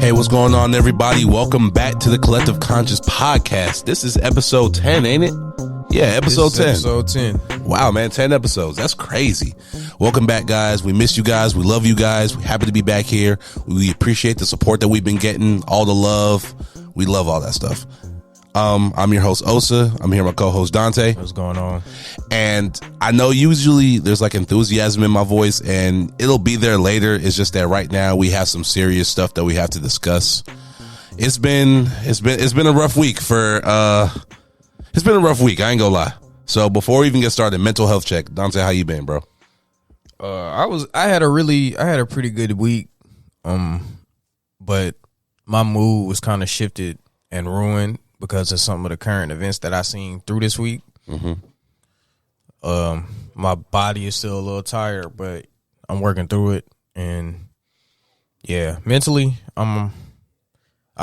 Hey, what's going on, everybody? Welcome back to the Collective Conscious Podcast. This is episode 10, ain't it? Yeah, episode 10. Episode 10. Wow, man, 10 episodes. That's crazy. Welcome back, guys. We miss you guys. We love you guys. We're happy to be back here. We appreciate the support that we've been getting, all the love. We love all that stuff. I'm your host, Osa. I'm here with my co-host, Dante. What's going on? And I know usually there's like enthusiasm in my voice, and it'll be there later. It's just that right now we have some serious stuff that we have to discuss. It's been a rough week it's been a rough week. I ain't gonna lie. So before we even get started, mental health check. Dante, how you been, bro? I had a pretty good week. But my mood was kind of shifted and ruined because of some of the current events that I seen through this week. Mm-hmm. My body is still a little tired, but I'm working through it. And yeah, mentally, I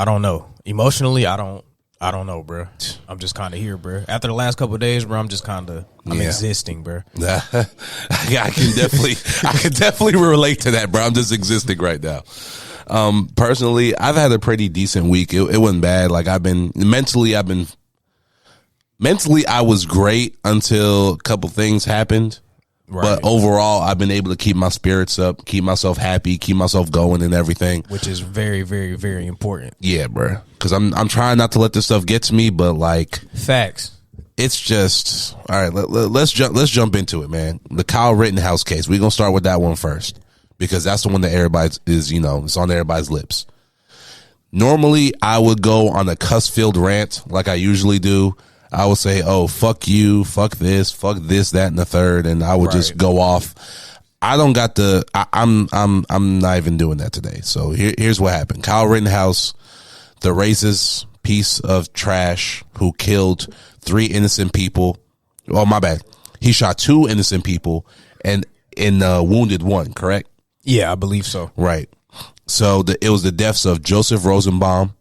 don't know. Emotionally, I don't know, bro. I'm just kind of here, bro. After the last couple of days, bro, I'm existing, bro. I can definitely relate to that, bro. I'm just existing right now. Personally, I've had a pretty decent week. It wasn't bad. Like mentally, I was great until a couple things happened. Right. But overall, I've been able to keep my spirits up, keep myself happy, keep myself going and everything. Which is very, very, very important. Yeah, bro. Because I'm trying not to let this stuff get to me, but like facts. It's just all right. Let's jump into it, man. The Kyle Rittenhouse case. We're gonna start with that one first because that's the one that everybody is, it's on everybody's lips. Normally, I would go on a cuss-filled rant like I usually do. I would say, "Oh, fuck you, fuck this, that, and the third," and I would just go off. I don't got the. I'm not even doing that today. So here's what happened: Kyle Rittenhouse, the racist piece of trash who killed 3 innocent people. Oh, my bad. He shot 2 innocent people and wounded 1. Correct? Yeah, I believe so. Right. So it was the deaths of Joseph Rosenbaum,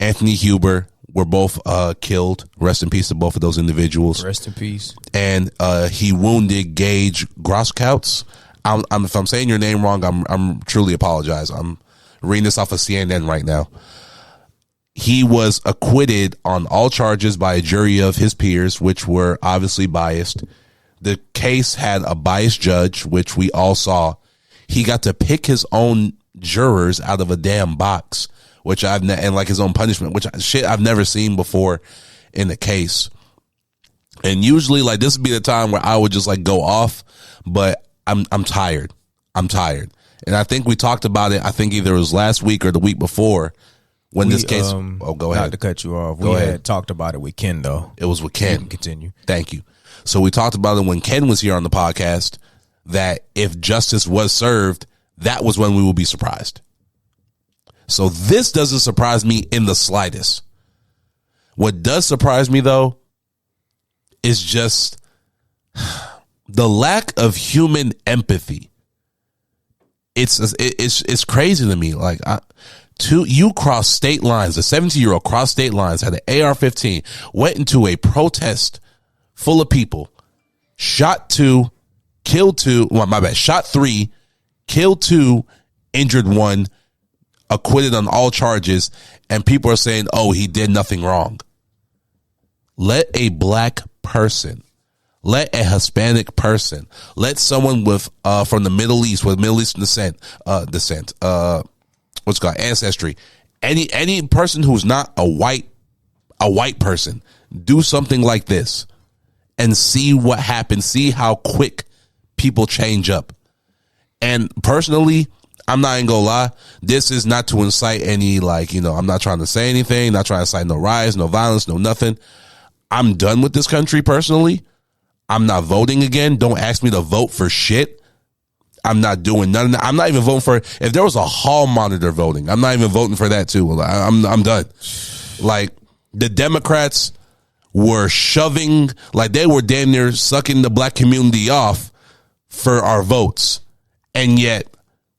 Anthony Huber. Were both killed. Rest in peace to both of those individuals. Rest in peace. And he wounded Gage Grosskreutz. If I'm saying your name wrong, I'm truly apologize. I'm reading this off of CNN right now. He was acquitted on all charges by a jury of his peers, which were obviously biased. The case had a biased judge, which we all saw. He got to pick his own jurors out of a damn box. And like his own punishment, which shit I've never seen before in the case. And usually like this would be the time where I would just like go off, but I'm tired. I'm tired. And I think we talked about it. I think either it was last week or the week before when this case. Go ahead. Not to cut you off. We had talked about it with Ken though. It was with Ken. You can continue. Thank you. So we talked about it when Ken was here on the podcast that if justice was served, that was when we would be surprised. So this doesn't surprise me in the slightest. What does surprise me, though, is just the lack of human empathy. It's crazy to me. Like, you crossed state lines. A 17-year-old crossed state lines, had an AR-15, went into a protest full of people, shot 2, killed 2. Well, my bad. Shot 3, killed 2, injured 1. Acquitted on all charges, and people are saying, "Oh, he did nothing wrong." Let a black person, let a Hispanic person, let someone with from the Middle East with Middle Eastern ancestry, any person who's not a white person, do something like this, and see what happens. See how quick people change up. And personally, I'm not even gonna lie. This is not to incite any, I'm not trying to say anything, not trying to incite no riots, no violence, no nothing. I'm done with this country personally. I'm not voting again. Don't ask me to vote for shit. I'm not doing none of that. I'm not even voting for, if there was a hall monitor voting, I'm not even voting for that too. I'm done. Like, the Democrats were shoving, like they were damn near sucking the black community off for our votes. And yet,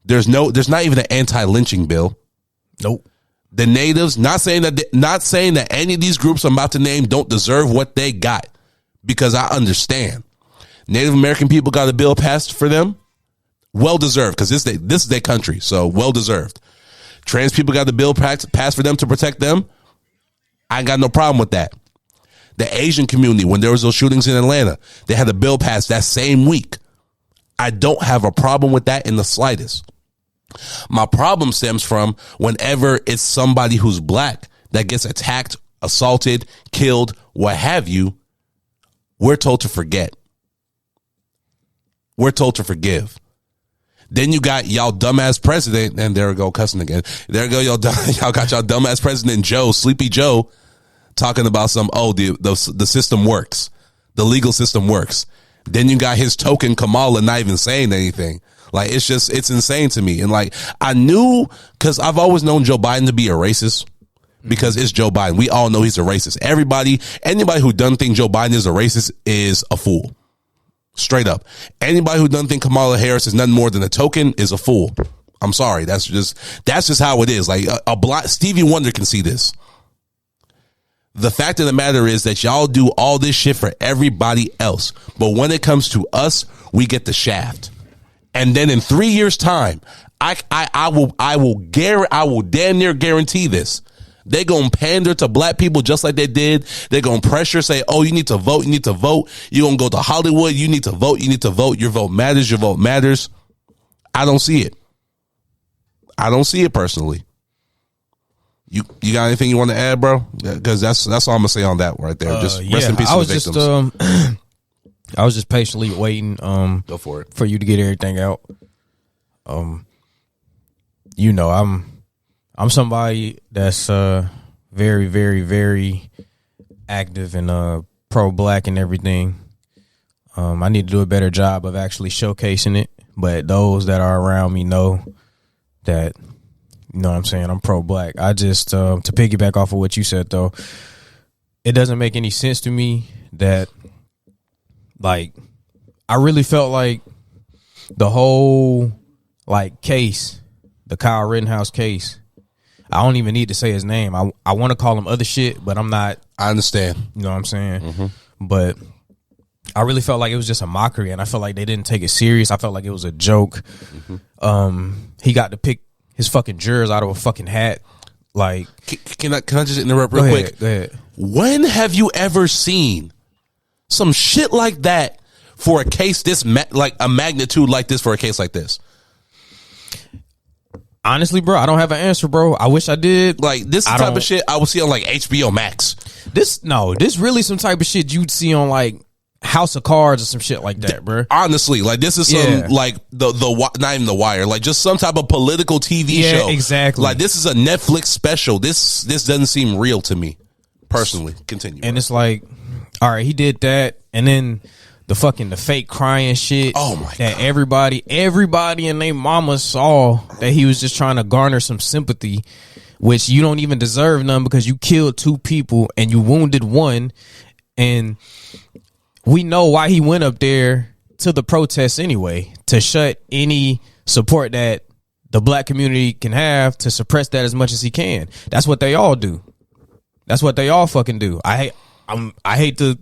there's not even an anti-lynching bill. Nope. The natives, not saying that any of these groups I'm about to name don't deserve what they got, because I understand. Native American people got a bill passed for them. Well deserved, because this is their country, so well deserved. Trans people got the bill passed for them to protect them. I ain't got no problem with that. The Asian community, when there was those shootings in Atlanta, they had a bill passed that same week. I don't have a problem with that in the slightest. My problem stems from whenever it's somebody who's black that gets attacked, assaulted, killed, what have you, we're told to forget. We're told to forgive. Then you got y'all dumbass president, and there we go, cussing again. There we go, y'all got y'all dumbass president Joe, Sleepy Joe, talking about the system works. The legal system works. Then you got his token Kamala not even saying anything. Like, it's insane to me. And like, I knew, because I've always known Joe Biden to be a racist, because it's Joe Biden. We all know he's a racist. Anybody who doesn't think Joe Biden is a racist is a fool. Straight up. Anybody who doesn't think Kamala Harris is nothing more than a token is a fool. I'm sorry. That's just how it is. Like, Stevie Wonder can see this. The fact of the matter is that y'all do all this shit for everybody else. But when it comes to us, we get the shaft. And then in 3 years' time, I will damn near guarantee this. They're going to pander to black people just like they did. They're going to pressure, say, oh, you need to vote. You need to vote. You're going to go to Hollywood. You need to vote. You need to vote. Your vote matters. Your vote matters. I don't see it. I don't see it personally. You got anything you want to add, bro? Because that's all I'm going to say on that right there. Just rest in peace to the victims. I was just patiently waiting go for it. For you to get everything out. You know, I'm somebody that's very, very, very active and pro-black and everything. I need to do a better job of actually showcasing it, but those that are around me know that, you know what I'm saying, I'm pro-black. I just, to piggyback off of what you said, though, it doesn't make any sense to me that, like, I really felt like the whole, like, case, the Kyle Rittenhouse case, I don't even need to say his name. I want to call him other shit, but I'm not. I understand. You know what I'm saying? But I really felt like it was just a mockery, and I felt like they didn't take it serious. I felt like it was a joke. He got to pick his fucking jurors out of a fucking hat. Like, can I just interrupt real quick? Go ahead. When have you ever seen some shit like that for a case this like a magnitude like this for a case like this? Honestly, bro, I don't have an answer, bro. I wish I did. Like, this is the type of shit I would see on like HBO Max. This really some type of shit you'd see on like House of Cards or some shit like that, bro. Honestly, like, this is some like the not even The Wire, like just some type of political TV show. Exactly. Like, this is a Netflix special. This doesn't seem real to me personally. Continue. And it's like, all right, he did that, and then the fake crying shit. Oh my that God. everybody and their mama saw that he was just trying to garner some sympathy, which you don't even deserve none because you killed 2 people and you wounded 1, and we know why he went up there to the protests anyway, to shut any support that the black community can have, to suppress that as much as he can. That's what they all do. That's what they all fucking do. I hate to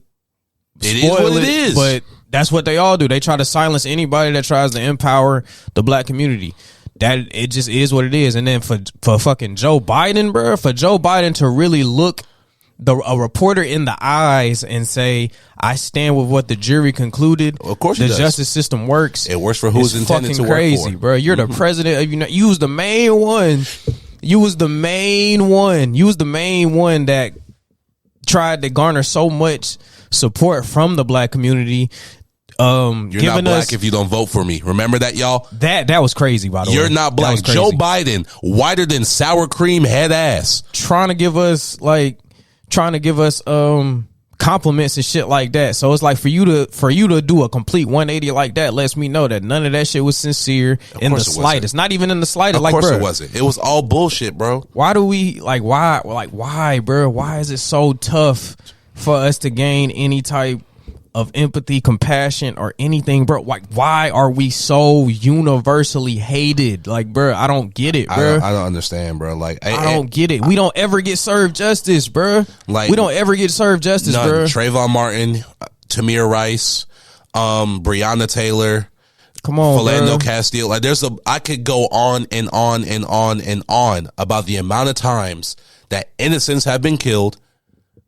spoil it, but that's what they all do. They try to silence anybody that tries to empower the black community. That it just is what it is. And then for fucking Joe Biden, bro, for Joe Biden to really look a reporter in the eyes and say, I stand with what the jury concluded. Of course, the justice system works. It works for who's intended to work for. Crazy, bro. You're the president of you was the main one. You was the main one. You was the main one that tried to garner so much support from the black community. You're not black if you don't vote for me. Remember that, y'all? That was crazy, by the way. You're not black. Joe Biden, whiter than sour cream head ass. Trying to give us compliments and shit like that. So it's like for you to do a complete 180 like that lets me know that none of that shit was sincere in the slightest. Not even in the slightest. Of course it wasn't. It was all bullshit, bro. Why do we why, bro? Why is it so tough for us to gain any type of empathy, compassion, or anything, bro? Like, why are we so universally hated? Like, bro, I don't get it, bro. I don't understand, bro. Like, I don't get it. We don't ever get served justice, bro. Like, we don't ever get served justice, bro. Trayvon Martin, Tamir Rice, Breonna Taylor, Come on, Philando bro. Castile. Like I could go on and on and on and on about the amount of times that innocents have been killed.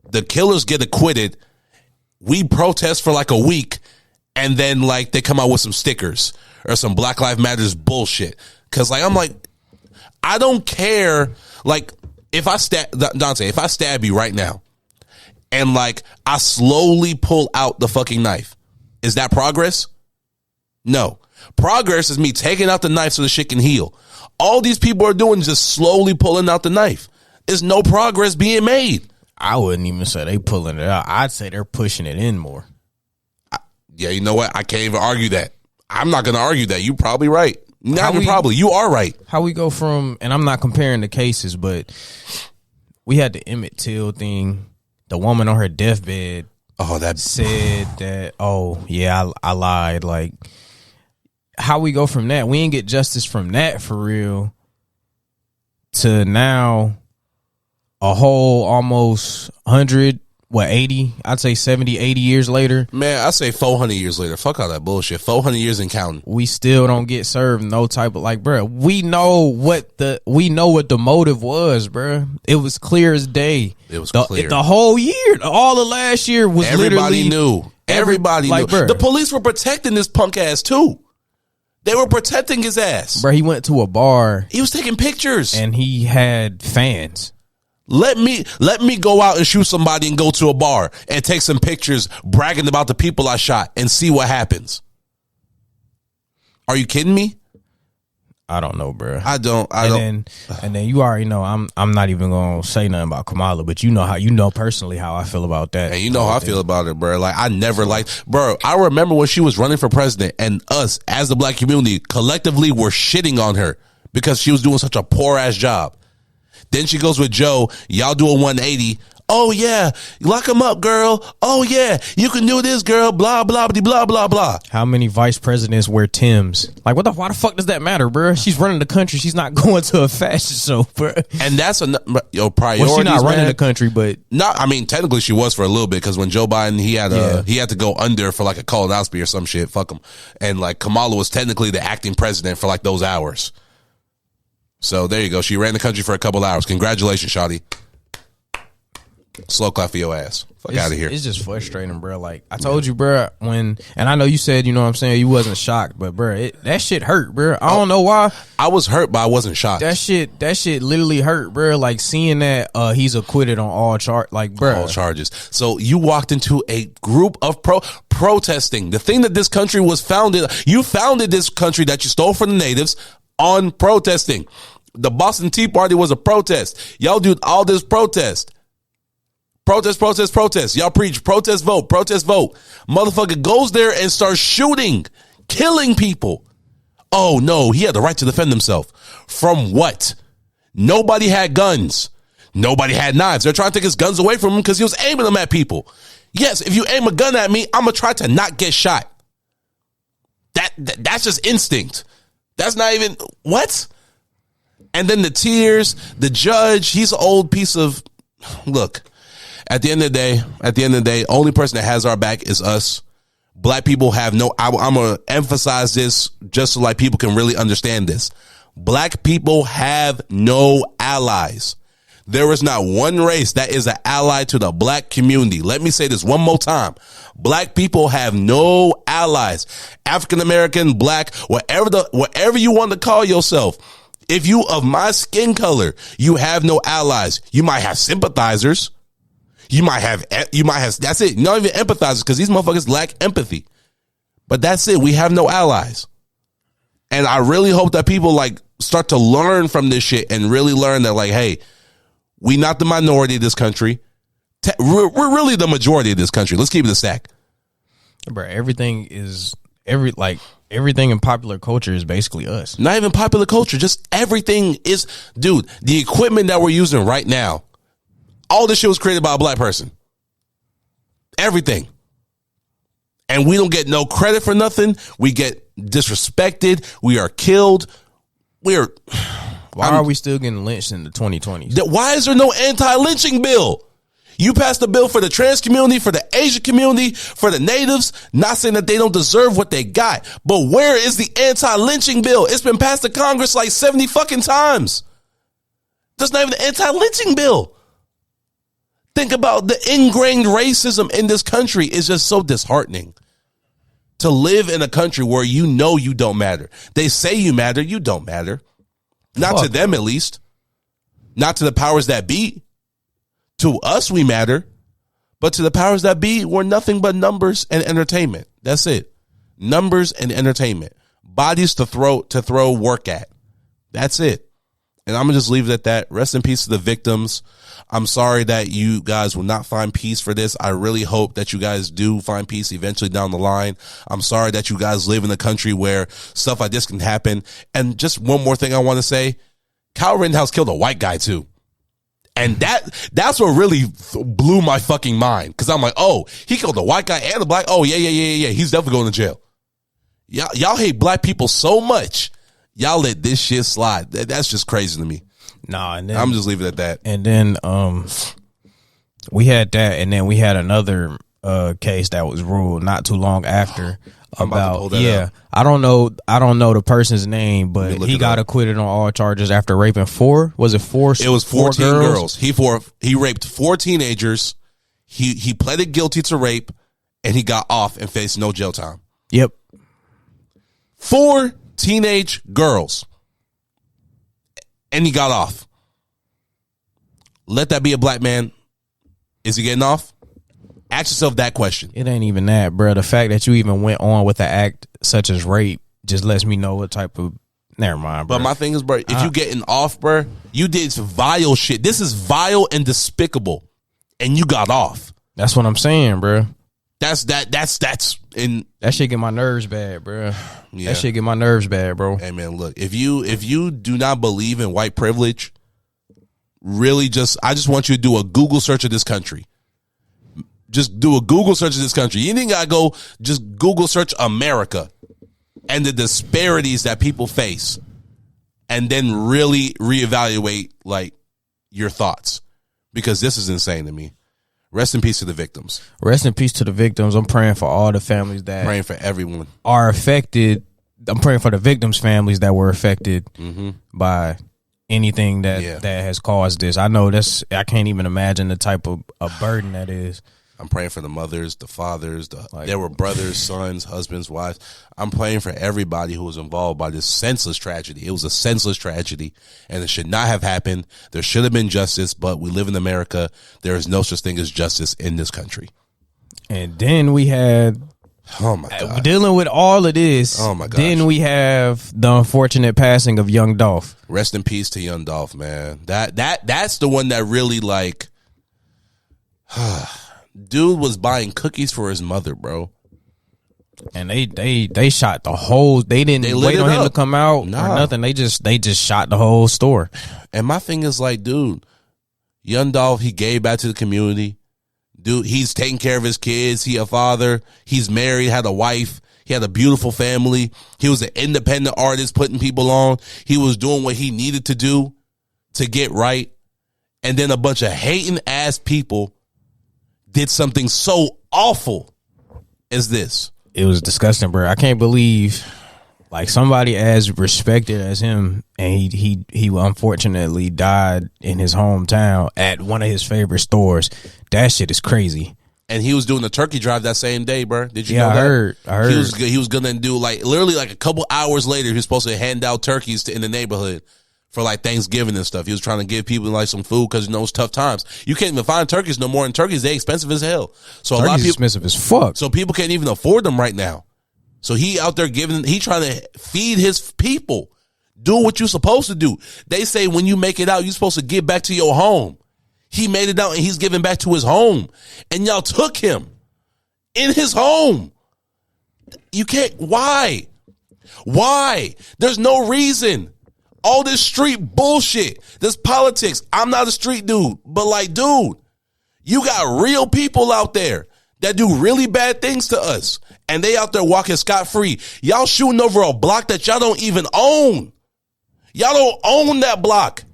The killers get acquitted. We protest for like a week, and then like they come out with some stickers or some Black Lives Matters bullshit. Cause like I'm like, I don't care. Like if I stab you right now, and like I slowly pull out the fucking knife, is that progress? No. Progress is me taking out the knife so the shit can heal. All these people are doing is just slowly pulling out the knife. There's no progress being made. I wouldn't even say they pulling it out. I'd say they're pushing it in more. Yeah, you know what? I can't even argue that. I'm not going to argue that. You're probably right. Not even probably. You are right. How we go from, and I'm not comparing the cases, but we had the Emmett Till thing. The woman on her deathbed said that, oh, yeah, I lied. Like, how we go from that? We ain't get justice from that for real to now a whole almost 80, I'd say 70, 80 years later. Man, I say 400 years later. Fuck all that bullshit. 400 years and counting. We still don't get served no type of, like, bro, we know what the motive was, bro. It was clear as day. It was clear. The whole year, all of last year was everybody knew. Everybody knew. Bruh. The police were protecting this punk ass too. They were protecting his ass. Bro, he went to a bar. He was taking pictures. And he had fans. Let me go out and shoot somebody and go to a bar and take some pictures bragging about the people I shot and see what happens. Are you kidding me? I don't know, bro. I don't. And then you already know I'm not even gonna say nothing about Kamala, but you know personally how I feel about that. And you know how I feel about it, bro. Like I never liked, bro. I remember when she was running for president, and us as the black community collectively were shitting on her because she was doing such a poor ass job. Then she goes with Joe. Y'all do a 180. Oh yeah, lock him up, girl. Oh yeah, you can do this, girl. Blah blah blah blah blah. How many vice presidents wear Timbs? Like, why the fuck does that matter, bro? She's running the country. She's not going to a fashion show, bro. And that's your priority. Well, she's not running the country, but not. I mean, technically she was for a little bit because when Joe Biden he had to go under for like a colonoscopy or some shit. Fuck him. And like Kamala was technically the acting president for like those hours. So there you go. She ran the country for a couple hours. Congratulations, shawty. Slow clap for your ass. Fuck out of here. It's just frustrating, bro. Like I told you, bro, and I know you said, you know what I'm saying, you wasn't shocked, but bro, that shit hurt, bro. I don't know why. I was hurt, but I wasn't shocked. That shit literally hurt, bro. Like seeing that he's acquitted on all all charges. So you walked into a group of protesting. The thing that this country was founded, you founded this country that you stole from the natives on protesting. The Boston Tea Party was a protest. Y'all do all this protest. Protest. Y'all preach protest, vote. Motherfucker goes there and starts shooting, killing people. Oh no, he had the right to defend himself. From what? Nobody had guns. Nobody had knives. They're trying to take his guns away from him because he was aiming them at people. Yes, if you aim a gun at me, I'm going to try to not get shot. That's just instinct. That's not even, what? And then the tears, the judge, he's an old piece of, look, at the end of the day, only person that has our back is us. Black people have no, I'm going to emphasize this just so like people can really understand this. Black people have no allies. There is not one race that is an ally to the black community. Let me say this one more time. Black people have no allies. African American, black, whatever you want to call yourself. If you of my skin color, you have no allies. You might have sympathizers. You might have, that's it. Not even empathizers because these motherfuckers lack empathy. But that's it. We have no allies. And I really hope that people like start to learn from this shit and really learn that like, hey, we not the minority of this country. We're really the majority of this country. Let's keep it a stack. Bro, everything in popular culture is basically us. Not even popular culture. Just everything is, dude, the equipment that we're using right now. All this shit was created by a black person. Everything. And we don't get no credit for nothing. We get disrespected. We are killed. Why are we still getting lynched in the 2020s? Why is there no anti-lynching bill? You passed a bill for the trans community, for the Asian community, for the natives. Not saying that they don't deserve what they got, but where is the anti-lynching bill? It's been passed to Congress like 70 fucking times. There's not even an anti-lynching bill. Think about the ingrained racism in this country. Is just so disheartening. To live in a country where you know you don't matter. They say you matter, you don't matter. Not to them, at least. Not to the powers that be. To us, we matter. But to the powers that be, we're nothing but numbers and entertainment. That's it. Numbers and entertainment. Bodies to throw work at. That's it. And I'm going to just leave it at that. Rest in peace to the victims. I'm sorry that you guys will not find peace for this. I really hope that you guys do find peace eventually down the line. I'm sorry that you guys live in a country where stuff like this can happen. And just one more thing I want to say. Kyle Rittenhouse killed a white guy too. And that's what really blew my fucking mind. Cause I'm like, oh, he killed a white guy and a black. Oh yeah. He's definitely going to jail. Y'all hate black people so much. Y'all let this shit slide. That's just crazy to me. Nah, and then, I'm just leaving it at that. And then we had that, and then we had another case that was ruled not too long after about I don't know the person's name, but he got acquitted on all charges after raping four. Was it four? It was 14 girls. He raped 4 teenagers. He pleaded guilty to rape, and he got off and faced no jail time. Yep. 4 teenage girls. And he got off. Let that be a black man. Is he getting off? Ask yourself that question. It ain't even that, bro. The fact that you even went on with an act such as rape just lets me know what type of... Never mind, bro. But my thing is, bro, if you getting off, bro, you did vile shit. This is vile and despicable. And you got off. That's what I'm saying, bro. That's in that shit get my nerves bad, bro. Yeah. That shit get my nerves bad, bro. Hey man, look, if you do not believe in white privilege, really I just want you to do a Google search of this country. Just do a Google search of this country. You ain't gotta go just Google search America and the disparities that people face, and then really reevaluate like your thoughts, because this is insane to me. Rest in peace to the victims. Rest in peace to the victims. I'm praying for all the families that... Praying for everyone. ...are affected. I'm praying for the victims' families that were affected by anything that has caused this. I know I can't even imagine the type of a burden that is. I'm praying for the mothers, the fathers. There were brothers, sons, husbands, wives. I'm praying for everybody who was involved by this senseless tragedy. It was a senseless tragedy, and it should not have happened. There should have been justice, but we live in America. There is no such thing as justice in this country. And then we had... Oh my God. Dealing with all of this. Oh my God. Then we have the unfortunate passing of Young Dolph. Rest in peace to Young Dolph, man. That's the one that really like... Dude was buying cookies for his mother, bro. And they shot the whole... They didn't wait on him to come out or nothing. They just shot the whole store. And my thing is like, dude, Young Dolph, he gave back to the community. Dude, he's taking care of his kids. He a father. He's married, had a wife. He had a beautiful family. He was an independent artist putting people on. He was doing what he needed to do to get right. And then a bunch of hating ass people did something so awful as this. It was disgusting, bro. I can't believe like somebody as respected as him, and he unfortunately died in his hometown at one of his favorite stores. That shit is crazy. And he was doing the turkey drive that same day, bro. Did you know that? I heard. He was gonna do like literally like a couple hours later. He was supposed to hand out turkeys in the neighborhood for like Thanksgiving and stuff. He was trying to give people like some food because it's tough times. You can't even find turkeys no more, and turkeys, they expensive as hell. So turkeys a lot of people expensive as fuck. So people can't even afford them right now. So he out there he trying to feed his people. Do what you're supposed to do. They say when you make it out, you're supposed to give back to your home. He made it out and he's giving back to his home. And y'all took him in his home. You can't. Why? There's no reason. All this street bullshit, this politics. I'm not a street dude, but like, dude, you got real people out there that do really bad things to us, and they out there walking scot-free. Y'all shooting over a block that y'all don't even own. Y'all don't own that block.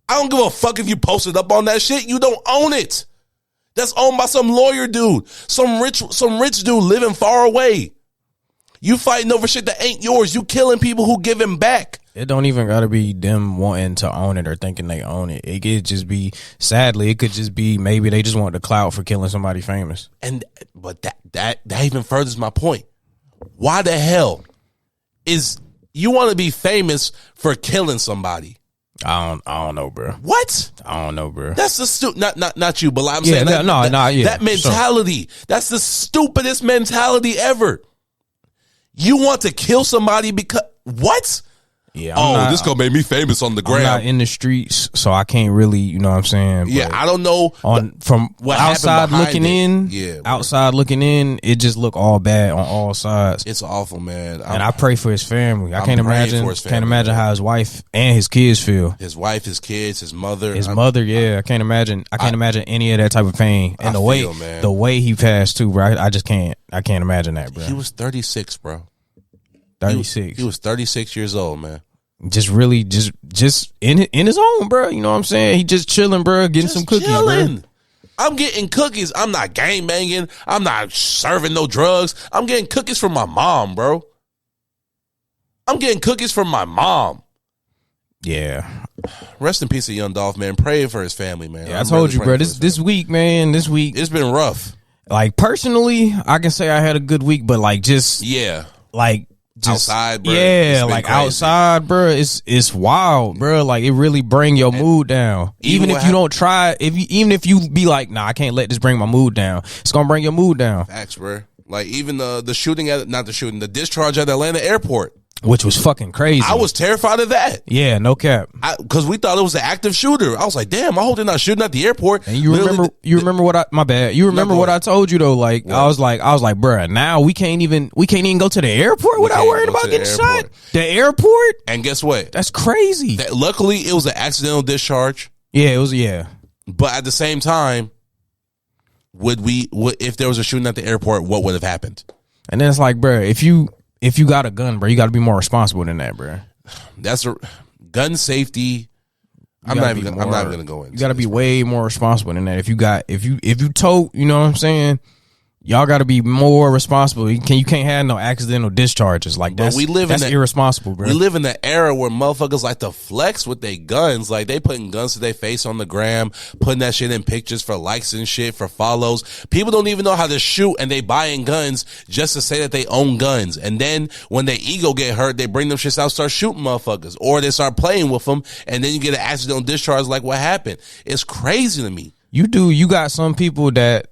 I don't give a fuck if you posted up on that shit. You don't own it. that's owned by some lawyer dude, some rich dude living far away. You fighting over shit that ain't yours. You killing people who give him back. It don't even gotta be them wanting to own it or thinking they own it. It could just be, sadly, it could just be maybe they just want the clout for killing somebody famous. But that even furthers my point. Why the hell is you want to be famous for killing somebody? I don't know, bro. What? I don't know, bro. That's the not you, but I'm saying that mentality. Sure. That's the stupidest mentality ever. You want to kill somebody because what? Yeah. This gonna make me famous on the gram. I'm not in the streets, so I can't really, you know what I'm saying? Yeah, I don't know. From what outside looking in, outside looking in, it just look all bad on all sides. It's awful, man. And I pray for his family. I can't imagine how his wife and his kids feel. His wife, his kids, his mother. I can't imagine any of that type of pain. And the way he passed too, bro. I can't imagine that, bro. He was 36, bro. 36. He was 36 years old, man. Just really, just in his own, bro. You know what I'm saying? He just chilling, bro, getting some cookies, bro. I'm getting cookies. I'm not gang banging. I'm not serving no drugs. I'm getting cookies from my mom, bro. I'm getting cookies from my mom. Yeah. Rest in peace to Young Dolph, man. Praying for his family, man. Yeah, I told you, bro. This week, man. This week, it's been rough. Like personally, I can say I had a good week, but like just like. Just, outside, bro. Yeah, like crazy. Outside, bro. It's wild, bro. Like it really bring your mood down. Even if you don't try, even if you be like, nah, I can't let this bring my mood down. It's gonna bring your mood down. Facts, bro. Like even the shooting the discharge at the Atlanta airport. Which was fucking crazy. I was terrified of that. Yeah, no cap. Because we thought it was an active shooter. I was like, damn, I hope they're not shooting at the airport. And you remember what I told you though? Like, what? I was like, bruh, now we can't even go to the airport without worrying about getting shot. The airport? And guess what? That's crazy. Luckily, it was an accidental discharge. Yeah, it was, yeah. But at the same time, if there was a shooting at the airport, what would have happened? And then it's like, bruh, if you got a gun, bro, you got to be more responsible than that, bro. That's gun safety. I'm not even gonna go into. You got to be way more responsible than that. If you tote, you know what I'm saying? Y'all got to be more responsible. You can't have no accidental discharges like that. That's irresponsible, bro. We live in the era where motherfuckers like to flex with their guns. Like they putting guns to their face on the gram, putting that shit in pictures for likes and shit, for follows. People don't even know how to shoot, and they buying guns just to say that they own guns. And then when their ego get hurt, they bring them shits out, start shooting motherfuckers, or they start playing with them, and then you get an accidental discharge. Like what happened? It's crazy to me. You got some people that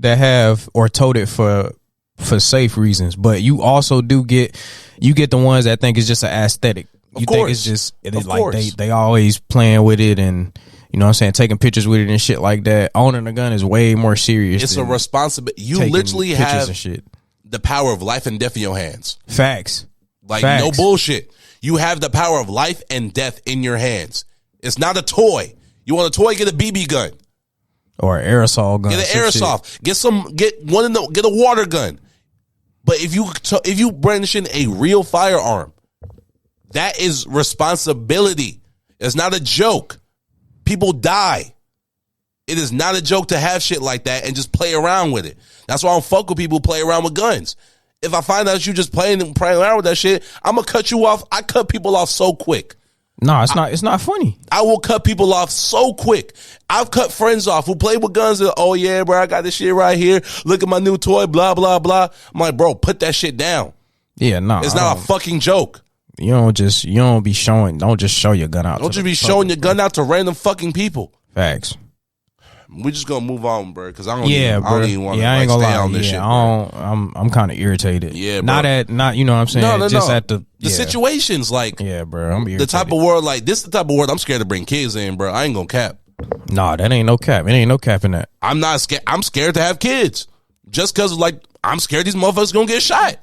have or told it for safe reasons, but you also get the ones that think it's just an aesthetic. You think it's just like they always playing with it, and you know what I'm saying, taking pictures with it and shit like that. Owning a gun is way more serious. It's a responsibility. You literally have the power of life and death in your hands. Facts. Like no bullshit. You have the power of life and death in your hands. It's not a toy. You want a toy? Get a BB gun. Or an aerosol gun. Get an airsoft. Get a water gun. But if you brandish in a real firearm, that is responsibility. It's not a joke. People die. It is not a joke to have shit like that and just play around with it. That's why I don't fuck with people who play around with guns. If I find out you just playing around with that shit, I'm gonna cut you off. I cut people off so quick. No, it's not funny. I will cut people off so quick. I've cut friends off who play with guns. Oh yeah, bro, I got this shit right here. Look at my new toy, blah, blah, blah. I'm like, bro, put that shit down. Yeah, no. It's not a fucking joke. Don't just show your gun out. Don't just be showing your gun out to random fucking people. Facts. We're just gonna move on, bro, because I don't even want to I ain't gonna lie on this shit. I'm kind of irritated. Yeah, bro. Not you know what I'm saying. No. At the situations, like bro. I'm irritated. The type of world like this. The type of world I'm scared to bring kids in, bro. I ain't gonna cap. Nah, that ain't no cap. It ain't no cap in that. I'm not scared. I'm scared to have kids just because like I'm scared these motherfuckers gonna get shot.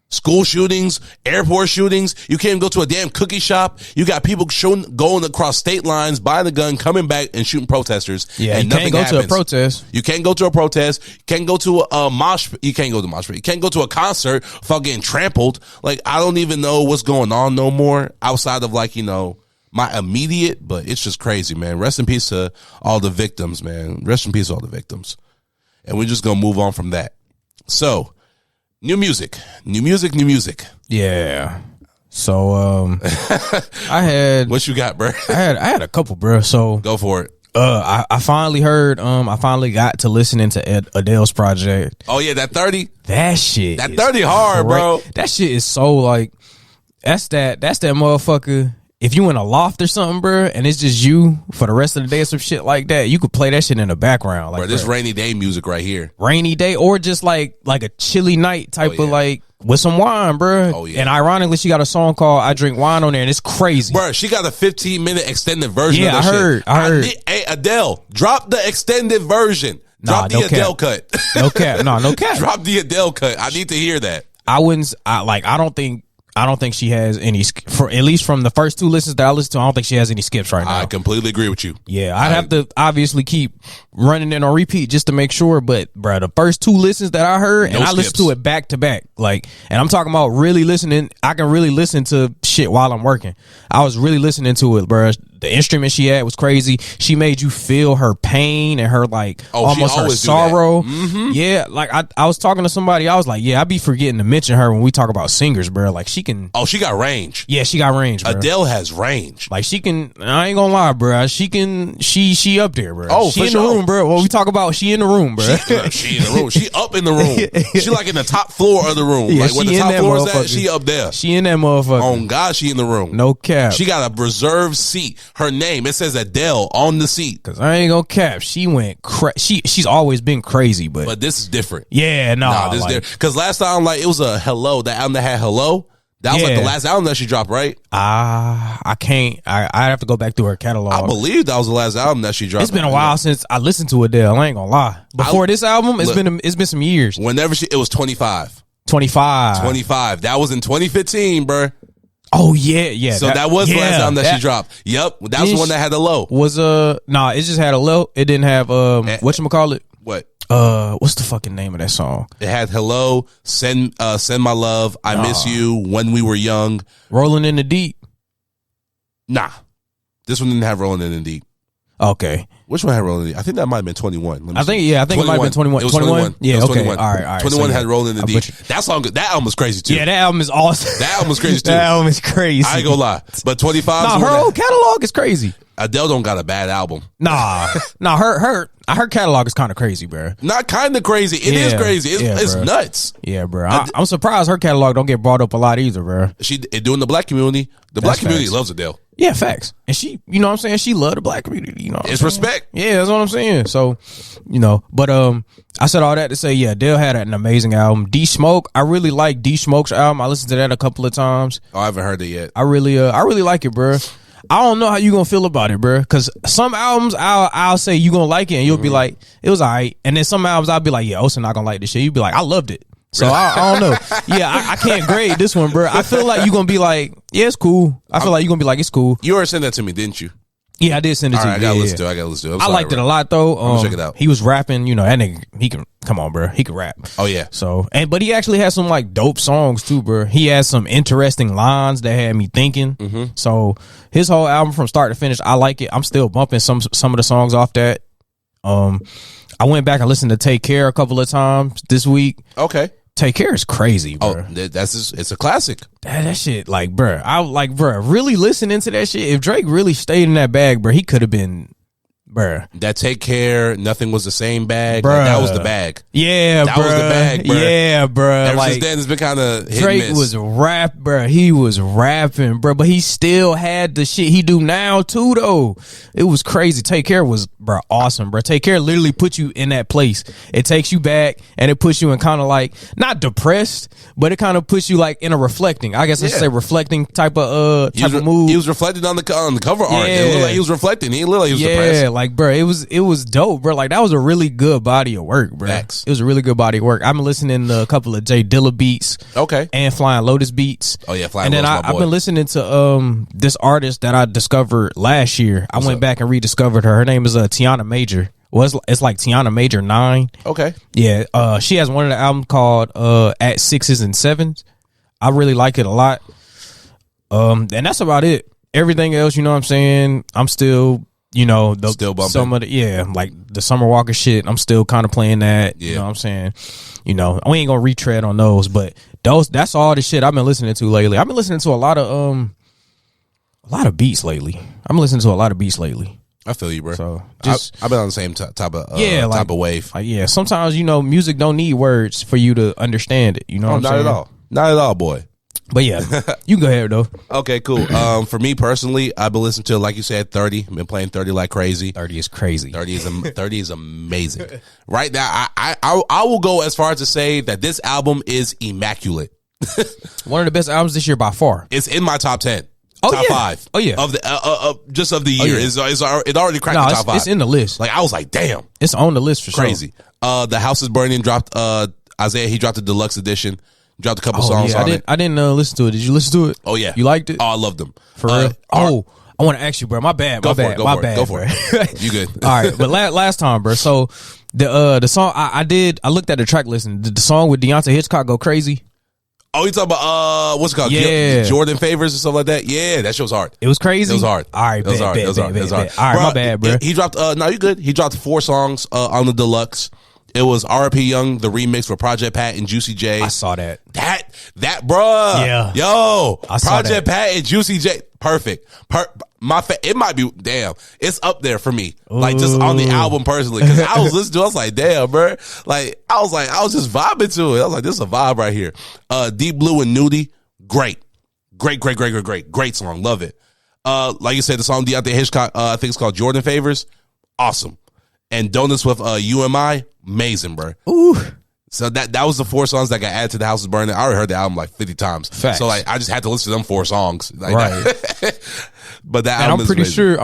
School shootings, airport shootings. You can't even go to a damn cookie shop. You got people going across state lines, buying a gun, coming back and shooting protesters. Yeah, and you can't go to a protest. You can't go to a protest. You can't go to a mosh. You can't go to mosh pit. You can't go to a concert without getting trampled. Like I don't even know what's going on no more outside of like my immediate, but it's just crazy, man. Rest in peace to all the victims, man. Rest in peace to all the victims. And we're just going to move on from that. So, new music. Yeah. So, I had... What you got, bro? I had a couple, bro. So... Go for it. I finally heard, I finally got to listening to Adele's project. Oh, yeah, that 30? That shit. That 30 hard, bro. That shit is so, like, that's that motherfucker. If you in a loft or something, bro, and it's just you for the rest of the day or some shit like that, you could play that shit in the background. Like, bro, this rainy day music right here. Rainy day, or just like a chilly night type of like with some wine, bro. Oh, yeah. And ironically, she got a song called "I Drink Wine" on there, and it's crazy, bro. She got a 15-minute extended version. Yeah, of that shit. I heard. Hey, Adele, drop the extended version. Drop the Adele cut. No cap. No cap. Drop the Adele cut. I need to hear that. I don't think she has any, for at least from the first two listens that I listened to, I don't think she has any skips right now. I completely agree with you. Yeah, I'd have to obviously keep running it on repeat just to make sure, but bro, the first two listens that I heard, and I listened to it back to back, like, and I'm talking about really listening. I can really listen to shit while I'm working. I was really listening to it, bro. The instrument she had was crazy. She made you feel her pain and her like almost her sorrow. Mm-hmm. Yeah, like I was talking to somebody. I was like, yeah, I be forgetting to mention her when we talk about singers, bro. Like she can. Oh, she got range. Yeah, she got range, bro. Adele has range. Like she can. I ain't gonna lie, bro. She can. She up there, bro. Oh, she for in sure. the room, bro. Well, we talk about she in the room, bro. She in the room. She up in the room. She like in the top floor of the room. Yeah, like where the top floor is at, she up there. She in that motherfucker. Oh God, she in the room. No cap. She got a reserved seat. Her name, it says Adele on the seat. Cause I ain't gonna cap. She went she's always been crazy, but this is different. Yeah, nah, this is different. Cause last time, like, it was a Hello, that album that had Hello. That was like the last album that she dropped, right? I can't. I have to go back through her catalog. I believe that was the last album that she dropped. It's been a while since I listened to Adele. I ain't gonna lie. Before this album, it's been some years. Whenever it was 25. 25. That was in 2015, bro. Oh yeah. So that was the last album that she dropped. Yep, that was the one that had the low. Was nah, it just had a low. It didn't have whatchamacallit? What? What's the fucking name of that song? It had Hello, Send My Love, I Miss You, When We Were Young, Rolling in the Deep. Nah, this one didn't have Rolling in the Deep. Okay. Which one had Rolling in the Deep? I think that might have been 21. I think it might have been 21. It was 21. Yeah, okay. 21. All right. 21 had Rolling in the Deep. That song, that album was crazy too. Yeah, that album is awesome. That album was crazy too. That album is crazy. I ain't gonna lie. But 25. Nah, her whole catalog is crazy. Adele don't got a bad album. Nah, her catalog is kind of crazy, bro. Not kind of crazy. It is crazy. It's nuts. Yeah, bro. I'm surprised her catalog don't get brought up a lot either, bro. She doing the black community. The black community loves Adele. Yeah, facts. And she, you know what I'm saying? She love the black community, you know. It's respect. Yeah, that's what I'm saying. So, you know, but I said all that to say, yeah, Adele had an amazing album. D Smoke, I really like D Smoke's album. I listened to that a couple of times. Oh, I haven't heard it yet. I really like it, bro. I don't know how you gonna feel about it, bro. Cause some albums I'll say you gonna like it and you'll be like, it was alright. And then some albums I'll be like, yeah, Osa not gonna like this shit. You be like, I loved it. So I don't know. Yeah, I can't grade this one, bro. I feel like you gonna be like, yeah, it's cool. I feel like you gonna be like, it's cool. You already sent that to me, didn't you? Yeah, I did send it to you. I gotta listen to it. I liked it a lot though. I'm gonna check it out. He was rapping, you know, that nigga, he can, come on, bro. He can rap. Oh yeah. So, but he actually had some like dope songs too, bro. He had some interesting lines that had me thinking. Mm-hmm. So his whole album from start to finish, I like it. I'm still bumping some of the songs off that. I went back and listened to Take Care a couple of times this week. Okay. Take Care is crazy, bro. Oh, it's a classic. That shit, like, bro, really listening to that shit. If Drake really stayed in that bag, bro, he could have been, bro. That Take Care, Nothing Was the Same bag. Bruh. Like, that was the bag. Yeah, that was the bag, bro. Yeah, bro. Ever like, since then, it's been kind of Drake was bro. He was rapping, bro, but he still had the shit he do now too, though. It was crazy. Take Care was, bro, awesome, bro. Take Care literally put you in that place. It takes you back and it puts you in kind of like not depressed, but it kind of puts you like in a reflecting. I guess I should say reflecting type of mood. He was reflecting on the cover art. It looked like he was reflecting. He looked like he was depressed. Yeah, like, bro, it was dope, bro. Like, that was a really good body of work, bro. Facts. It was a really good body of work. I'm listening to a couple of Jay Dilla beats. Okay. And Flying Lotus beats. Oh yeah, Flying Lotus. And then I've been listening to this artist that I discovered last year. I went back and rediscovered her. Her name is Tiana Major. Well, it's like Tiana Major 9. Okay. Yeah. She has one of the albums called At Sixes and Sevens. I really like it a lot. And that's about it. everything else, you know what I'm saying? I'm still, you know, Still bumping. some of the like the Summer Walker shit. I'm still kind of playing that. Yeah. You know what I'm saying? You know, we ain't gonna retread on those, but that's all the shit I've been listening to lately. I've been listening to a lot of beats lately. I've been listening to a lot of beats lately. I feel you, bro. So I've been on the same type of wave. Like, yeah, sometimes, you know, music don't need words for you to understand it. You know what I'm not saying? at all. Not at all, boy. But yeah, you can go ahead though. Okay, cool. For me personally, I've been listening to, like you said, 30. I've been playing 30 like crazy. 30 is crazy. 30 is amazing. Right now, I will go as far as to say that this album is immaculate. One of the best albums this year by far. It's in my top 10. Oh, top yeah. 5. Oh, yeah. Of the just of the year. Yeah. It already cracked the top 5. It's in the list. Like, I was like, damn. It's on the list for crazy. sure. The House is Burning dropped Isaiah, he dropped the deluxe edition. Dropped a couple songs on it. I didn't listen to it. Did you listen to it? Oh yeah. You liked it? Oh, I loved them. For real? I want to ask you, bro. My bad. Go Go for it. You good. All right. But last time, bro. So the song I looked at the track list. Did the song with Deontay Hitchcock go crazy? Oh, you talking about what's it called? Yeah. Jordan Favors or something like that? Yeah, that shit was hard. It was crazy? It was hard. All right, it was hard. It was hard. All right, my bad, bro. He dropped no, you good. He dropped 4 songs on the deluxe. It was R.I.P. Young, the remix for Project Pat and Juicy J. I saw that. That bruh. Yeah. Yo. I saw Project Pat and Juicy J. Perfect. It might be, damn. It's up there for me. Like, just on the album personally. Because I was listening to it, I was like, damn, bro. Like, I was just vibing to it. I was like, this is a vibe right here. Deep Blue and Nudie, great. Great song. Love it. Like you said, the song Deontay Hitchcock, I think it's called Jordan Favors. Awesome. And Donuts with UMI, amazing, bro. Ooh. So that was the 4 songs that got added to The House is Burning. I already heard the album like 50 times. Facts. So like I just had to listen to them 4 songs. Like, right. But that and album I'm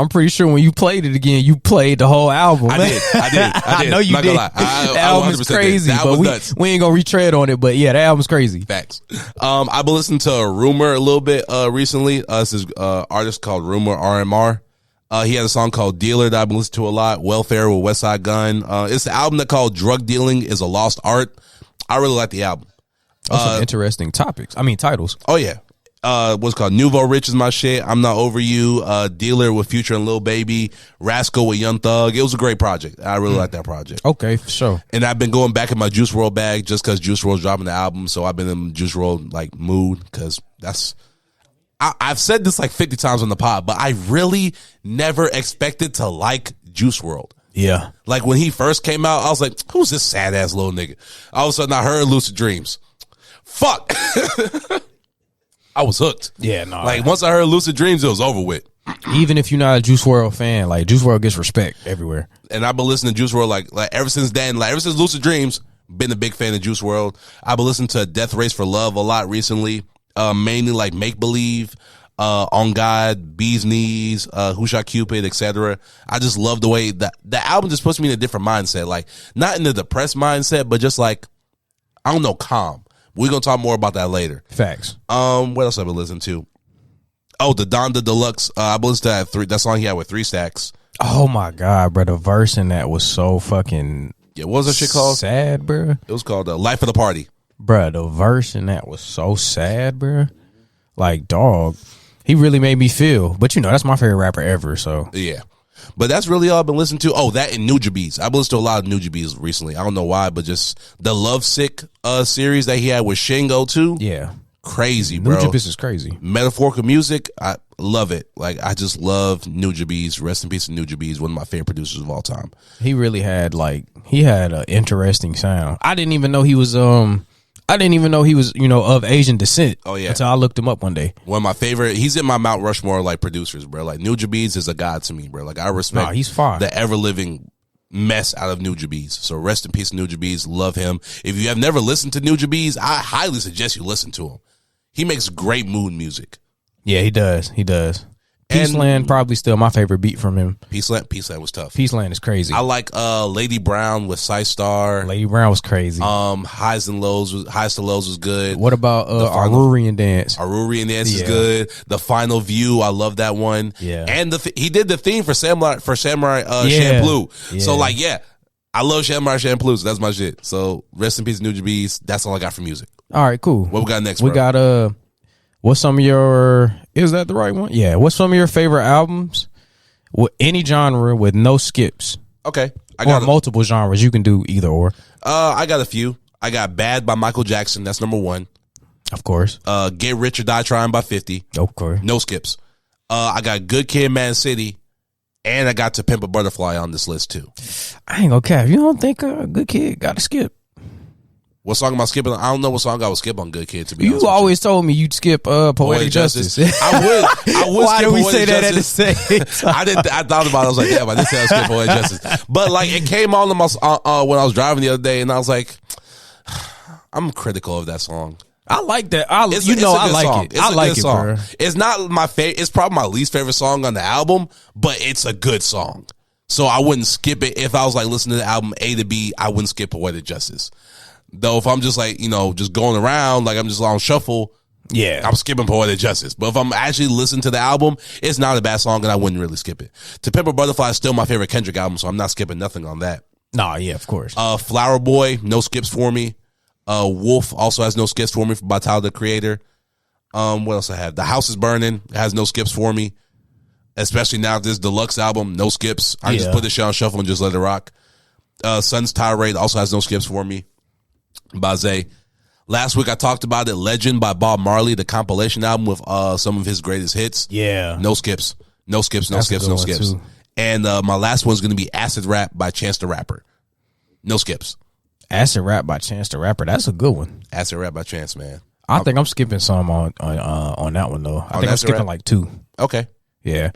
pretty sure when you played it again, you played the whole album. I did. I know you did. That album's crazy. That but was nuts. we ain't gonna retread on it, but yeah, that album's crazy. Facts. I've been listening to a Rumor a little bit recently. This is artist called Rumor RMR. He had a song called Dealer that I've been listening to a lot. Welfare with Westside Gun. It's the album that called Drug Dealing is a Lost Art. I really like the album. Some interesting titles. Oh yeah. What's called Nouveau Rich is my shit. I'm Not Over You. Dealer with Future and Lil Baby. Rascal with Young Thug. It was a great project. I really like that project. Okay, for sure. And I've been going back in my Juice WRLD bag just because Juice WRLD's dropping the album. So I've been in Juice WRLD like mood because I've said this like 50 times on the pod, but I really never expected to like Juice WRLD. Yeah. Like when he first came out, I was like, who's this sad ass little nigga? All of a sudden I heard Lucid Dreams. Fuck. I was hooked. Yeah, no. Like once I heard Lucid Dreams, it was over with. Even if you're not a Juice WRLD fan, like Juice WRLD gets respect everywhere. And I've been listening to Juice WRLD like ever since then, like ever since Lucid Dreams, been a big fan of Juice WRLD. I've been listening to Death Race for Love a lot recently. Mainly like Make Believe, On God, Bee's Knees, Who Shot Cupid, etc. I just love the way that the album just puts me in a different mindset. Like not in the depressed mindset, but just like, I don't know, calm. We're gonna talk more about that later. Facts. What else have I been listening to? Oh, the Donda Deluxe. I listened to that song he had with 3 Stacks. Oh my god, bro, the verse in that was so fucking what was that shit called? Sad, bro. It was called Life of the Party. Bruh, the verse in that was so sad, bruh. Like, dog, he really made me feel. But, you know, that's my favorite rapper ever, so. Yeah. But that's really all I've been listening to. Oh, that and Nujabes. I've been listening to a lot of Nujabes recently. I don't know why, but just the Lovesick series that he had with Shingo, too. Yeah. Crazy, bro. Nujabes is crazy. Metaphorical music, I love it. Like, I just love Nujabes. Rest in peace to Nujabes, one of my favorite producers of all time. He really had, like, an interesting sound. I didn't even know he was, you know, of Asian descent. Oh, yeah. Until I looked him up one day. One of my favorite. He's in my Mount Rushmore, like, producers, bro. Like, Nujabes is a god to me, bro. Like, I respect he's fine. The ever-living mess out of Nujabes. So rest in peace, Nujabes. Love him. If you have never listened to Nujabes, I highly suggest you listen to him. He makes great mood music. Yeah, he does. Peaceland probably still my favorite beat from him. Peaceland was tough. Peaceland is crazy. I like Lady Brown with Star. Lady Brown was crazy. Highs to Lows was good. What about Arurian Dance? Arurian Dance is good. The Final View, I love that one. Yeah. And he did the theme for Samurai Champloo. Yeah. So like, yeah, I love Samurai Champloo. So that's my shit. So rest in peace, Nujabes. That's all I got for music. All right, cool. What we got next? We got what's some of your Is that the right one? Yeah. What's some of your favorite albums with any genre with no skips? Okay. Or multiple genres. You can do either or. I got a few. I got Bad by Michael Jackson. That's number 1. Of course. Get Rich or Die Trying by 50. Okay. No skips. I got Good Kid, Mad City, and I got To Pimp a Butterfly on this list too. I ain't gonna cap. You don't think Good Kid got to skip? What song am I skipping? I don't know what song I would skip on Good Kid, to be honest. You always told me you'd skip Poetic Justice. I would Why skip did we Poetic say that Justice. at the same time? I thought about it. I was like, damn, I did say I skip Poetic Justice. But like, it came on when I was driving the other day, and I was like, I'm critical of that song. I like that. It's a good song. It. I like it, bro. It's not my favorite. It's probably my least favorite song on the album, but it's a good song. So I wouldn't skip it. If I was like listening to the album A to B, I wouldn't skip Poetic Justice. Though if I'm just like, just going around, like I'm just on shuffle, yeah, I'm skipping Poetic Justice. But if I'm actually listening to the album, it's not a bad song and I wouldn't really skip it. To Pimp a Butterfly is still my favorite Kendrick album, so I'm not skipping nothing on that. Nah, yeah, of course. Flower Boy, no skips for me. Wolf also has no skips for me by Tyler, the Creator. What else I have? The House is Burning has no skips for me. Especially now this deluxe album, no skips. I just put this shit on shuffle and just let it rock. Sun's Tirade also has no skips for me by Zay. Last week I talked about it, Legend by Bob Marley, the compilation album with some of his greatest hits. Yeah. No skips. No skips, no skips, no skips. Too. And my last one's going to be Acid Rap by Chance the Rapper. No skips. Acid Rap by Chance the Rapper. That's a good one. Acid Rap by Chance, man. I think I'm skipping some on that one though. I think I'm skipping like 2. Okay. Yeah.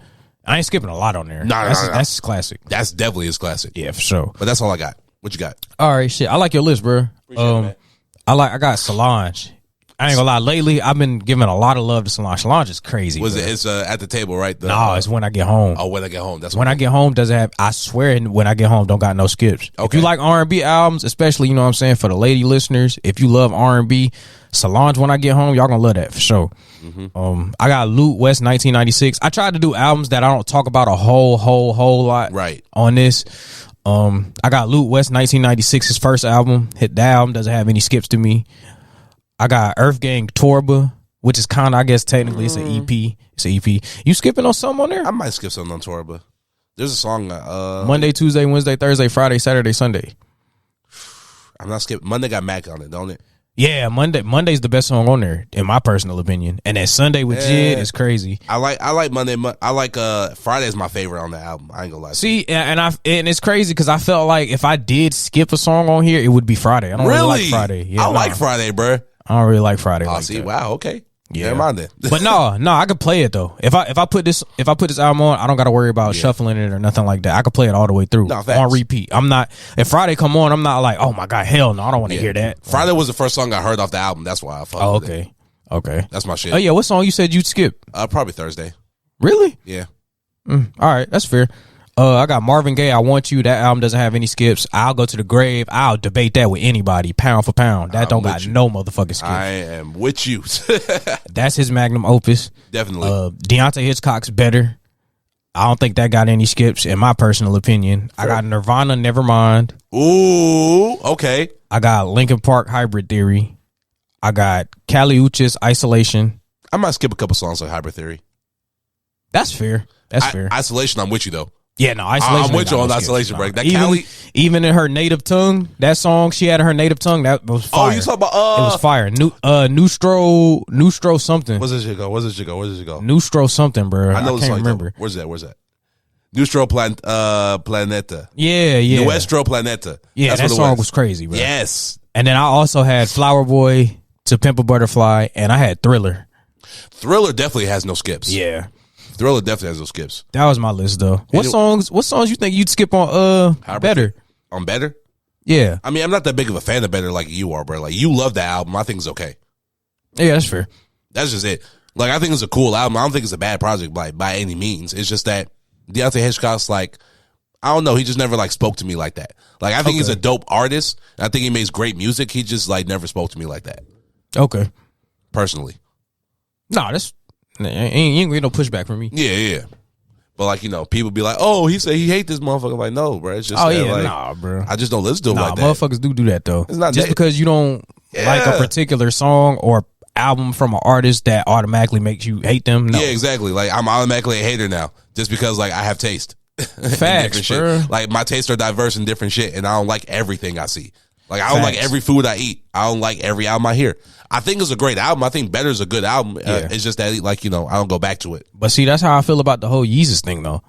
I ain't skipping a lot on there. No. That's his classic. That's definitely his classic. Yeah, for sure. But that's all I got. What you got? All right, shit. I like your list, bro. I got Solange. I ain't gonna lie. Lately, I've been giving a lot of love to Solange. Solange is crazy. It's at the table, right? It's When I Get Home. Oh, When I Get Home. That's When I Get Home doesn't have. I swear, When I Get Home don't got no skips. Okay. If you like R&B albums, especially, you know what I'm saying, for the lady listeners, if you love R&B, Solange When I Get Home, y'all gonna love that for sure. Mm-hmm. I got Loot West 1996. I tried to do albums that I don't talk about a whole lot right on this. I got Loot West 1996, his first album. That album doesn't have any skips to me. I got Earth Gang Torba, which is kind of, I guess, technically it's an EP. It's an EP. You skipping on something on there? I might skip something on Torba. There's a song. Monday, Tuesday, Wednesday, Thursday, Friday, Saturday, Sunday. I'm not skipping. Monday got Mac on it, don't it? Yeah, Monday's the best song on there, in my personal opinion. And that Sunday with Jid is crazy. I like Monday. I like Friday's my favorite on the album. I ain't gonna lie. See, and it's crazy because I felt like if I did skip a song on here, it would be Friday. I don't really like Friday. Yeah, I like Friday, bro. I don't really like Friday. Oh, like see, that. Wow, okay. Yeah, never mind then. But no, I could play it though. If I put this album on, I don't got to worry about shuffling it or nothing like that. I could play it all the way through on repeat. I'm not. If Friday come on, I'm not like, oh my god, hell no, I don't want to hear that. Friday was the first song I heard off the album. That's why I fucked with it. Okay, that's my shit. Oh yeah, what song you said you'd skip? Probably Thursday. Really? Yeah. All right, that's fair. I got Marvin Gaye, I Want You. That album doesn't have any skips. I'll Go to the Grave. I'll debate that with anybody, pound for pound. That don't got no motherfucking skips. I am with you. That's his magnum opus. Definitely. Deontay Hitchcock's Better. I don't think that got any skips, in my personal opinion. Fair. I got Nirvana, Nevermind. Ooh, okay. I got Linkin Park, Hybrid Theory. I got Kali Uchis, Isolation. I might skip a couple songs like Hybrid Theory. That's fair. That's fair. Isolation, I'm with you though. Yeah, no, Isolation. I'm with you on Isolation break. That even in her native tongue, that song she had in her native tongue, that was fire. Oh, you talking about it was fire. Nustro something. Where's this shit go? Nustro something, bro. I can't remember. Where's that? Nustro Planeta. Yeah. Nuestro Planeta. Yeah, that song was crazy, bro. Yes. And then I also had Flower Boy, To Pimp a Butterfly, and I had Thriller. Thriller definitely has no skips. Yeah. Thriller definitely has no skips. That was my list though. What songs you think you'd skip on Better? On Better? Yeah. I mean, I'm not that big of a fan of Better like you are, bro. Like you love that album. I think it's okay. Yeah, that's fair. That's just it. Like I think it's a cool album. I don't think it's a bad project by any means. It's just that Deontay Hitchcock's like, I don't know, he just never like spoke to me like that. Like I think he's a dope artist. I think he makes great music. He just like never spoke to me like that. Okay. Personally. No, that's ain't no pushback from me. Yeah. But like, people be like, oh, he said he hate this motherfucker. I'm like, no, bro. It's just nah, bro. I just don't listen to him like that. Motherfuckers do that though. It's not just because you don't like a particular song or album from an artist that automatically makes you hate them. No. Yeah, exactly. Like I'm automatically a hater now just because like I have taste. Facts, bro. Shit. Like my tastes are diverse in different shit, and I don't like everything I see. Like I don't like every food I eat. I don't like every album I hear. I think it's a great album. I think Better's a good album. It's just that like I don't go back to it. But see, that's how I feel about the whole Yeezus thing though.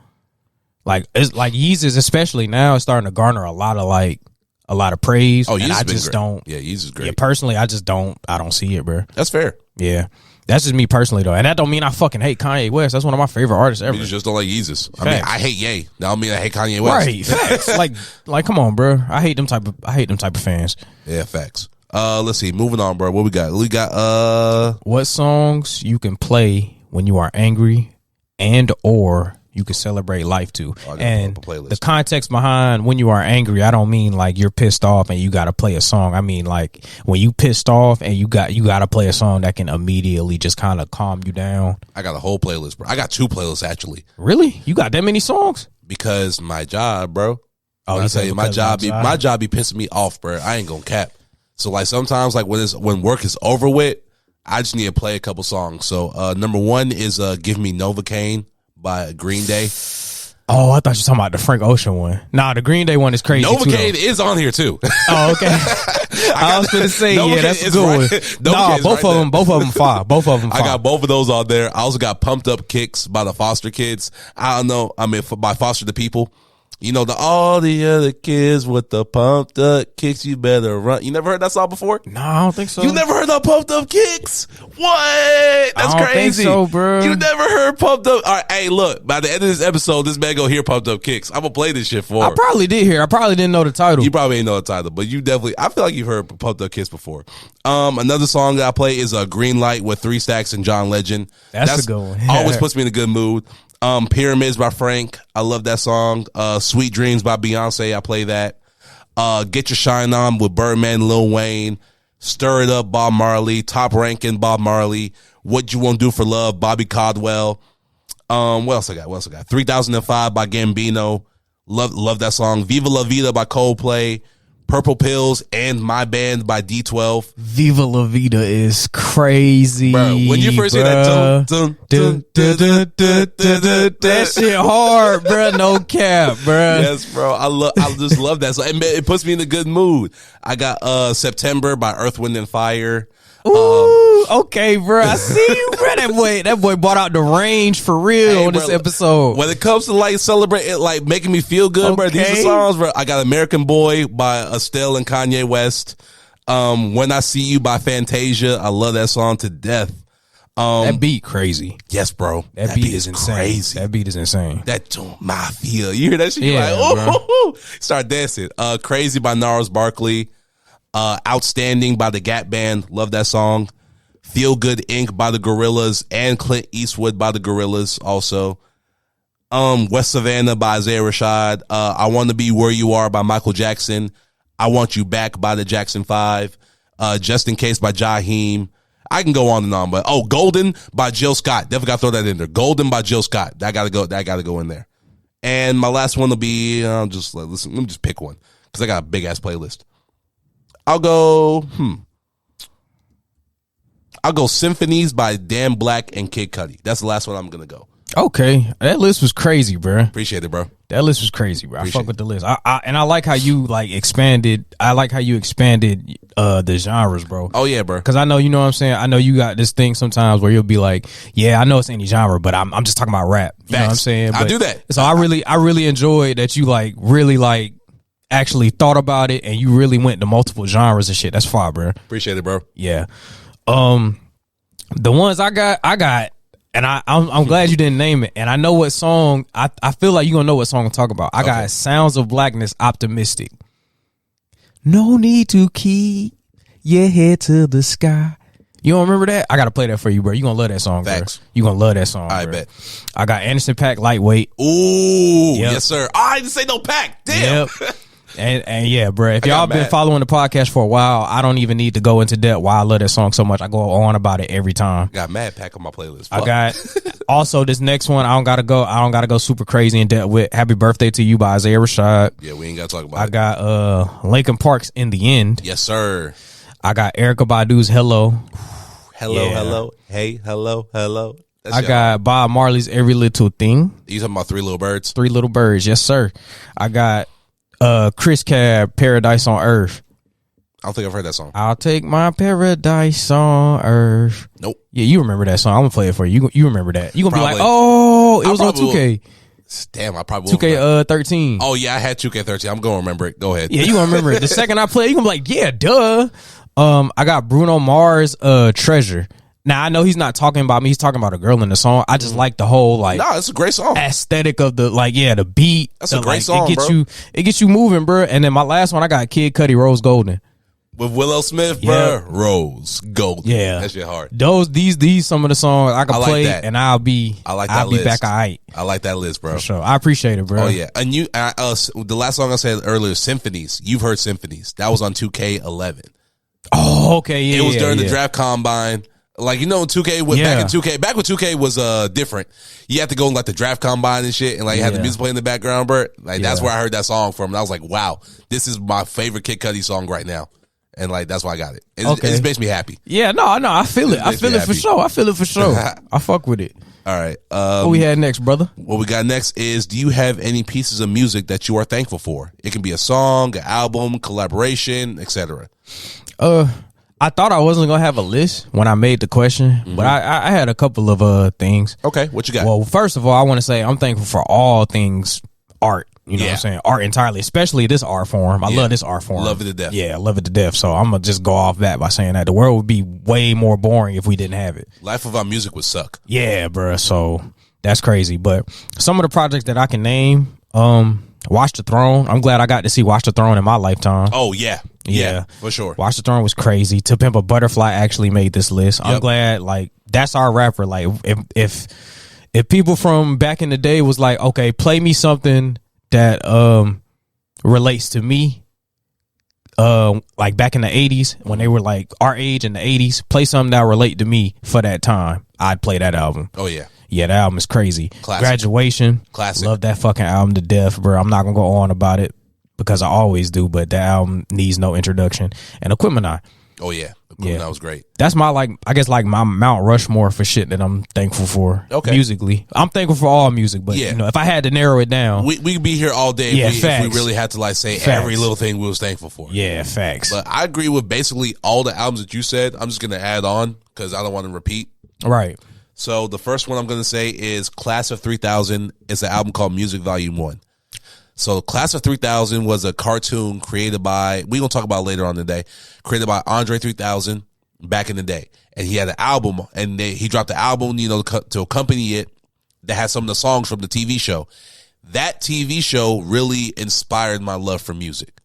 Like it's like Yeezus, especially now, is starting to garner a lot of praise. Oh, and Yeezus I been just great. don't. Yeah, Yeezus is great. Yeah, personally, I don't see it, bro. That's fair. Yeah. That's just me personally though, and that don't mean I fucking hate Kanye West. That's one of my favorite artists ever. You just don't like Yeezus. Facts. I mean, I hate Ye. That don't mean I hate Kanye West. Right, facts. like, come on, bro. I hate them type of fans. Yeah, facts. Let's see. Moving on, bro. What we got? We got what songs you can play when you are angry and or you can celebrate life to. And the context behind when you are angry, I don't mean like you're pissed off and you got to play a song. I mean like when you pissed off and you got to play a song that can immediately just kind of calm you down. I got a whole playlist, bro. I got 2 playlists actually. Really? You got that many songs? Because my job, bro. Oh, I tell you, my job be pissing me off, bro. I ain't gonna cap. So like sometimes like when work is over with, I just need to play a couple songs. So number 1 is Give Me Novocaine by Green Day. Oh, I thought you were talking about the Frank Ocean one. Nah, the Green Day one is crazy. Novocaine is on here too. Oh, okay. I was gonna say, Novocaine, yeah, that's a good one. Nah, both of them fire. Both of them fire. I got both of those on there. I also got Pumped Up Kicks by the Foster Kids. I don't know. I mean, by Foster the People. You know, all the other kids with the pumped up kicks, you better run. You never heard that song before? No, I don't think so. You never heard that pumped up kicks? What? That's I don't crazy. think so, bro. You never heard pumped up? All right, hey, look, by the end of this episode, this man gonna hear pumped up kicks. I'm gonna play this shit for him. I probably did hear. I probably didn't know the title. You probably ain't know the title, but you definitely, I feel like you've heard pumped up kicks before. Another song that I play is Green Light with 3 Stacks and John Legend. That's a good one. Always puts me in a good mood. Pyramids by Frank. I love that song. Sweet Dreams by Beyonce. I play that. Get Your Shine On with Birdman, Lil Wayne. Stir It Up, Bob Marley. Top Ranking, Bob Marley. What You Won't Do for Love, Bobby Caldwell. What else I got? 3005 by Gambino. Love that song. Viva La Vida by Coldplay. Purple Pills and My Band by D12. Viva La Vida is crazy. Bro, when you first hear that, that shit hard, bro. No cap, bro. Yes, bro. I just love that. So it puts me in a good mood. I got September by Earth, Wind and Fire. Ooh, okay, bro. I see you, bro. That boy brought out the range for real on this episode. When it comes to like celebrating, like making me feel good, bro. These are songs, bro. I got American Boy by Estelle and Kanye West. When I See You by Fantasia. I love that song to death. That beat crazy. Yes, bro. That beat is insane. Crazy. That beat is insane. That Mafia. You hear that shit? Yeah, You're like, oh, start dancing. Crazy by Gnarls Barkley. Outstanding by the Gap Band. Love that song. Feel Good Inc. by the Gorillaz and Clint Eastwood by the Gorillaz also. West Savannah by Isaiah Rashad. I Want to Be Where You Are by Michael Jackson. I Want You Back by the Jackson 5. Just In Case by Jaheim. I can go on and on, but Golden by Jill Scott. Definitely got to throw that in there. Golden by Jill Scott. That gotta go in there. And my last one will be let me just pick one because I got a big ass playlist. I'll go Symphonies by Dan Black and Kid Cudi. That's the last one I'm gonna go. Okay, that list was crazy, bro. Appreciate it, bro. That list was crazy, bro. I fuck with the list. I like how you like expanded. I like how you expanded the genres, bro. Oh yeah, bro. Because I know, you know what I'm saying. I know you got this thing sometimes where you'll be like, yeah, I know it's any genre, but I'm just talking about rap. You know what I'm saying? I do that. So I really enjoyed that you like really like actually thought about it and you really went to multiple genres and shit. That's fire, bro. Appreciate it, bro. Yeah. The ones I got, and I'm glad you didn't name it. And I know what song. I feel like you're gonna know what song I'm talking about. I got Sounds of Blackness, Optimistic. No need to keep your head to the sky. You don't remember that? I gotta play that for you, bro. You gonna love that song, Facts. bro. You gonna love that song. I bro. bet. I got Anderson .Paak, Lightweight. Ooh, yes, sir. I didn't say no pack. Damn. Yep. And yeah, bro, if y'all been following the podcast for a while, I don't even need to go into depth why I love that song so much. I go on about it every time. Got Mad Pack on my playlist. Fuck. I got also this next one. I don't gotta go super crazy in depth with Happy Birthday to You by Isaiah Rashad. Yeah, we ain't gotta talk about it. I got Linkin Park's In the End. Yes, sir. I got Erykah Badu's Hello. Hello, Yeah. hello. Hey, hello, hello. That's I got Bob Marley's Every Little Thing. You talking about Three Little Birds? Three Little Birds, yes sir. I got Chris Cab, Paradise on Earth. I don't think I've heard that song. I'll take my paradise on Earth. Nope. Yeah, you remember that song. I'm gonna play it for you. You remember that. You gonna Probably. be like, oh, it was on 2K. Damn, I probably won't. 2K13. Oh yeah, I had 2K13. I'm gonna remember it. Go ahead. Yeah, you gonna remember it. The second I play it, you gonna be like, yeah, duh. I got Bruno Mars, Treasure. Now I know he's not talking about me. He's talking about a girl in the song. I just like the whole Nah, it's a great song. aesthetic of the the beat. That's a great song, It gets bro. it gets you moving, bro. And then my last one, I got Kid Cudi, Rose Golden. With Willow Smith, bro. Yeah. Rose Gold. Yeah, That shit hard. These some of the songs I can I like play, that. and I'll be list. back alright. I like that list, bro. For sure, I appreciate it, bro. Oh yeah, and the last song I said earlier, Symphonies. You've heard Symphonies. That was on 2K11. Oh, okay, yeah. It was during the yeah. draft combine. Like, 2K with back when 2K was different. You had to go in like the draft combine and shit, and like had the music play in the background, bro. Like that's where I heard that song from, and I was like, wow, this is my favorite Kid Cudi song right now. And like that's why I got it. It makes me happy. Yeah, no, I feel it. I feel it for sure. I feel it for sure. I fuck with it. All right. What we had next, brother? What we got next is, do you have any pieces of music that you are thankful for? It can be a song, an album, collaboration, etc. I thought I wasn't gonna have a list when I made the question, but I had a couple of things. Okay, what you got? Well, first of all, I want to say I'm thankful for all things art. You know what I'm saying? Art entirely, especially this art form. I love this art form. Love it to death. Yeah, I love it to death. So I'm gonna just go off that by saying that the world would be way more boring if we didn't have it. Life without music would suck. Yeah, bruh. So that's crazy. But some of the projects that I can name, Watch the Throne. I'm glad I got to see Watch the Throne in my lifetime. Oh yeah. Yeah, for sure. Watch the Throne was crazy. To Pimp a Butterfly actually made this list. I'm glad, that's our rapper. Like, if people from back in the day was like, okay, play me something that relates to me, like back in the 80s when they were like our age in the 80s, play something that relate to me for that time, I'd play that album. Oh yeah. Yeah, that album is crazy. Classic. Graduation. Classic. Love that fucking album to death, bro. I'm not gonna go on about it because I always do, but that album needs no introduction. And Equipment. Oh yeah. That was great. That's my my Mount Rushmore for shit that I'm thankful for. Okay. Musically. I'm thankful for all music, but if I had to narrow it down. We could be here all day if we really had to say every little thing we was thankful for. Yeah, facts. But I agree with basically all the albums that you said. I'm just gonna add on because I don't want to repeat. Right. So the first one I'm going to say is Class of 3000. It's an album called Music Volume 1. So Class of 3000 was a cartoon created by, we're going to talk about later on today, created by Andre 3000 back in the day. And he had an album, and he dropped the album, to accompany it that had some of the songs from the TV show. That TV show really inspired my love for music.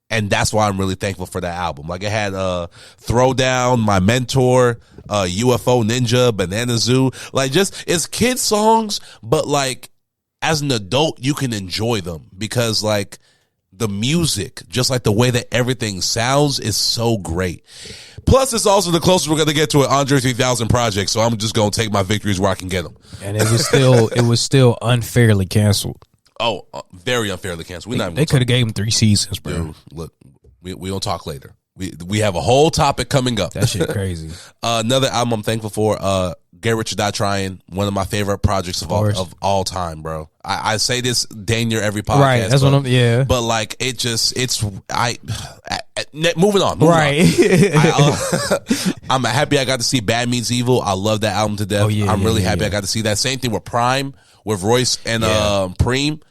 And that's why I'm really thankful for that album. Like, it had Throwdown, My Mentor, UFO Ninja, Banana Zoo. Like, just, it's kid songs, but like, as an adult, you can enjoy them because like the music, just like the way that everything sounds, is so great. Plus, it's also the closest we're going to get to an Andre 3000 project. So I'm just going to take my victories where I can get them. And it was still unfairly canceled. Oh, very unfairly canceled. They could have gave him 3 seasons, bro. Dude, look, we don't talk later. We have a whole topic coming up. That shit crazy. Another album I'm thankful for, Get Rich or Die Trying, one of my favorite projects of all time, bro. I say this dang near every podcast. Right, that's what I'm, But like, moving on. Right. I'm happy I got to see Bad Meets Evil. I love that album to death. Oh, yeah, I'm really happy I got to see that. Same thing with Prime, with Royce and Preem.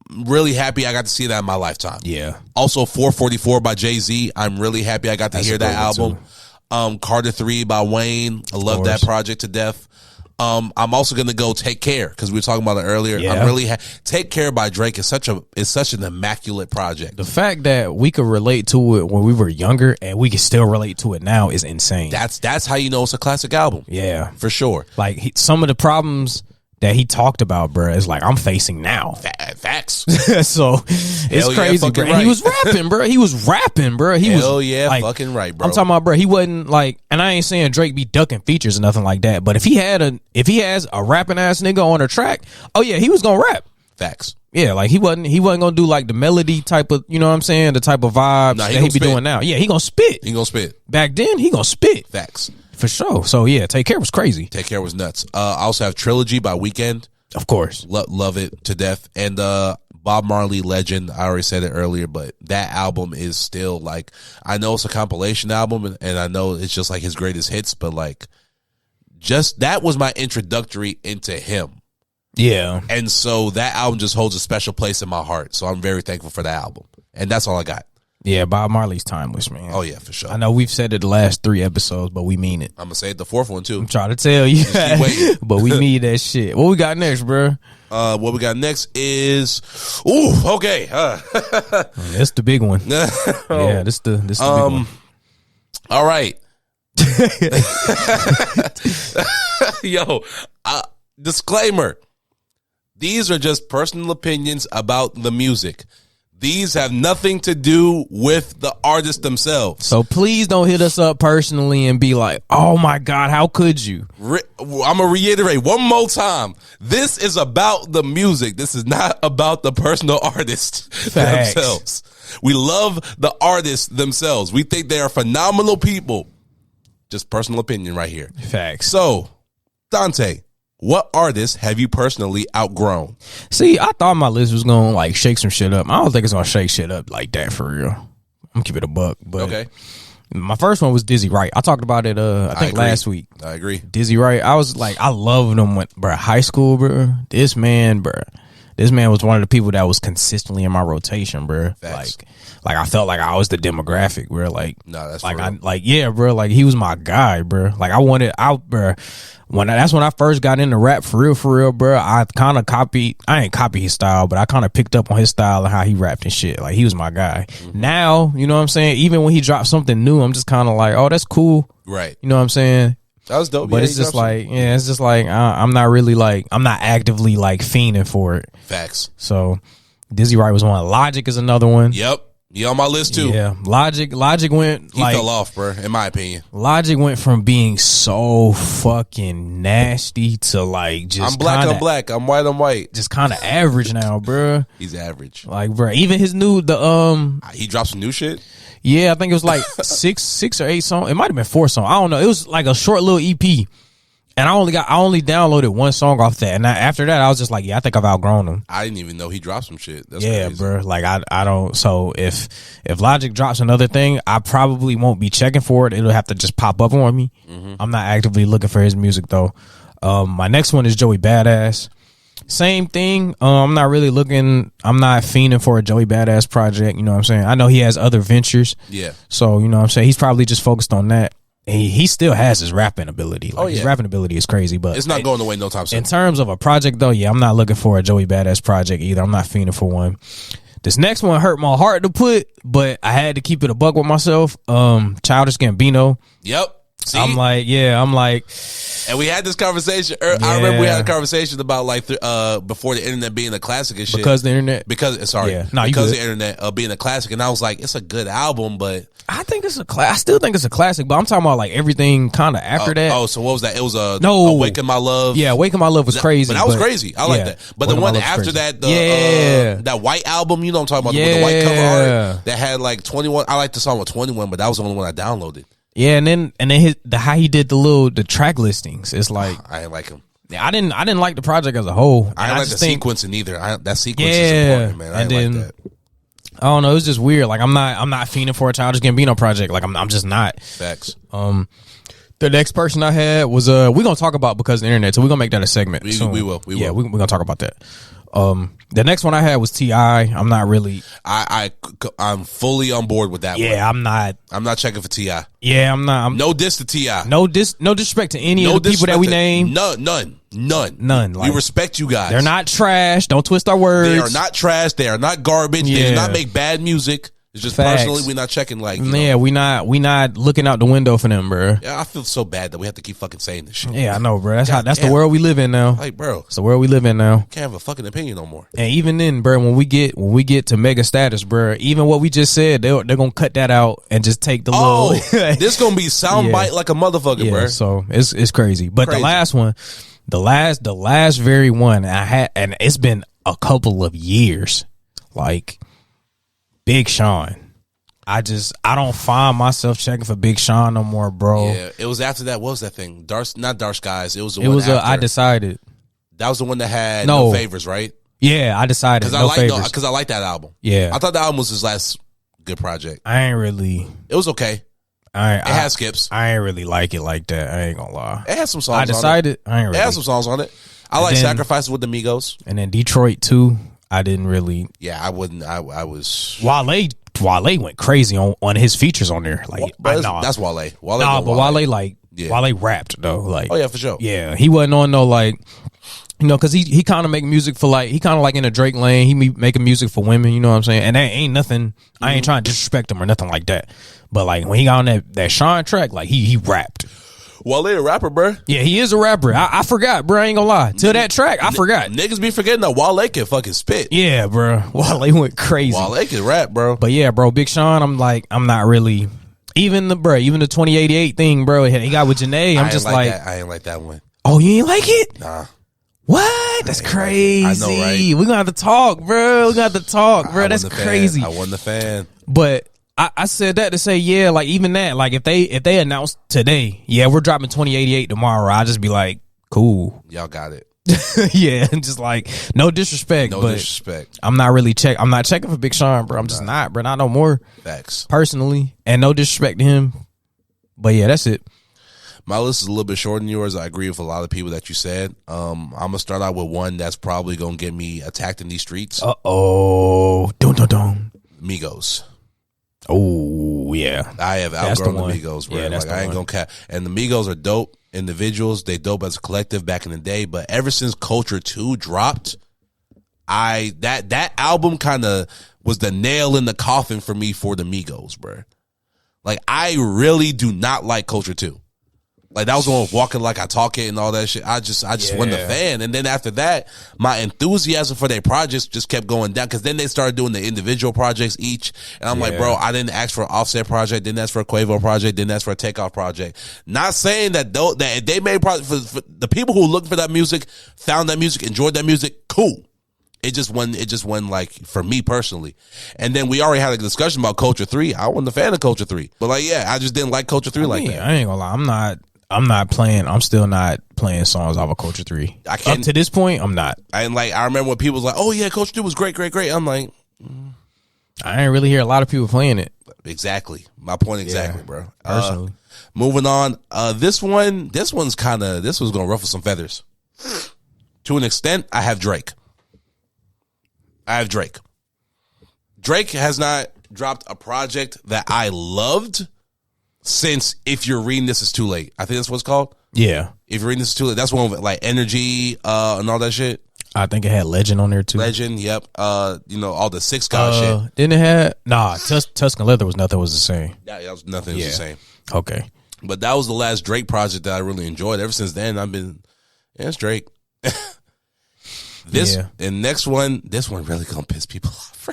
Really happy I got to see that in my lifetime. Yeah. Also 444 by Jay-Z. I'm really happy I got to hear that album. Carter 3 by Wayne. I love that project to death. I'm also going to go Take Care because we were talking about it earlier. Yeah. I'm really Take Care by Drake is such an immaculate project. The fact that we could relate to it when we were younger and we can still relate to it now is insane. That's how you know it's a classic album. Yeah. For sure. Like some of the problems that he talked about, bro, is like I'm facing now. Facts. So it's crazy, bro. Right. He was rapping, bro. He was rapping, bro. Fucking right, bro. I'm talking about, bro. He wasn't like, and I ain't saying Drake be ducking features or nothing like that. But if he has a rapping ass nigga on a track, oh yeah, he was gonna rap. Facts. Yeah, like he wasn't gonna do like the melody type of, you know what I'm saying, the type of vibes that he be doing now. Yeah, he gonna spit. He gonna spit. Back then, he gonna spit. Facts. for sure. So yeah, Take Care was crazy. Take Care was nuts. I also have Trilogy by Weeknd. Of course. Love it to death. And Bob Marley, Legend. I already said it earlier, but that album is still like, I know it's a compilation album and I know it's just like his greatest hits, but like, just that was my introductory into him. Yeah. And so that album just holds a special place in my heart. So I'm very thankful for that album. And that's all I got. Yeah, Bob Marley's timeless, man. Oh, yeah, for sure. I know we've said it the last 3 episodes, but we mean it. I'm going to say it the 4th one, too. I'm trying to tell you. Just keep waiting. But we mean that shit. What we got next, bro? What we got next is... Ooh, okay. That's the big one. Yeah, this the big one. All right. Yo, disclaimer. These are just personal opinions about the music. These have nothing to do with the artists themselves. So please don't hit us up personally and be like, oh my God, how could you? I'm going to reiterate one more time. This is about the music. This is not about the personal artists themselves. We love the artists themselves. We think they are phenomenal people. Just personal opinion right here. Facts. So, Dante, what artists have you personally outgrown? See, I thought my list was going to like shake some shit up. I don't think it's going to shake shit up like that for real. I'm going to keep it a buck. But okay. My first one was Dizzy Wright. I talked about it, I think last week. I agree. Dizzy Wright. I was like, I loved him when, bro, high school, bro. This man was one of the people that was consistently in my rotation, bro. Facts. Like I felt like I was the demographic, bro. Like, no, that's like, real. yeah, bro. Like he was my guy, bro. Like I wanted out, bro. That's when I first got into rap for real, bro. I kind of I ain't copy his style, but I kind of picked up on his style and how he rapped and shit. Like he was my guy. Mm-hmm. Now, you know what I'm saying? Even when he dropped something new, I'm just kind of like, oh, that's cool. Right. You know what I'm saying? That was dope. But yeah, it's just like, yeah, it's just like, I'm not really like, I'm not actively like fiending for it. Facts. So Dizzy Wright was one. Logic is another one. Yep. You on my list too. Yeah. Logic went he fell off, bro, in my opinion. Logic went from being so fucking nasty to like just I'm black, I'm white. Just kind of average now, bro. He's average. Like, bro, even his new he dropped some new shit. Yeah, I think it was like six or 8 songs. It might have been 4 songs. I don't know. It was like a short little EP. And I only downloaded 1 song off that. And after that, I was just like, yeah, I think I've outgrown him. I didn't even know he dropped some shit. That's yeah, crazy. bro. Like I don't. So if Logic drops another thing, I probably won't be checking for it. It'll have to just pop up on me. Mm-hmm. I'm not actively looking for his music though. My next one is Joey Badass. Same thing. I'm not really looking. I'm not fiending for a Joey Badass project. You know what I'm saying? I know he has other ventures. Yeah. So you know what I'm saying? He's probably just focused on that. He still has his rapping ability. Like, his rapping ability is crazy, but it's not going away no time soon. In terms of a project, though, yeah, I'm not looking for a Joey Badass project either. I'm not fiending for one. This next one hurt my heart to put, but I had to keep it a buck with myself. Childish Gambino. Yep. See? I'm like, and we had this conversation. I remember we had a conversation about like before the internet being a classic and shit. Because the internet, because the internet being a classic, and I was like, it's a good album, but I think it's I still think it's a classic, but I'm talking about like everything kind of after that. Oh, so what was that? It was Awaken My Love. Yeah, Awaken My Love was crazy. But that was crazy. I like that. But the one after that, that white album, you know what I'm talking about, with the white cover art that had like 21. I like the song with 21, but that was the only one I downloaded. Yeah, and then how he did the track listings. It's like I didn't like him. Yeah, I didn't like the project as a whole. I didn't like the sequencing either. That sequence is important, man. I didn't like that. I don't know. It was just weird. Like I'm not fiending for a Childish Gambino project. Like I'm just not. Facts. The next person I had was we're gonna talk about Because of the Internet. So we're gonna make that a segment. We will. Yeah, we're gonna talk about that. The next one I had was T.I. I'm not really. I'm fully on board with that. Yeah, one. I'm not checking for T.I. Yeah, I'm not. No diss to T.I. No disrespect to any of the people that we named. None. Like, we respect you guys. They're not trash. Don't twist our words. They are not trash. They are not garbage. Yeah. They do not make bad music. It's just personally, we're not checking like. We not looking out the window for them, bro. Yeah, I feel so bad that we have to keep fucking saying this shit. Yeah, I know, bro. That's the world we live in now. Like, bro, it's the world we live in now. Can't have a fucking opinion no more. And even then, bro, when we get to mega status, bro, even what we just said, they're gonna cut that out and just take the little. This gonna be soundbite like a motherfucker, bro. So it's crazy. But the last one, the last very one I had, and it's been a couple of years, like Big Sean. I don't find myself checking for Big Sean no more, bro. Yeah, it was after that. What was that thing? Not Dark Skies. It was the It one was after. I Decided. That was the one that had no favors, right? Yeah, I Decided. Because I like that album. Yeah, I thought the album was his last good project. I ain't really. It was okay. It had skips. I ain't really like it like that. I ain't gonna lie. It had some songs. I Decided. On it. I ain't really. It had some songs on it. I like Sacrifices with the Migos. And then Detroit too. I didn't really. Yeah, I wouldn't. I was. Wale went crazy on his features on there. Like, that's Wale. But Wale rapped though. Like, oh yeah, for sure. Yeah, he wasn't on no like, because he kind of make music for like, he kind of like in the Drake lane. He making music for women. You know what I'm saying? And that ain't nothing. I ain't trying to disrespect him or nothing like that. But like when he got on that Sean track, like he rapped. Wale a rapper, bro. Yeah, he is a rapper. I forgot, bro. I ain't gonna lie. Till that track, I forgot. Niggas be forgetting that Wale can fucking spit. Yeah, bro. Wale went crazy. Wale can rap, bro. But yeah, bro, Big Sean, I'm not really. Even the 2088 thing, bro. He got with Janae. I'm just like I ain't like that one. Oh, you ain't like it? Nah. What? That's crazy. I know, right? We gonna have to talk, bro. That's crazy. I wasn't a fan. But I said that to say, yeah, like even that, like if they announced today, yeah, we're dropping 2088 tomorrow, I'll just be like, cool. Y'all got it. Yeah, just like no disrespect. I'm not really I'm not checking for Big Sean, bro. I'm just not, bro. Not no more. Facts. Personally, and no disrespect to him. But yeah, that's it. My list is a little bit shorter than yours. I agree with a lot of people that you said. I'm gonna start out with one that's probably gonna get me attacked in these streets. Dun. Migos. Oh yeah, I have outgrown the Migos, bro. Yeah, like I ain't gonna cap. And the Migos are dope individuals. They dope as a collective back in the day. But ever since Culture 2 dropped, that album kind of was the nail in the coffin for me for the Migos, bro. Like I really do not like Culture 2. Like that was one Walking Like I Talk It and all that shit. I just wasn't a fan. And then after that, my enthusiasm for their projects just kept going down because then they started doing the individual projects each. And I'm like, bro, I didn't ask for an Offset project, didn't ask for a Quavo project, didn't ask for a Takeoff project. Not saying that that if they made projects for the people who looked for that music, found that music, enjoyed that music, cool. It just won like for me personally. And then we already had a discussion about Culture 3. I wasn't a fan of Culture 3. But like, yeah, I just didn't like Culture 3 like that. I ain't gonna lie. I'm still not playing songs off of Culture 3. Up to this point, I'm not. I remember when people was like, oh yeah, Culture 3 was great. I'm like, I ain't really hear a lot of people playing it. Exactly. My point exactly, bro. Personally. Moving on. This one's gonna ruffle some feathers. To an extent, I have Drake. Drake has not dropped a project that I loved since If You're Reading This Is Too Late. I think that's what it's called. Yeah. If You're Reading This Is Too Late. That's one with like Energy and all that shit. I think it had Legend on there too. Legend, yep. All the Six God shit. Didn't it have Tuscan Leather was Nothing Was the Same. Yeah, that was Nothing Was the Same. Okay. But that was the last Drake project that I really enjoyed. Ever since then, it's Drake. And next one, this one really gonna piss people off.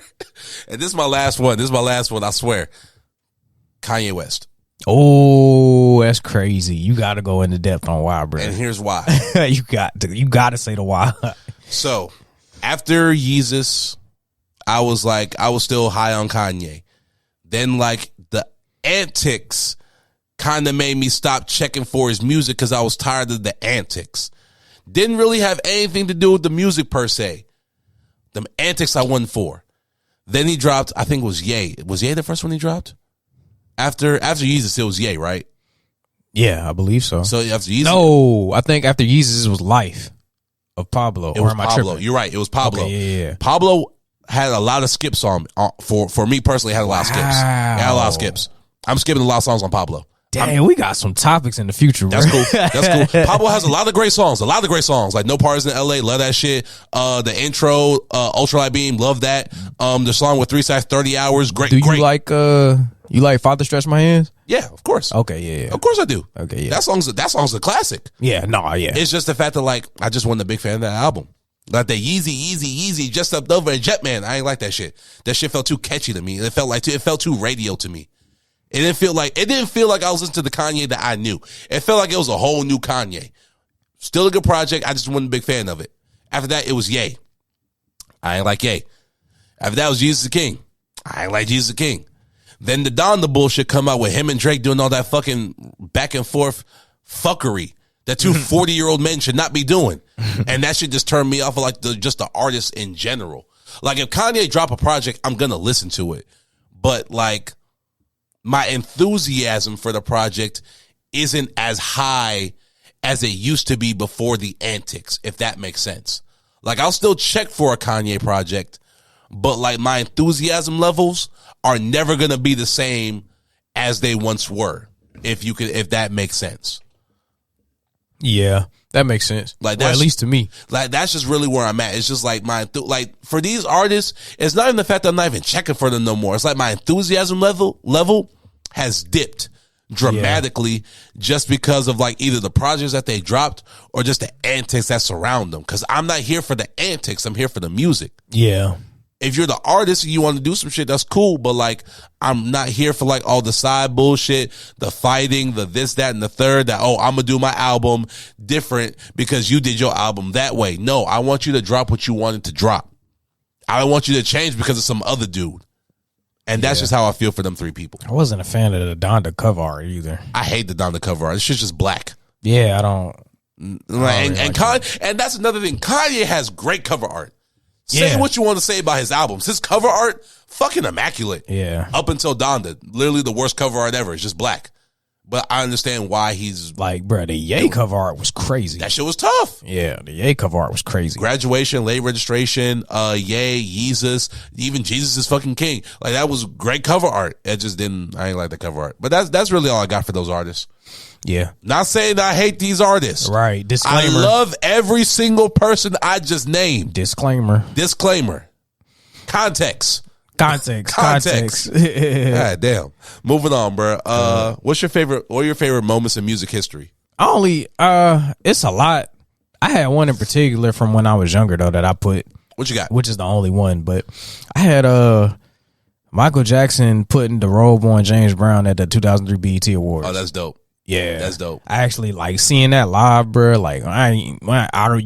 And this is my last one. I swear. Kanye West. Oh, that's crazy. You got to go into depth on why, bro. And here's why. You got to say the why. So, after Yeezus, I was still high on Kanye. Then, like, the antics kind of made me stop checking for his music because I was tired of the antics. Didn't really have anything to do with the music per se. The antics I wasn't for. Then he dropped, I think it was Ye. Was Ye the first one he dropped? After Yeezus, it was Ye, right? Yeah, I believe so. So after Yeezus, no, I think after Yeezus it was Life of Pablo. It was Pablo. You're right. It was Pablo. Okay, yeah. Pablo had a lot of skips on for me personally. Had a lot of skips. Had a lot of skips. I'm skipping a lot of songs on Pablo. Dang, we got some topics in the future, bro. That's cool. That's cool. Pablo has a lot of great songs. Like No Parties in LA, love that shit. The intro, Ultralight Beam, love that. The song with 3 Sacks, 30 Hours, great. Do you like Father Stretch My Hands? Yeah, of course. Okay, yeah. Of course I do. Okay, yeah. That song's a classic. Yeah, yeah. It's just the fact that like I just wasn't a big fan of that album. Like the Yeezy, Just Up Over and Jetman. I ain't like that shit. That shit felt too catchy to me. It felt too radio to me. It didn't feel like I was listening to the Kanye that I knew. It felt like it was a whole new Kanye. Still a good project. I just wasn't a big fan of it. After that, it was Ye. I ain't like Ye. After that was Jesus the King. I ain't like Jesus the King. Then the Donda bullshit come out with him and Drake doing all that fucking back and forth fuckery that two 40-year-old men should not be doing. And that shit just turned me off of like just the artist in general. Like if Kanye drop a project, I'm going to listen to it. But like my enthusiasm for the project isn't as high as it used to be before the antics, if that makes sense. Like I'll still check for a Kanye project, but like my enthusiasm levels are never going to be the same as they once were. If that makes sense. Yeah, that makes sense. Like that's, at least to me. Like that's just really where I'm at. It's just like like for these artists, it's not even the fact that I'm not even checking for them no more. It's like my enthusiasm level has dipped dramatically just because of like either the projects that they dropped or just the antics that surround them. Because I'm not here for the antics. I'm here for the music. Yeah. If you're the artist and you want to do some shit, that's cool. But like, I'm not here for like all the side bullshit, the fighting, the this, that, and the third. That, oh, I'm going to do my album different because you did your album that way. No, I want you to drop what you wanted to drop. I don't want you to change because of some other dude. And that's just how I feel for them three people. I wasn't a fan of the Donda cover art either. I hate the Donda cover art. This shit's just black. Yeah, I don't. And that's another thing. Kanye has great cover art. Say what you want to say about his albums. His cover art, fucking immaculate. Yeah. Up until Donda. Literally the worst cover art ever. It's just black. But I understand why he's... Like, bro, the Ye cover art was crazy. That shit was tough. Yeah, the Ye cover art was crazy. Graduation, Late Registration, Ye, Yeezus, even Jesus is fucking King. Like, that was great cover art. It just didn't... I ain't like the cover art. But that's really all I got for those artists. Yeah. Not saying I hate these artists. Right. Disclaimer. I love every single person I just named. Disclaimer. Context. Context. God damn. Moving on, bro. What are your favorite moments in music history? It's a lot. I had one in particular from when I was younger though that I put. What you got? Which is the only one, but I had Michael Jackson putting the robe on James Brown at the 2003 BET Awards. Oh, that's dope. Yeah, that's dope. I actually like seeing that live, bro. Like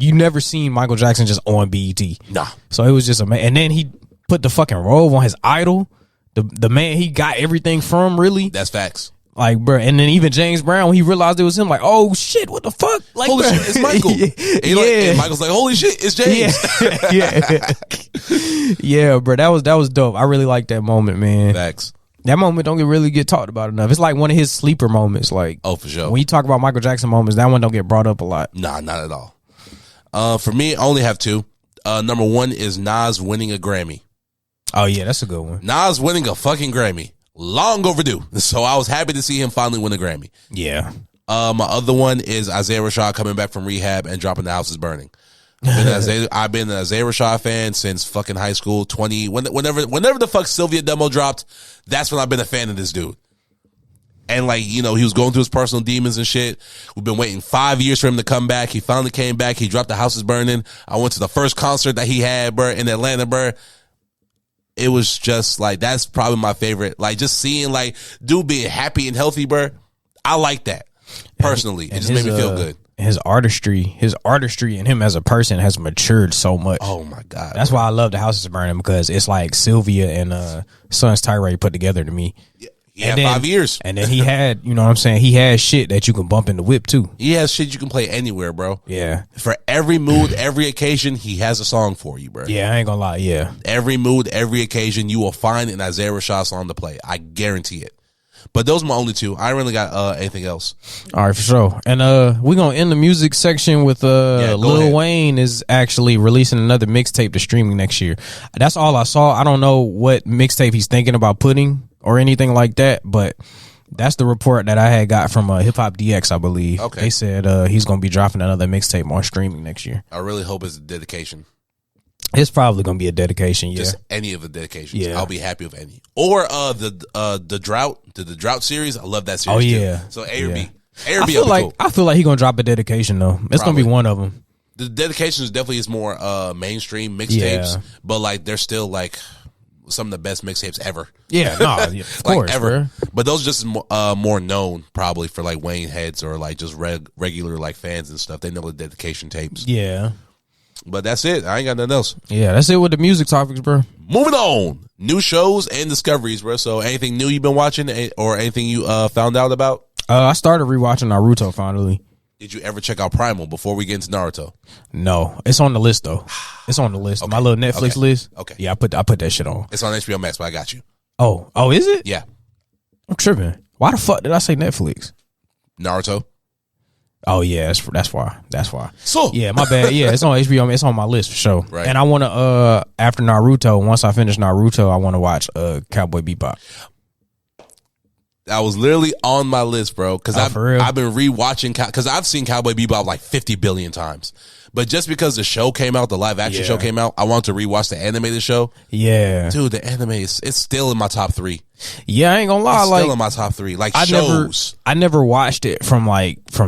you never seen Michael Jackson just on BET. Nah. So it was just amazing. And then he put the fucking robe on his idol, the man he got everything from. Really, that's facts. Like, bro, and then even James Brown, when he realized it was him, like, oh shit, what the fuck? Like, holy shit, it's Michael. And Michael's like, holy shit, it's James. Yeah, bro, that was dope. I really like that moment, man. Facts. That moment don't really get talked about enough. It's like one of his sleeper moments. Like, oh, for sure. When you talk about Michael Jackson moments, that one don't get brought up a lot. Nah, not at all. For me, I only have two. Number one is Nas winning a Grammy. Oh yeah, that's a good one. Nas winning a fucking Grammy. Long overdue. So I was happy to see him finally win a Grammy. Yeah. My other one is Isaiah Rashad coming back from rehab and dropping The House Is Burning. I've been an Isaiah Rashad fan since fucking high school. Whenever the fuck Sylvia demo dropped, that's when I've been a fan of this dude. And like, you know, he was going through his personal demons and shit. We've been waiting 5 years for him to come back. He finally came back. He dropped The House Is Burning. I went to the first concert that he had, bro, in Atlanta, bro. It was just like, that's probably my favorite. Like just seeing like dude being happy and healthy, bro. I like that personally. It just made me feel good. His artistry and him as a person has matured so much. Oh my God. That's why I love The House Is Burning, because it's like Sylvia and Sons Tyree put together to me. Yeah, 5 years. And then he had, you know what I'm saying? He had shit that you can bump in the whip too. He has shit you can play anywhere, bro. Yeah. For every mood, every occasion, he has a song for you, bro. Yeah, I ain't gonna lie. Yeah. Every mood, every occasion, you will find an Isaiah Rashad song to play. I guarantee it. But those are my only two. I ain't really got anything else. All right, for sure. And we're gonna end the music section with Lil Wayne is actually releasing another mixtape to streaming next year. That's all I saw. I don't know what mixtape he's thinking about putting or anything like that, but that's the report that I had got from Hip Hop DX, I believe. Okay. They said he's gonna be dropping another mixtape on streaming next year. I really hope it's a dedication. It's probably gonna be a dedication, yeah. Just any of the dedications. Yeah. I'll be happy with any. Or the drought series. I love that series. Oh yeah. Too. So A or B. I feel like he's gonna drop a dedication though. It's gonna be one of them. The dedications definitely is more mainstream mixtapes, but like they're still like some of the best mixtapes ever. Yeah, no, of like course, ever. bro. But those just more known probably for like Wayne heads or like just regular like fans and stuff. They know the dedication tapes. Yeah. But that's it. I ain't got nothing else. Yeah, that's it with the music topics, bro. Moving on. New shows and discoveries, bro. So anything new you've been watching or anything you found out about? I started rewatching Naruto finally. Did you ever check out Primal before we get into Naruto? No, it's on the list though. It's on the list. Okay. My little Netflix list. Okay. Yeah, I put that shit on. It's on HBO Max, but I got you. Oh, is it? Yeah. I'm tripping. Why the fuck did I say Netflix? Naruto. Oh yeah, that's why. So yeah, my bad. Yeah, it's on HBO. It's on my list for sure. Right. And I want to after Naruto. Once I finish Naruto, I want to watch Cowboy Bebop. that was literally on my list, bro. Because I've been rewatching because I've seen Cowboy Bebop like 50 billion times. But just because the show came out, the live action show came out, I wanted to rewatch the animated show. Yeah, dude, the anime it's still in my top 3. Yeah, I ain't gonna lie, it's like still in my top 3. Like I shows, never watched it from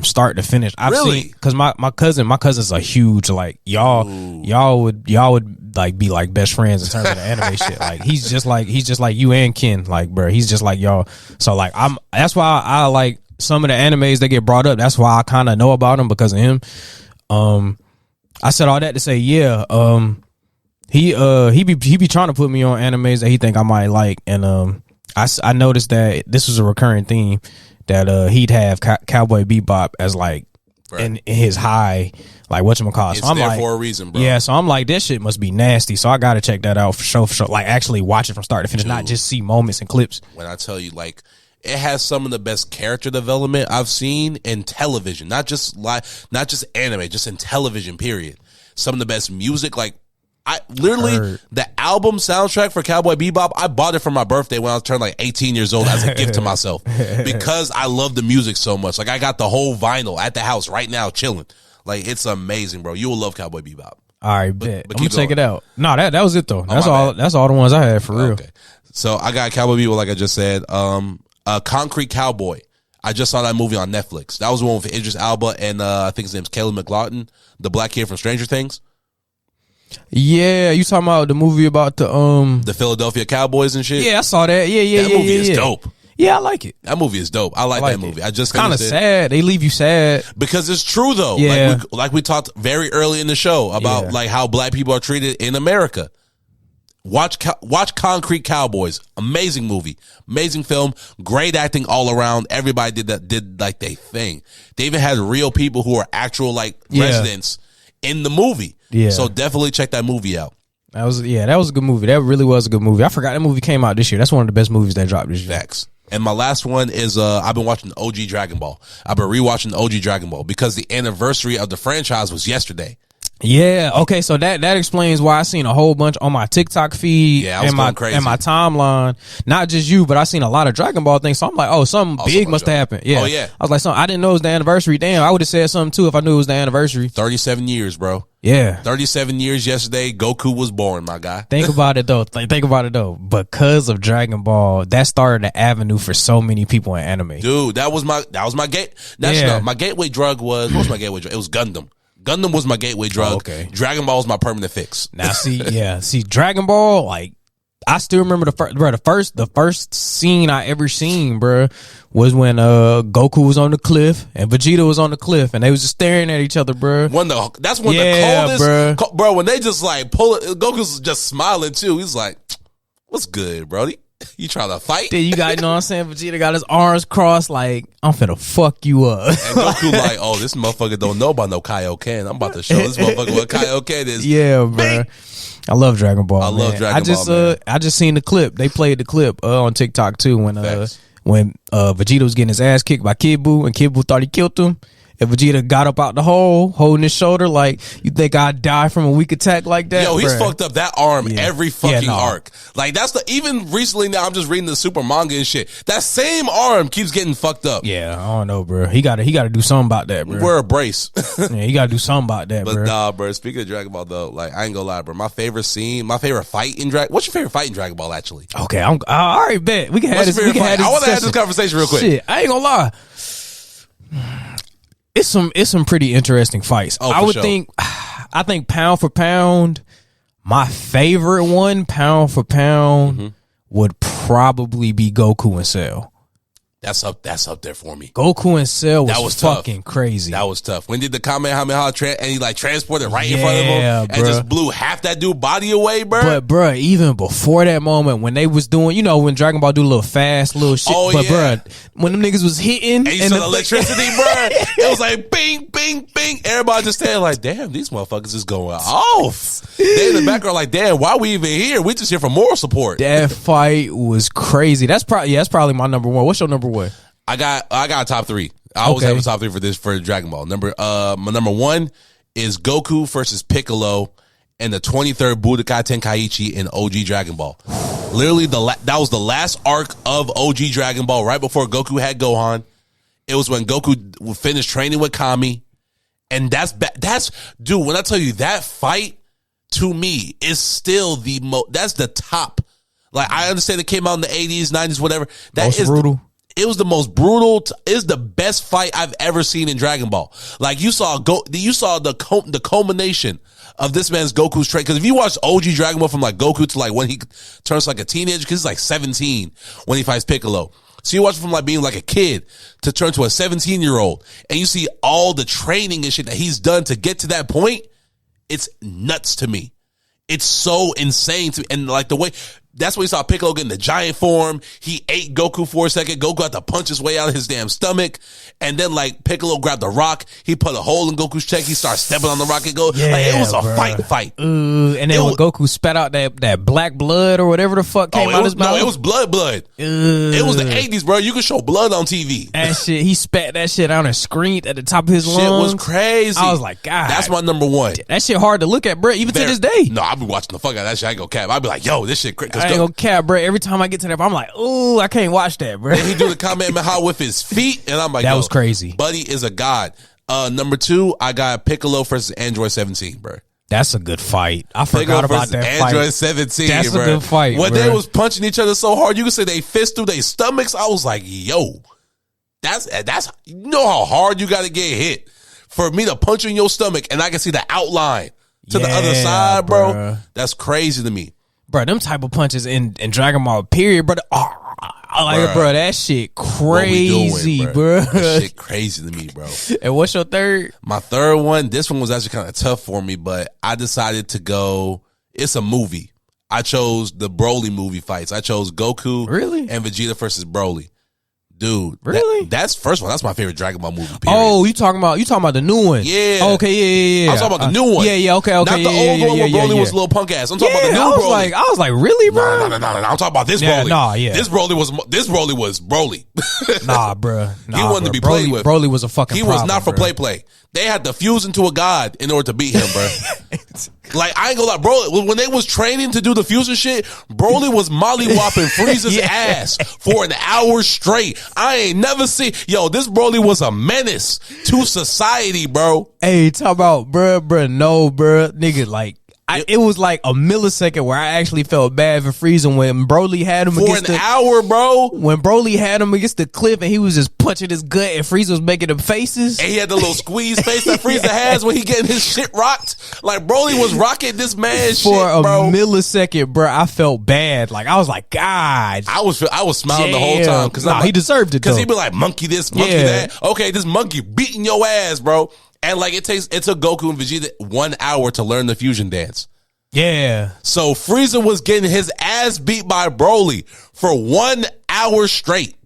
start to finish. I've really? seen because my cousin's a huge like y'all would like be like best friends in terms of the anime shit. Like he's just like you and Ken, like bro, he's just like y'all. So like that's why I like some of the animes that get brought up. That's why I kind of know about them because of him. I said all that to say, yeah. He be trying to put me on animes that he think I might like, and I noticed that this was a recurring theme that he'd have Cowboy Bebop as like in his high, like whatchamacallit. It's so I'm there like, for a reason, bro. Yeah, so I'm like, this shit must be nasty. So I gotta check that out for sure. Like actually watch it from start to finish, not just see moments and clips. When I tell you, like, it has some of the best character development I've seen in television, not just anime, just in television. Period. Some of the best music, like. I literally the album soundtrack for Cowboy Bebop, I bought it for my birthday when I was turned like 18 years old as a gift to myself because I love the music so much. Like I got the whole vinyl at the house right now chilling. Like it's amazing, bro. You will love Cowboy Bebop. All right, bet. I'm gonna check it out. No, that was it though. That's all. Bad. That's all the ones I had for real. Okay. So I got Cowboy Bebop, like I just said. Concrete Cowboy. I just saw that movie on Netflix. That was the one with Idris Elba and I think his name's Caleb McLaughlin, the black kid from Stranger Things. Yeah, you talking about the movie about the Philadelphia Cowboys and shit? Yeah, I saw that. Yeah. That movie is dope. Yeah, I like it. That movie is dope. I like that movie. I just kind of sad. They leave you sad because it's true though. Yeah. Like we talked very early in the show about like how black people are treated in America. Watch Concrete Cowboys. Amazing movie, amazing film, great acting all around. Everybody did like their thing. They even had real people who are actual like residents in the movie. Yeah. So definitely check that movie out. That was a good movie. That really was a good movie. I forgot that movie came out this year. That's one of the best movies that dropped this year. Facts. And my last one is I've been watching OG Dragonball. I've been rewatching OG Dragonball because the anniversary of the franchise was yesterday. Yeah. Okay. So that explains why I seen a whole bunch on my TikTok feed and my timeline. Not just you, but I seen a lot of Dragon Ball things. So I'm like, oh, something big must have happened. Yeah. Oh yeah. I was like, I didn't know it was the anniversary. Damn, I would have said something too if I knew it was the anniversary. 37 years, bro. Yeah. 37 years yesterday. Goku was born, my guy. Think about it though. Because of Dragon Ball, that started an avenue for so many people in anime. Dude, that was my gate. My gateway drug was what was my gateway drug? It was Gundam. Gundam was my gateway drug. Oh, okay. Dragon Ball was my permanent fix. Now see Dragon Ball, like I still remember the first scene I ever seen, bro, was when Goku was on the cliff and Vegeta was on the cliff and they was just staring at each other, bro. That's one of the coldest, bro. When they just like pull it, Goku's just smiling too. He's like, "What's good, Brody? You trying to fight?" Then you got, you know what I'm saying? Vegeta got his arms crossed like, I'm finna fuck you up. And Goku like, oh, this motherfucker don't know about no Kaioken. I'm about to show this motherfucker what Kaioken is. Yeah, bro. I love Dragon Ball. I love Dragon Ball, man. I just seen the clip. They played the clip on TikTok too when Vegeta was getting his ass kicked by Kid Buu and Kid Buu thought he killed him. And Vegeta got up out the hole, holding his shoulder like, you think I'd die from a weak attack like that? Yo, he's fucked up that arm every fucking arc. Like, that's even recently now, I'm just reading the super manga and shit. That same arm keeps getting fucked up. Yeah, I don't know, bro. He gotta do something about that, bro. Wear a brace. Yeah, he gotta do something about that, but bro. Nah, bro, speaking of Dragon Ball, though, like, I ain't gonna lie, bro. My favorite fight in Dragon... What's your favorite fight in Dragon Ball, actually? Okay, all right, bet. We can have this. I want to have this conversation real quick. Shit, I ain't gonna lie. It's some pretty interesting fights. Oh, I think pound for pound, my favorite one, pound for pound, would probably be Goku and Cell. That's up there for me. Goku and Cell That was was tough. fucking crazy. That was tough. When did the Kamehameha and he like transported right in front of him and just blew half that dude body away, bro? But bro, even before that moment when they was doing, when Dragon Ball do a little fast little shit, bro, when them niggas was hitting and you saw the electricity, bro, it was like bing, bing, bing. Everybody just standing like, damn, these motherfuckers is going off. They in the background like, damn, why we even here? We just here for moral support. That fight was crazy. That's probably my number one. What's your number one? I got a top three. I always have a top three for Dragon Ball. My number one is Goku versus Piccolo and the 23rd Budokai Tenkaichi in OG Dragon Ball. Literally, that was the last arc of OG Dragon Ball right before Goku had Gohan. It was when Goku finished training with Kami. And that's dude, when I tell you that fight, to me, is still that's the top. Like, I understand it came out in the 80s, 90s, whatever. That is brutal. It was the most brutal. It's the best fight I've ever seen in Dragon Ball. Like, you saw the culmination of this man's Goku's training. Because if you watch OG Dragon Ball from like Goku to like when he turns like a teenager, because he's like 17 when he fights Piccolo. So you watch from like being like a kid to turn to a 17-year-old, and you see all the training and shit that he's done to get to that point. It's nuts to me. It's so insane to me. And like the way, that's when you saw Piccolo get in the giant form. He ate Goku for a second. Goku had to punch his way out of his damn stomach. And then like Piccolo grabbed the rock. He put a hole in Goku's cheek. He started stepping on the rock and go. Yeah, like, it was a fight. And then when Goku spat out that black blood or whatever the fuck came out his mouth. No, it was blood. It was the 80s, bro. You could show blood on TV. That shit, he spat that shit out and screamed at the top of his lungs. Shit was crazy. I was like, God. That's my number one. That shit hard to look at, bro, even to this day. No, I'll be watching the fuck out of that shit. I ain't gonna cap. I'll be like, yo, this shit crazy. I ain't gonna cap, bro. Every time I get to that, I'm like, ooh, I can't watch that, bro. And he do the Kamehameha with his feet, and I'm like, that was crazy. Buddy is a god. Number two, I got Piccolo versus Android 17, bro. That's a good fight. I forgot about that fight. Android 17, That's bro. a good fight, when bro. they was punching each other so hard, you could say they fist through their stomachs. I was like, yo, that's you know how hard you got to get hit for me to punch you in your stomach, and I can see the outline to the other side, bro. Bruh. That's crazy to me. Bro, them type of punches in Dragon Ball, period, bro. Bro, that shit crazy, bro. That shit crazy to me, bro. And what's your third? My third one, this one was actually kind of tough for me, but I decided to go, it's a movie. I chose the Broly movie fights. I chose Goku and Vegeta versus Broly. Dude, really? That's first one. That's my favorite Dragon Ball movie. Period. Oh, you talking about the new one? Yeah. Oh, okay, yeah. I'm talking about the new one. Yeah, okay. Not the old one where Broly was a little punk ass. I'm talking about the new Broly. I was like, really, bro? No. I'm talking about this Broly. This Broly was Broly. Nah, bro. He wanted to be played with. Broly was a fucking. He was not for play. They had to fuse into a god in order to beat him, bro. Like, I ain't gonna lie, Broly, when they was training to do the fusion shit, Broly was mollywhopping Frieza's ass for an hour straight. I ain't never seen, this Broly was a menace to society, bro. Hey, talk about, bro, no, bro, nigga, like, it was like a millisecond where I actually felt bad for Frieza when Broly had him for an hour, bro. When Broly had him against the cliff and he was just punching his gut and Frieza was making them faces. And he had the little squeeze face that Frieza has when he getting his shit rocked. Like, Broly was rocking this man's shit, bro. For a millisecond, bro, I felt bad. Like, I was like, God. I was smiling the whole time. Nah, he deserved it, because he'd be like, monkey this, monkey that. Okay, this monkey beating your ass, bro. And like, it took Goku and Vegeta 1 hour to learn the fusion dance. Yeah. So Frieza was getting his ass beat by Broly for 1 hour straight.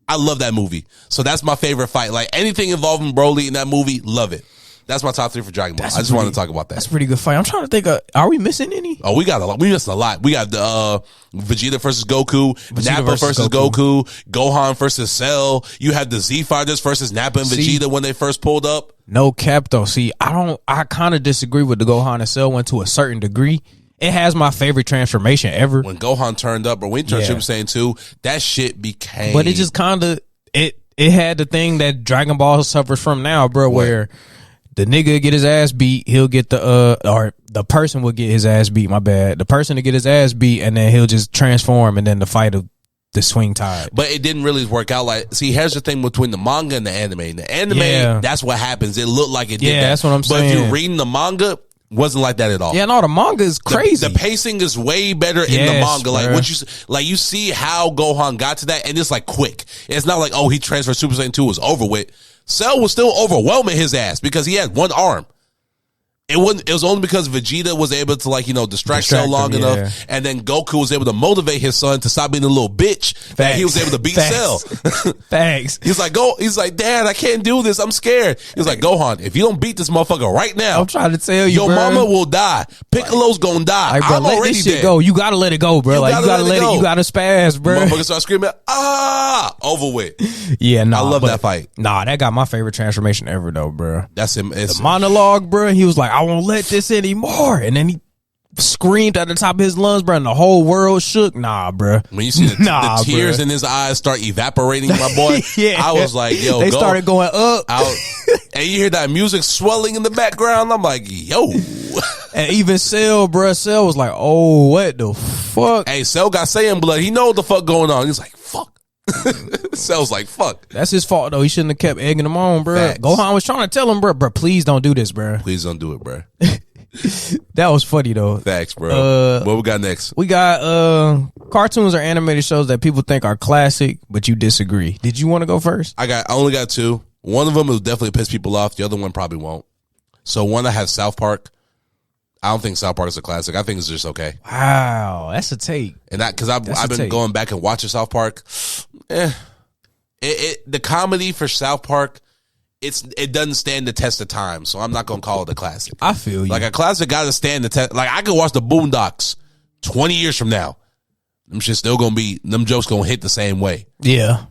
I love that movie. So that's my favorite fight. Like, anything involving Broly in that movie, love it. That's my top three for Dragon Ball. I just wanted to talk about that. That's a pretty good fight. I'm trying to think are we missing any? Oh, we got a lot. We missed a lot. We got the Vegeta versus Goku, Nappa versus Goku, Gohan versus Cell. You had the Z Fighters versus Nappa and Vegeta when they first pulled up. No cap though. See, I kind of disagree with the Gohan and Cell one to a certain degree. It has my favorite transformation ever. When Gohan turned up, or when he turned Super Saiyan 2, that shit became. But it just kind of it had the thing that Dragon Ball suffers from now, bro, where the nigga get his ass beat, he'll get or the person will get his ass beat, my bad. The person to get his ass beat, and then he'll just transform, and then the fight of the swing tide. But it didn't really work out. Like, see, here's the thing between the manga and the anime. In the anime, that's what happens. It looked like it did that. That's what I'm saying. But if you're reading the manga, Wasn't like that at all. Yeah, no, the manga is crazy. The pacing is way better in the manga. Like you see how Gohan got to that, and it's like quick. It's not like, oh, he transferred Super Saiyan 2, was over with. Cell was still overwhelming his ass because he had one arm. It was only because Vegeta was able to, like, distract Cell long enough, and then Goku was able to motivate his son to stop being a little bitch. That he was able to beat Cell. Thanks. He's like, Dad, I can't do this. I'm scared. He's like, Gohan, if you don't beat this motherfucker right now, I'm trying to tell you, your mama will die. Piccolo's gonna die. Like, bro, I'm let already this shit dead. go. You gotta let it go, bro. You gotta let it. You gotta spaz, bro. Motherfuckers start screaming, over with. Yeah, no, I love that fight. Nah, that got my favorite transformation ever, though, bro. That's him. The monologue, bro. He was like, I won't let this anymore, and then he screamed at the top of his lungs, bro, and the whole world shook. Nah, bro. When you see the tears in his eyes start evaporating, my boy, I was like, yo, they started going up. And you hear that music swelling in the background. I'm like, yo. And even Cell, bro, Cell was like, oh, what the fuck? Hey, Cell got Saiyan blood. He know what the fuck going on. He's like, fuck. Cell's like, fuck. That's his fault, though. He shouldn't have kept egging him on, bro. Facts. Gohan was trying to tell him, bro, please don't do this, bro. Please don't do it, bro. That was funny, though. Facts, bro. What we got next? We got cartoons or animated shows that people think are classic, but you disagree. Did you want to go first? I only got two. One of them will definitely piss people off. The other one probably won't. So one, I have South Park. I don't think South Park is a classic. I think it's just okay. Wow, that's a take. And that, because I've been going back and watching South Park. The comedy for South Park, it doesn't stand the test of time, so I'm not gonna call it a classic. I feel you. Like, a classic got to stand the test. Like, I could watch the Boondocks 20 years from now. Them shit still gonna be, them jokes gonna hit the same way. Yeah.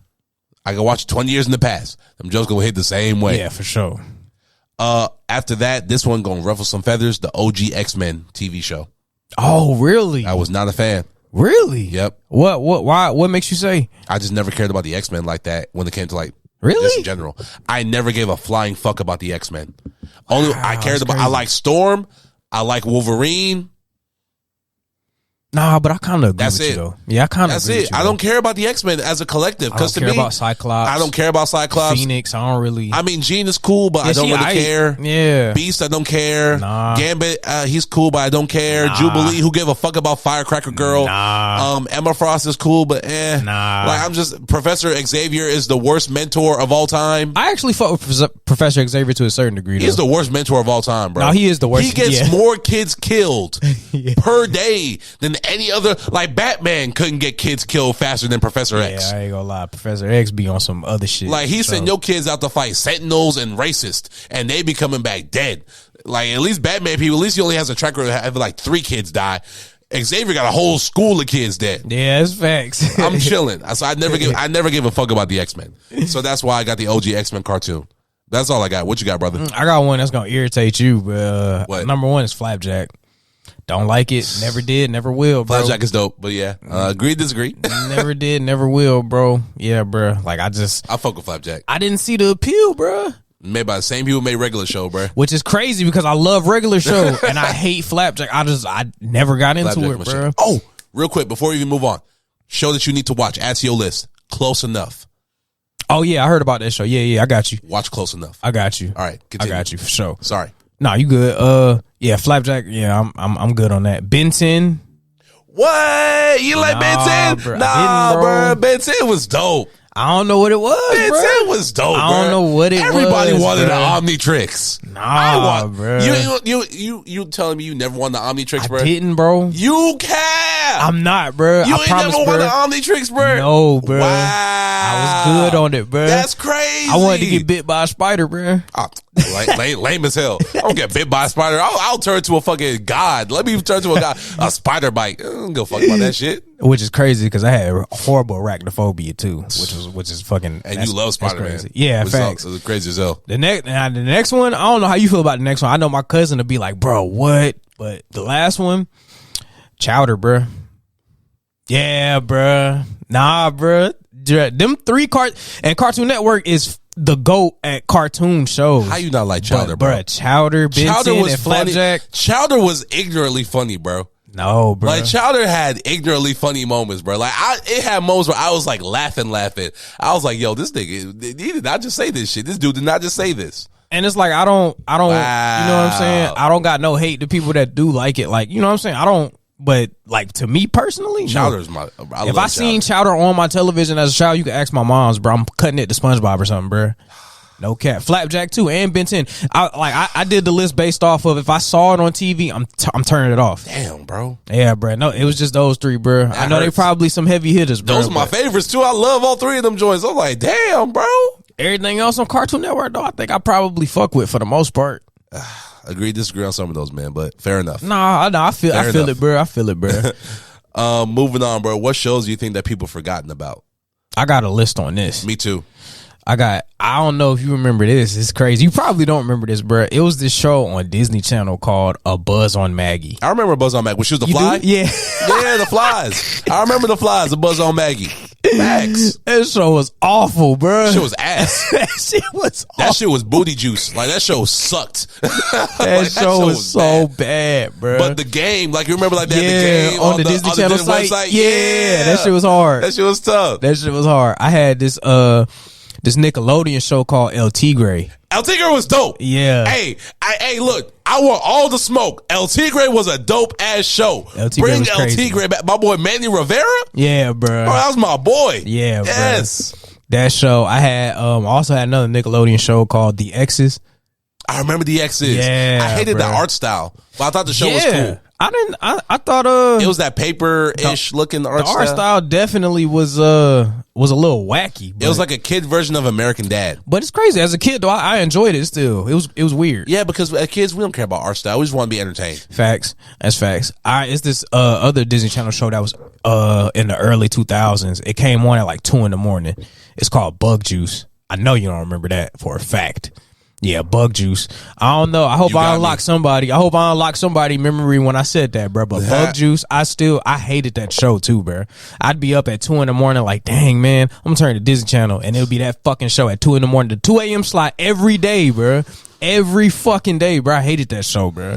I can watch 20 years in the past. Them jokes gonna hit the same way. Yeah, for sure. After that, this one gonna ruffle some feathers. The OG X-Men TV show. Oh, really? I was not a fan. Really? Yep. What makes you say? I just never cared about the X-Men like that when it came to, like, really? just in general. I never gave a flying fuck about the X-Men. Only I cared about, crazy. I like Storm. I like Wolverine. Nah, but I kind of agree That's with it. you, though. Yeah, I kind of agree with you, I don't care about the X-Men as a collective. I don't care about Cyclops. I don't care about Cyclops. Phoenix, I don't really. I mean, Jean is cool, but I don't really care. Yeah. Beast, I don't care. Nah. Gambit, he's cool, but I don't care. Nah. Jubilee, who gave a fuck about Firecracker Girl? Nah. Emma Frost is cool, but Nah. Like, I'm just, Professor Xavier is the worst mentor of all time. I actually fought with Professor Xavier to a certain degree. He's the worst mentor of all time, bro. No, he is the worst. He gets more kids killed per day than any other. Like, Batman couldn't get kids killed faster than Professor X. Yeah, I ain't gonna lie. Professor X be on some other shit. Like, he sent your kids out to fight Sentinels and racists, and they be coming back dead. Like, at least Batman people, at least he only has a track record of having like 3 kids die. Xavier got a whole school of kids dead. Yeah, it's facts. I'm chilling. So I never give a fuck about the X-Men. So that's why I got the OG X-Men cartoon. That's all I got. What you got, brother? I got one that's gonna irritate you. What? Number one is Flapjack. Don't like it. Never did. Never will, bro. Flapjack is dope, but yeah, agree, disagree. Never did. Never will, bro. Yeah, bro. Like, I fuck with Flapjack. I didn't see the appeal, bro. Made by the same people who made Regular Show, bro. Which is crazy because I love Regular Show and I hate Flapjack. I never got into Flapjack it, bro. Oh, real quick before we even move on, show that you need to watch. Add to your list. Close Enough. Oh yeah, I heard about that show. Yeah, I got you. Watch Close Enough. I got you. All right, continue. I got you for sure. Sorry. Nah, you good. Yeah, Flapjack. Yeah, I'm good on that. Ben 10. What? You like Ben 10? Bro, nah, bro. Ben 10 was dope. I don't know what it was, Ben bro. 10 was dope, I don't know what it Everybody was, wanted bro. an Omnitrix. Nah, bro. You telling me you never won the Omnitrix, bro? I didn't, bro. You cap. I'm not, bro. You I ain't promise, never won bro. the Omnitrix, bro? No, bro. Wow. I was good on it, bro. That's crazy. I wanted to get bit by a spider, bro. Oh, lame as hell. I don't get bit by a spider. I'll turn to a fucking god. Let me turn to a god. A spider bite. I don't give a fuck about that shit. Which is crazy because I had horrible arachnophobia too, which is fucking. And you love Spider-Man. Yeah, facts. It's crazy as hell. The next one, I don't know how you feel about the next one. I know my cousin would be like, bro, what? But the last one, Chowder, bro. Yeah, bro. Nah, bro. Them 3 Cartoon Network is the GOAT at cartoon shows. How you not like Chowder, bro? Chowder, Ben 10, and Flapjack. Chowder was ignorantly funny, bro. No, bro. Like, Chowder had ignorantly funny moments, bro. Like, it had moments where I was like laughing. I was like, yo, this nigga, he did not just say this shit. This dude did not just say this. And it's like I don't Wow. you know what I'm saying? I don't got no hate to people that do like it. Like, you know what I'm saying? I don't, but like to me personally, Chowder's no. I If I seen Chowder on my television as a child, you can ask my mom's, bro. I'm cutting it to SpongeBob or something, bro. No cap. Flapjack too, and Ben 10. I did the list based off of if I saw it on TV, I'm turning it off. Damn, bro. Yeah, bro. No, it was just those three, bro. I know they probably some heavy hitters, bro. Those are my favorites too. I love all three of them joints. I'm like, damn, bro. Everything else on Cartoon Network, though, I think I probably fuck with for the most part. Agree, disagree on some of those, man, but fair enough. I feel it, bro. I feel it, bro. Moving on, bro. What shows do you think that people forgotten about? I got a list on this. Me too. I don't know if you remember this. It's crazy. You probably don't remember this, bro. It was this show on Disney Channel called A Buzz on Maggie. I remember Buzz on Maggie. When she was the You fly? do? Yeah. Yeah, the flies. I remember the flies, A Buzz on Maggie. Facts. That show was awful, bro. That shit was ass. That shit was awful. That shit was booty juice. Like, that show sucked. That show was so bad, bro. But the game, like, you remember, like, they had the game on the Disney Channel site? website? Yeah, that shit was hard. That shit was tough. That shit was hard. I had this Nickelodeon show called El Tigre. El Tigre was dope. Yeah. Hey, look, I want all the smoke. El Tigre was a dope ass show. El Tigre Bring was El crazy. Tigre back. My boy Manny Rivera. Yeah, bro. Bro, that was my boy. Yeah, yes. Bro. That show. I had also had another Nickelodeon show called The X's. I remember the X's. Yeah, I hated bro. the art style, but I thought the show was cool. I thought It was that paper-ish looking art the style. art style definitely was a little wacky. It was like a kid version of American Dad. But it's crazy. As a kid though, I enjoyed it still. It was weird. Yeah, because as kids we don't care about art style. We just want to be entertained. Facts. That's facts. It's this other Disney Channel show that was in the early 2000s. It came on at like 2 a.m. It's called Bug Juice. I know you don't remember that for a fact. Yeah, Bug Juice. I don't know. I hope I unlock somebody. I hope I unlock somebody memory when I said that, bro. But Bug Juice, I hated that show too, bro. I'd be up at 2 a.m. like, dang, man, I'm gonna turn to Disney Channel and it'll be that fucking show at 2 a.m. The 2 a.m. slot every day, bro. Every fucking day, bro. I hated that show, bro.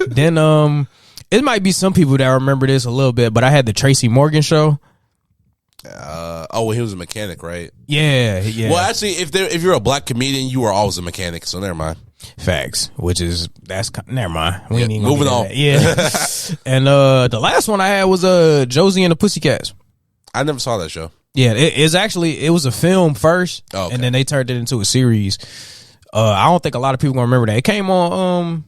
Then, it might be some people that remember this a little bit, but I had the Tracy Morgan show. Well, he was a mechanic, right? Yeah. Well, actually, if you're a black comedian, you are always a mechanic. So never mind. Facts, never mind. We ain't even moving on. Yeah. And the last one I had was Josie and the Pussycats. I never saw that show. Yeah, it was a film first, okay. And then they turned it into a series. I don't think a lot of people gonna remember that. It came on,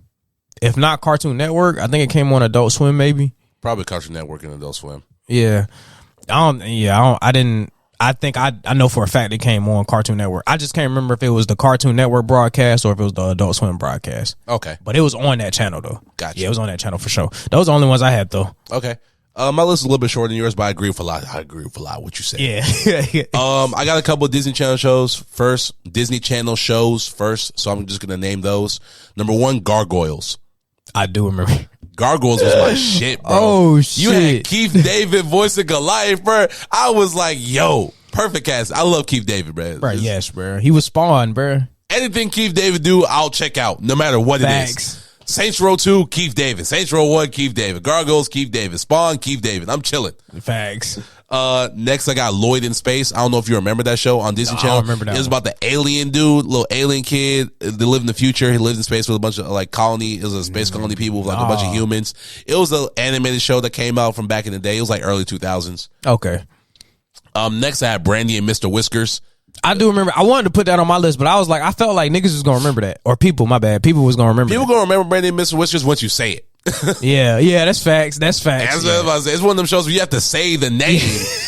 if not Cartoon Network, I think it came on Adult Swim, maybe. Probably Cartoon Network and Adult Swim. Yeah. I think I know for a fact it came on Cartoon Network. I just can't remember if it was the Cartoon Network broadcast or if it was the Adult Swim broadcast. Okay. But it was on that channel though. Gotcha. Yeah, it was on that channel for sure. Those are the only ones I had though. Okay. My list is a little bit shorter than yours, but I agree with a lot. I agree with a lot of what you said. Yeah. I got a couple of Disney Channel shows first. So I'm just gonna name those. Number 1, Gargoyles. I do remember. Gargoyles was my shit, bro. Oh, shit. You had Keith David voicing Goliath, bro. I was like, yo, perfect cast. I love Keith David, bro. Bro, yes, bro. He was Spawn, bro. Anything Keith David do, I'll check out, no matter what Facts. it is. Saints Row 2, Keith David. Saints Row 1, Keith David. Gargoyles, Keith David. Spawn, Keith David. I'm chilling. Facts. Next I got Lloyd in Space. I don't know if you remember that show on Disney Channel. I remember that. It was about the alien dude, little alien kid. They live in the future. He lived in space with a bunch of like colony. It was a space colony people with like a bunch of humans. It was an animated show that came out from back in the day. It was like early 2000s. Okay. Next I had Brandy and Mr Whiskers. I do remember. I wanted to put that on my list, but I was like, I felt like niggas was gonna remember that, or people. My bad. People was gonna remember. People gonna remember Brandy and Mr Whiskers once you say it. Yeah, that's facts. That's facts. That's what I was saying. It's one of them shows where you have to say the name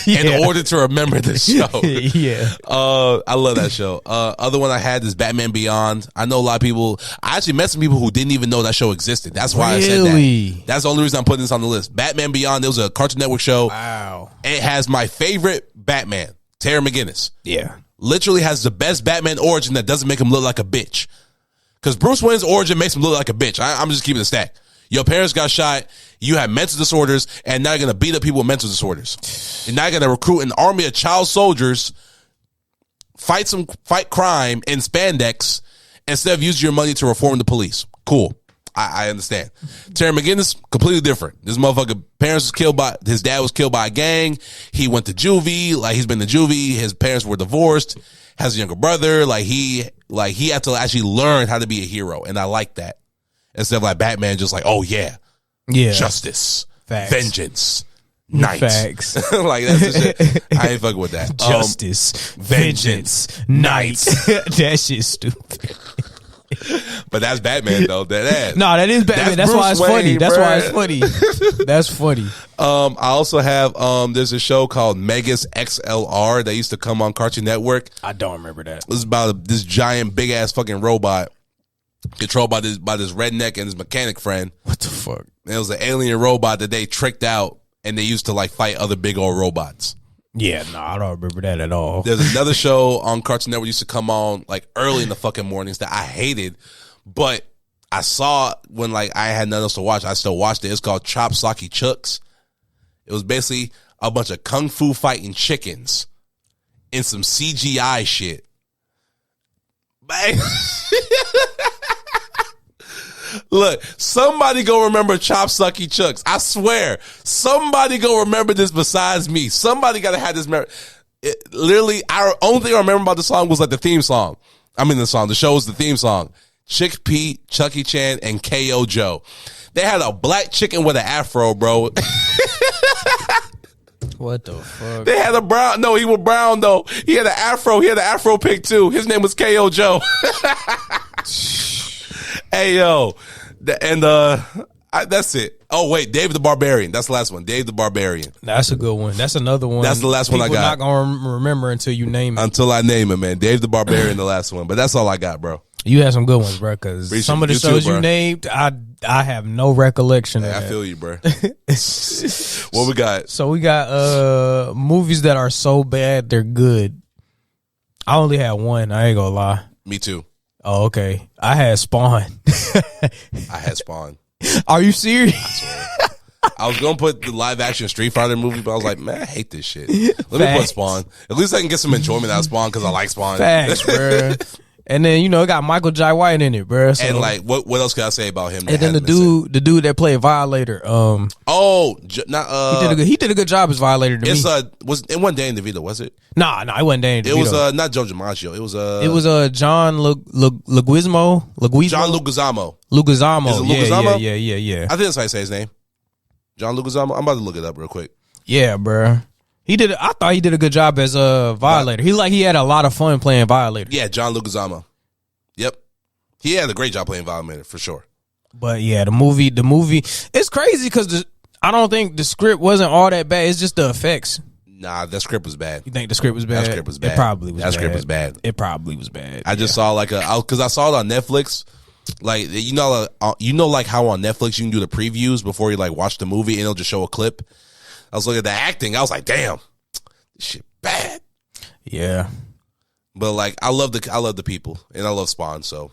in order to remember the show. Yeah. I love that show. Other one I had is Batman Beyond. I know a lot of people. I actually met some people who didn't even know that show existed. That's why I said that. That's the only reason I'm putting this on the list. Batman Beyond. It was a Cartoon Network show. Wow. It has my favorite Batman, Terry McGinnis. Yeah. Literally has the best Batman origin that doesn't make him look like a bitch. Because Bruce Wayne's origin makes him look like a bitch. I'm just keeping it a stack. Your parents got shot. You have mental disorders, and now you're going to beat up people with mental disorders. And now you're going to recruit an army of child soldiers, fight crime in spandex, instead of using your money to reform the police. Cool. I understand. Terry McGinnis, completely different. This motherfucker, his dad was killed by a gang. He went to juvie. Like, he's been to juvie. His parents were divorced. Has a younger brother. He had to actually learn how to be a hero. And I like that. Instead of like Batman just like, oh yeah. Justice. Facts. Vengeance. Night. Facts. Like, that's the shit. I ain't fucking with that. Justice. Vengeance. Night. That shit's stupid. But that's Batman though. That that is Batman. That's why it's funny. That's why it's funny. That's funny. I also have there's a show called Megas XLR that used to come on Cartoon Network. I don't remember that. This is about this giant big ass fucking robot controlled by this redneck and his mechanic friend. What the fuck? And it was an alien robot that they tricked out and they used to like fight other big old robots. Yeah, I don't remember that at all. There's another show on Cartoon Network used to come on like early in the fucking mornings that I hated, but I saw when like I had nothing else to watch. I still watched it. It's called Chop Socky Chucks. It was basically a bunch of kung fu fighting chickens in some CGI shit. Bang. Look, somebody go remember Chop Sucky Chucks. I swear, somebody go remember this besides me. Somebody got to have this. Literally, only thing I remember about the song was like the theme song. I mean, the show was the theme song. Chick Pete, Chucky Chan, and KO Joe. They had a black chicken with an afro, bro. What the fuck? They had a brown. No, he was brown though. He had an afro. He had an afro pick too. His name was KO Joe. Hey yo, that's it. Oh wait, Dave the Barbarian. That's the last one. Dave the Barbarian. That's a good one. That's another one. That's the last one I got. People not gonna remember until you name it. Until I name it, man. Dave the Barbarian, the last one. But that's all I got, bro. You had some good ones, bro. Because some of the shows you named, I have no recollection. Hey, of that. I feel you, bro. What we got? So we got movies that are so bad they're good. I only had one. I ain't gonna lie. Me too. Oh, okay. I had Spawn. I had Spawn. Are you serious? I was going to put the live action Street Fighter movie, but I was like, man, I hate this shit. Let me put Spawn. At least I can get some enjoyment out of Spawn because I like Spawn. Facts, bro. And then, it got Michael Jai White in it, bro. So. And like, what else can I say about him? And then the dude that played Violator. He did a good job as Violator to me. It wasn't Danny DeVito, was it? Nah, it wasn't Danny DeVito. It was not Joe DiMaggio. It was John Leguizamo. John Leguizamo. Leguizamo. Is it Leguizamo? Yeah. I think that's how you say his name. John Leguizamo. I'm about to look it up real quick. Yeah, bro. I thought he did a good job as a Violator. He had a lot of fun playing Violator. Yeah, John Leguizamo. Yep. He had a great job playing Violator for sure. But yeah, the movie, it's crazy because I don't think the script wasn't all that bad. It's just the effects. Nah, that script was bad. You think the script was bad? That script was bad. It probably was. That script was bad. It probably was bad. I just saw because I saw it on Netflix. Like, like how on Netflix you can do the previews before you like watch the movie and it'll just show a clip. I was looking at the acting. I was like, damn, this shit bad. Yeah. But like, I love the people and I love Spawn. So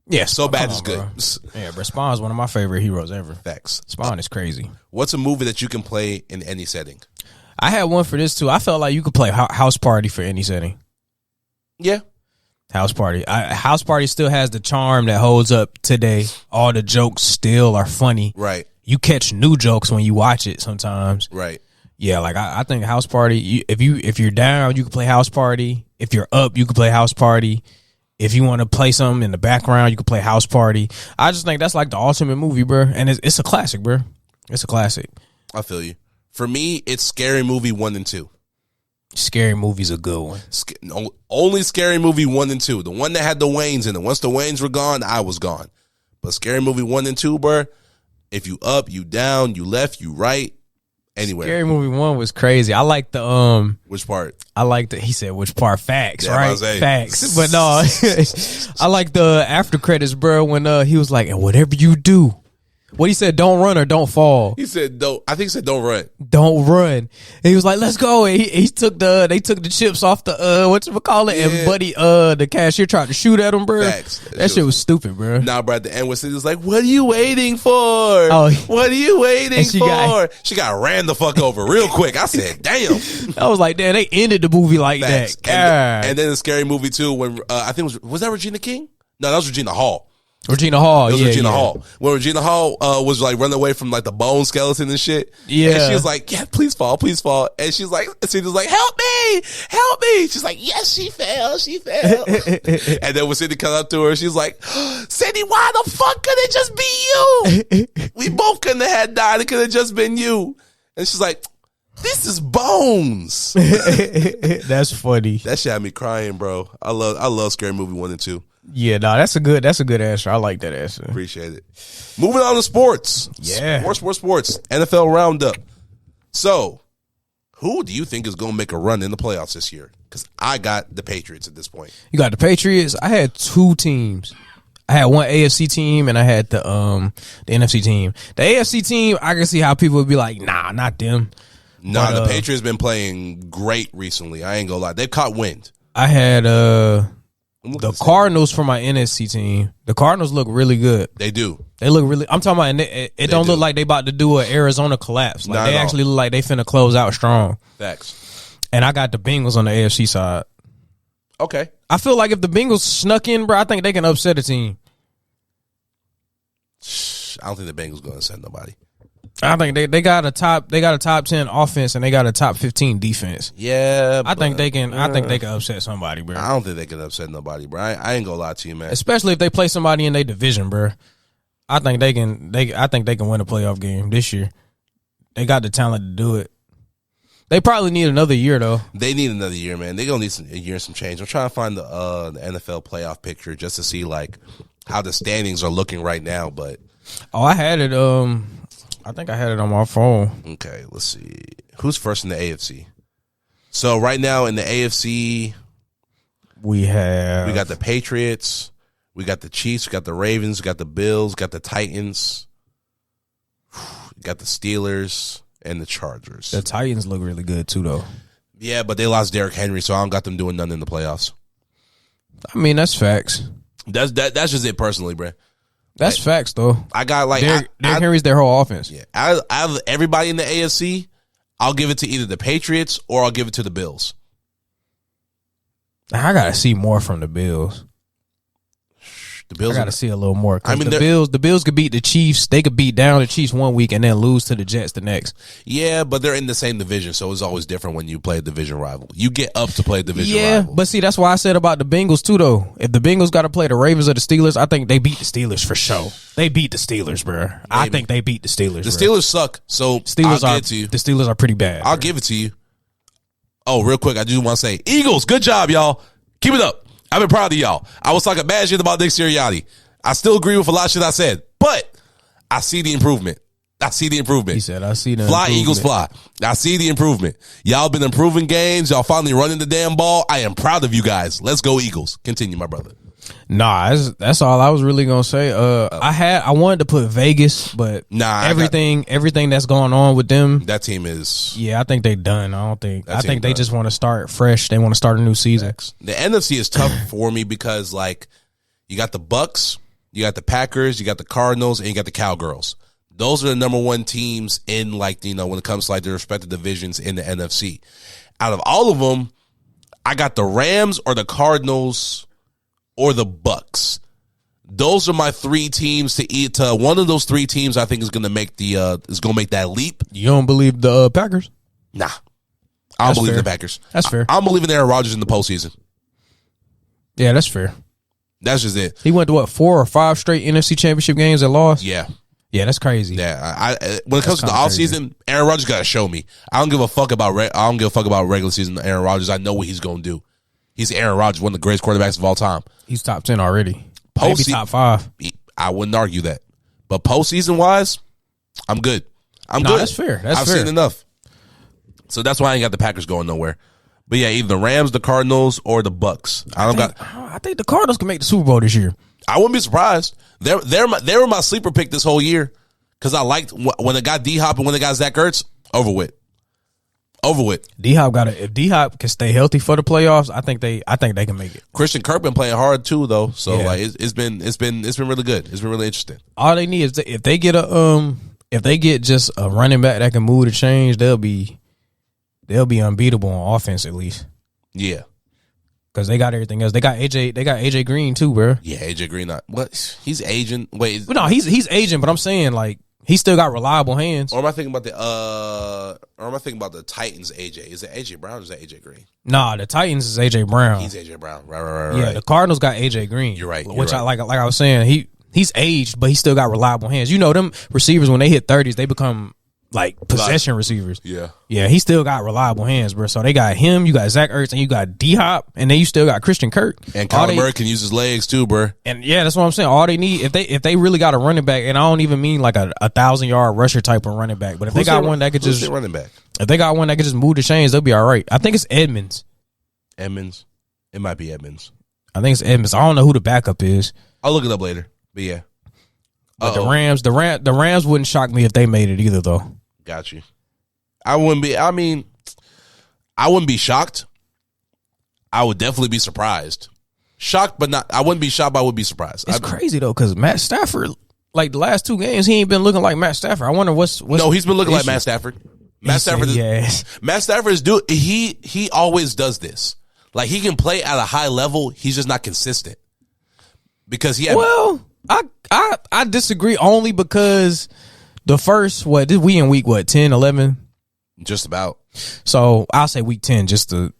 yeah, so bad is good. Bro. Yeah, but Spawn's one of my favorite heroes ever. Facts. Spawn is crazy. What's a movie that you can play in any setting? I had one for this too. I felt like you could play House Party for any setting. Yeah. House Party. House Party still has the charm that holds up today. All the jokes still are funny. Right. You catch new jokes when you watch it sometimes. Right. Yeah, like I think House Party, if you're down, you can play House Party. If you're up, you can play House Party. If you want to play something in the background, you can play House Party. I just think that's like the ultimate movie, bro. And it's a classic, bro. It's a classic. I feel you. For me, it's Scary Movie 1 and 2. Scary Movie's a good one. Only Scary Movie 1 and 2. The one that had the Waynes in it. Once the Waynes were gone, I was gone. But Scary Movie 1 and 2, bro, if you up, you down, you left, you right, anywhere. Scary Movie 1 was crazy. I like the Which part? I like he said which part? Facts, yeah, right? Facts. But no, I like the after credits, bro, when he was like, and whatever you do. What he said, don't run or don't fall. He said don't. I think he said don't run. Don't run. And he was like, let's go. And they took the chips off the whatchamacallit, yeah. and buddy the cashier tried to shoot at him, bro. Facts. That shit was stupid, bro. Nah, bro, at the end it was like, what are you waiting for? Oh, what are you waiting for? She got ran the fuck over real quick. I said, damn. I was like, damn, they ended the movie like Facts. that. And then the Scary Movie 2 when I think was that Regina King? No, that was Regina Hall. Regina Hall. It was Yeah, Regina yeah. Hall. When Regina Hall was like running away from like the bone skeleton and shit. Yeah. And she was like, yeah, please fall, please fall. And she's like, Cindy was like, help me, help me. She's like, yes, she fell, she fell. And then when Cindy comes up to her, she's like, Cindy, why the fuck could it just be you? We both couldn't have had died. It could have just been you. And she's like, this is Bones. That's funny. That shit had me crying, bro. I love Scary Movie 1 and 2. Yeah, no, that's a good answer. I like that answer. Appreciate it. Moving on to sports. Yeah. Sports. NFL Roundup. So, who do you think is going to make a run in the playoffs this year? Because I got the Patriots at this point. You got the Patriots. I had two teams. I had one AFC team and I had the NFC team. The AFC team, I can see how people would be like, nah, not them. Nah, But, the Patriots been playing great recently. I ain't gonna lie. They've caught wind. I had the Cardinals for my NFC team. The Cardinals look really good. They do. They look really. I'm talking about. And it don't look like they about to do an Arizona collapse. Like Not they at all. actually look like they finna close out strong. Facts. And I got the Bengals on the AFC side. Okay. I feel like if the Bengals snuck in, bro, I think they can upset a team. I don't think the Bengals gonna send nobody. I think they got a top 10 offense and they got a top 15 defense. Yeah, I think they can upset somebody, bro. I don't think they can upset nobody, bro. I ain't gonna lie to you, man. Especially if they play somebody in their division, bro. I think they can win a playoff game this year. They got the talent to do it. They probably need another year though. They need another year, man. They gonna need a year, some change. I'm trying to find the NFL playoff picture just to see like how the standings are looking right now. But I had it. I think I had it on my phone. okay, let's see who's first in the AFC. So right now in the AFC, we got the Patriots, we got the Chiefs, we got the Ravens, we got the Bills, we got the Titans, we got the Steelers, and the Chargers. The Titans look really good too, though. Yeah, but they lost Derrick Henry, so I don't got them doing nothing in the playoffs. I mean, that's facts. That's just it personally, bro. That's facts, though. I got like Derrick Henry's their whole offense. Yeah, out of everybody in the AFC, I'll give it to either the Patriots or I'll give it to the Bills. I gotta see more from the Bills. The Bills. I gotta see a little more. I mean, the Bills could beat the Chiefs. They could beat down the Chiefs one week and then lose to the Jets the next. Yeah, but they're in the same division, so it's always different when you play a division rival. You get up to play a division rival. But see, that's why I said about the Bengals too, though. If the Bengals got to play the Ravens or the Steelers, I think they beat the Steelers for sure. They beat the Steelers, bro. I think they beat the Steelers. The Steelers suck, so I'll give it to you. The Steelers are pretty bad. I'll give it to you. Oh, real quick, I do want to say, Eagles, good job, y'all. Keep it up. I've been proud of y'all. I was talking bad shit about Nick Sirianni. I still agree with a lot of shit I said, but I see the improvement. He said, I see the Fly, improvement. Eagles, fly. I see the improvement. Y'all been improving games. Y'all finally running the damn ball. I am proud of you guys. Let's go, Eagles. Continue, my brother. Nah, that's all I was really gonna say. I wanted to put Vegas, but everything that's going on with them, that team is. Yeah, I think they done. I think they just want to start fresh. They want to start a new season. The NFC is tough for me because like you got the Bucks, you got the Packers, you got the Cardinals, and you got the Cowgirls. Those are the number one teams in like when it comes to like their respective divisions in the NFC. Out of all of them, I got the Rams or the Cardinals or the Bucks. Those are my three teams to eat. One of those three teams I think is going to make that leap. You don't believe the Packers? Nah, I don't believe the Packers. That's fair. I'm believing Aaron Rodgers in the postseason. Yeah, that's fair. That's just it. He went to 4 or 5 straight NFC Championship games and lost. Yeah, that's crazy. Yeah, when it comes to the offseason, Aaron Rodgers got to show me. I don't give a fuck about regular season Aaron Rodgers. I know what he's going to do. He's Aaron Rodgers, one of the greatest quarterbacks of all time. He's top 10 already. Maybe top 5. I wouldn't argue that. But postseason wise, I'm good. I'm good. That's fair. I've seen enough. So that's why I ain't got the Packers going nowhere. But yeah, either the Rams, the Cardinals, or the Bucks. I think the Cardinals can make the Super Bowl this year. I wouldn't be surprised. They were my sleeper pick this whole year because I liked when it got D-Hop and when it got Zach Ertz. Over with. D-Hop if D-Hop can stay healthy for the playoffs, I think they can make it. Christian Kirk been playing hard too though, so like it's been really good. It's been really interesting. All they need is if they get just a running back that can move the chains, they'll be unbeatable on offense at least. Yeah. because they got everything else. They got AJ. They got AJ Green too, bro. Yeah, AJ Green. What? He's aging. Wait, But no, he's aging. But I'm saying like he still got reliable hands. Or am I thinking about the Titans? AJ, is it AJ Brown or is it AJ Green? Nah, the Titans is AJ Brown. He's AJ Brown. Right. Yeah, the Cardinals got AJ Green. You're right. Which I like I was saying, he's aged, but he still got reliable hands. You know, them receivers when they hit 30s, they become like possession receivers. Yeah, he still got reliable hands, bro. So they got him, you got Zach Ertz, and you got D-Hop, and then you still got Christian Kirk. And Kyler Murray can use his legs too, bro. And yeah, that's what I'm saying. All they need, if they really got a running back, and I don't even mean like a 1,000-yard rusher type of running back, but if they got one that could just running back, if they got one that could just move the chains, they'll be all right. I think it's Edmonds. It might be Edmonds. I think it's Edmonds. I don't know who the backup is. I'll look it up later. But yeah. But the Rams wouldn't shock me if they made it either, though. Got you. I wouldn't be shocked. I would definitely be surprised. Shocked, but not. I wouldn't be shocked, but I would be surprised. It's crazy though, because Matt Stafford, like the last 2 games, he ain't been looking like Matt Stafford. I wonder what's no, he's been looking like Matt Stafford. Matt Stafford is he always does this. Like he can play at a high level, he's just not consistent. Because I disagree only because the first we in week 10, 11? Just about. So I'll say week 10 just to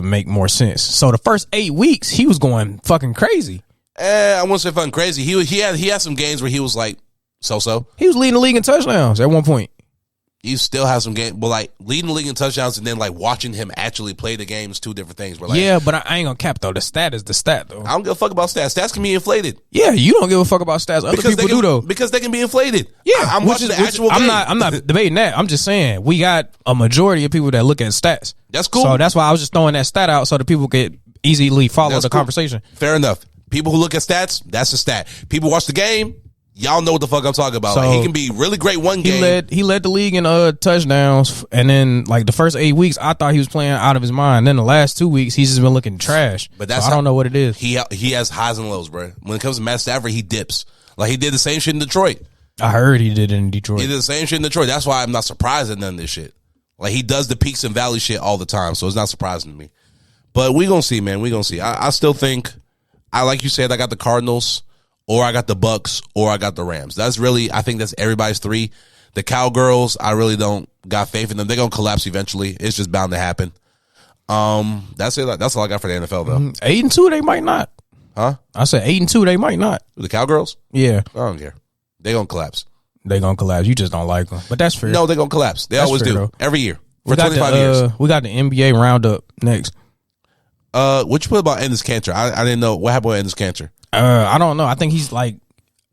make more sense. So the first 8 weeks he was going fucking crazy. I won't say fucking crazy. He had some games where he was like so. He was leading the league in touchdowns at one point. You still have some game, but like leading the league in touchdowns and then like watching him actually play the games, 2 different things. But like, yeah, but I ain't gonna cap though. The stat is the stat though. I don't give a fuck about stats. Stats can be inflated. Yeah, you don't give a fuck about stats. Other people do though, because they can be inflated. Yeah, I'm watching the actual game. I'm not debating that. I'm just saying we got a majority of people that look at stats. That's cool. So that's why I was just throwing that stat out so that people could easily follow the conversation. Fair enough. People who look at stats, that's a stat. People watch the game. Y'all know what the fuck I'm talking about. So like, he can be really great one game. He led the league in touchdowns, and then like the first 8 weeks, I thought he was playing out of his mind. Then the last 2 weeks, he's just been looking trash. But I don't know what it is. He has highs and lows, bro. When it comes to Matt Stafford, he dips. Like he did the same shit in Detroit. I heard he did it in Detroit. He did the same shit in Detroit. That's why I'm not surprised at none of this shit. Like he does the peaks and valleys shit all the time, so it's not surprising to me. But we gonna see, man. We gonna see. I still think, like you said, I got the Cardinals. Or I got the Bucks, or I got the Rams. I think that's everybody's 3. The Cowgirls, I really don't got faith in them. They're gonna collapse eventually. It's just bound to happen. That's it. That's all I got for the NFL though. 8-2, they might not. Huh? I said 8-2, they might not. The Cowgirls? Yeah. I don't care. They're gonna collapse. They're gonna collapse. You just don't like them, but that's fair. No, they're gonna collapse. They always do. Though. Every year for 25 years. We got the NBA roundup next. What you put about Enes Kanter? I didn't know what happened with Enes Kanter. I don't know. I think he's like,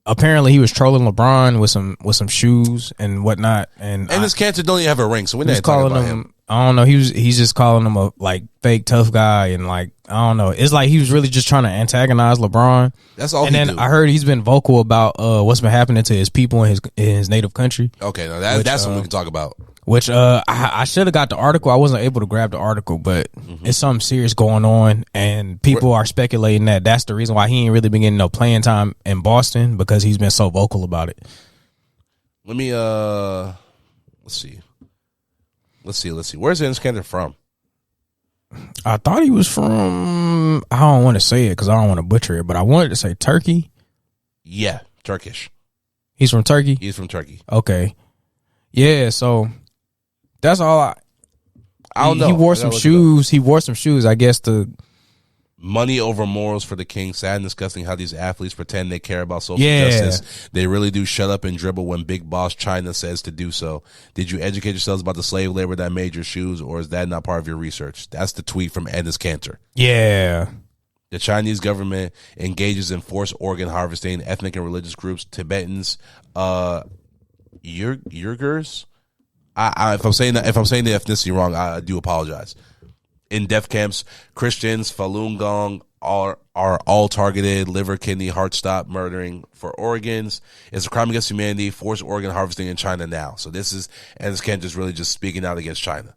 apparently he was trolling LeBron with some shoes and whatnot. And Enes Kanter don't even have a ring, so we're not talking about him. I don't know. He's just calling him a like fake tough guy, and like I don't know. It's like he was really just trying to antagonize LeBron. That's all. And then I heard he's been vocal about what's been happening to his people in his native country. Okay, no, that's something we can talk about. Which I should have got the article. I wasn't able to grab the article, but it's something serious going on, and people are speculating that that's the reason why he ain't really been getting no playing time in Boston, because he's been so vocal about it. Let me let's see. Where's Enes Kanter from? I thought he was from, I don't want to say it because I don't want to butcher it, but I wanted to say Turkey. Yeah, Turkish. He's from Turkey? He's from Turkey. Okay. Yeah, so that's all I don't know. He wore some shoes. He wore some shoes, I guess, to money over morals for the king. Sad and disgusting how these athletes pretend they care about social justice. They really do shut up and dribble when big boss China says to do so. Did you educate yourselves about the slave labor that made your shoes, or is that not part of your research? That's the tweet from Enes Kanter. Yeah. The Chinese government engages in forced organ harvesting, ethnic and religious groups, Tibetans, Uyghurs. If I'm saying the ethnicity wrong, I do apologize. In death camps, Christians, Falun Gong are all targeted. Liver, kidney, heart stop, murdering for organs. It's a crime against humanity. Forced organ harvesting in China now. So this is, and this can't just really just speaking out against China.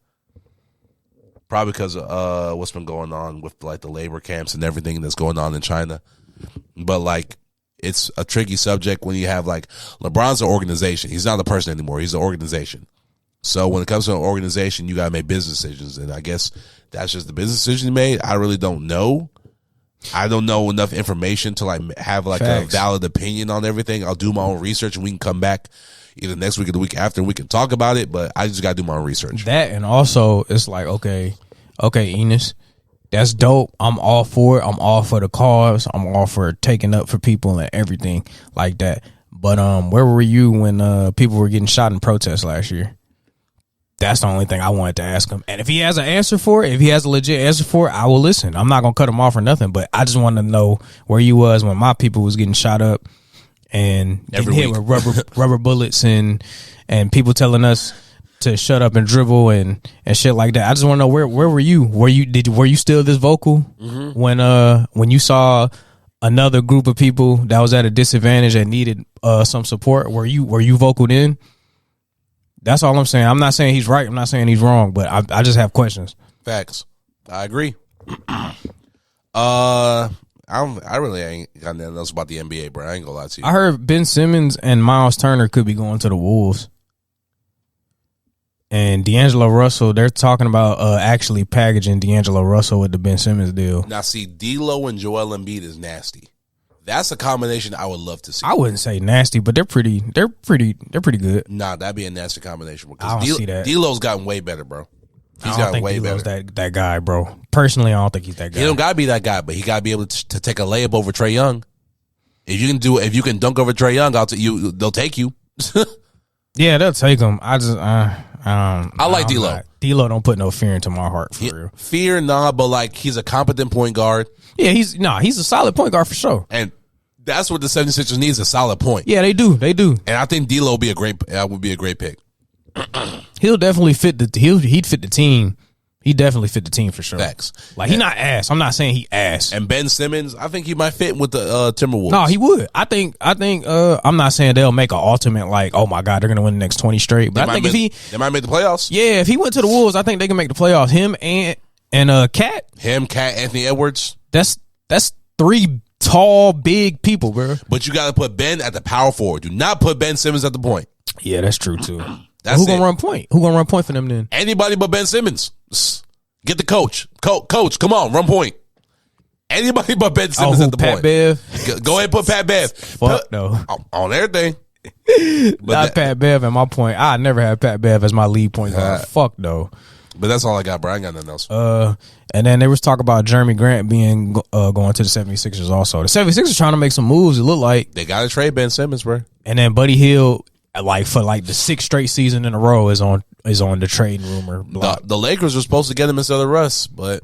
Probably because of what's been going on with like the labor camps and everything that's going on in China. But like, it's a tricky subject when you have like LeBron's an organization. He's not a person anymore. He's an organization. So when it comes to an organization, you got to make business decisions. And I guess that's just the business decision he made. I really don't know. I don't know enough information to like have like Facts. a valid opinion on everything. I'll do my own research and we can come back either next week or the week after and we can talk about it. But I just got to do my own research. That, and also it's like, okay, Enos, that's dope. I'm all for it. I'm all for the cause. I'm all for taking up for people and everything like that. But where were you when people were getting shot in protests last year? That's the only thing I wanted to ask him. And if he has an answer for it, if he has a legit answer for it, I will listen. I'm not gonna cut him off or nothing. But I just wanted to know where you was when my people was getting shot up and getting hit with rubber bullets and people telling us to shut up and dribble and shit like that. I just want to know where were you? Were you still this vocal when you saw another group of people that was at a disadvantage and needed some support? Were you vocal then? That's all I'm saying. I'm not saying he's right. I'm not saying he's wrong, but I just have questions. Facts. I agree. I really ain't got nothing else about the NBA, bro. I ain't gonna lie to you. I heard Ben Simmons and Miles Turner could be going to the Wolves. And D'Angelo Russell, they're talking about actually packaging D'Angelo Russell with the Ben Simmons deal. Now, see, D'Lo and Joel Embiid is nasty. That's a combination I would love to see. I wouldn't say nasty, but they're pretty good. Nah, that'd be a nasty combination. I don't see that. D'Lo's gotten way better, bro. He's gotten way better. That guy, bro. Personally, I don't think he's that guy. He don't gotta be that guy, but he gotta be able to take a layup over Trae Young. If you can dunk over Trae Young, they'll take you. Yeah, they'll take him. I like D'Lo. D'Lo don't put no fear into my heart for real. Fear, nah, but like he's a competent point guard. Yeah, he's a solid point guard for sure. And that's what the 76ers need, is a solid point. Yeah, they do. And I think D'Lo would be a great pick. He'll definitely fit he'd fit the team. He definitely fit the team for sure. Facts. Like, he's not ass. I'm not saying he ass. And Ben Simmons, I think he might fit with the Timberwolves. No, he would. I think I'm not saying they'll make an ultimate like, oh my God, they're gonna win the next 20 straight. But I think they might make the playoffs. Yeah, if he went to the Wolves, I think they can make the playoffs. Him and Cat. Cat, Anthony Edwards. That's three tall, big people, bro. But you got to put Ben at the power forward. Do not put Ben Simmons at the point. Yeah, that's true too. Who gonna run point? Who gonna run point for them then? Anybody but Ben Simmons. Get the coach. Coach, come on, run point. Anybody but Ben Simmons at the Pat point. Bev? Go ahead and put Pat Bev. Fuck no. On everything. Not Pat Bev at my point. I never had Pat Bev as my lead point guard. Fuck no. But that's all I got, bro. I ain't got nothing else. And then there was talk about Jeremy Grant being going to the 76ers also. The 76ers trying to make some moves, it looked like. They got to trade Ben Simmons, bro. And then Buddy Hield, like for like the 6th straight season in a row, is on the trade rumor block. The Lakers were supposed to get him instead of Russ, but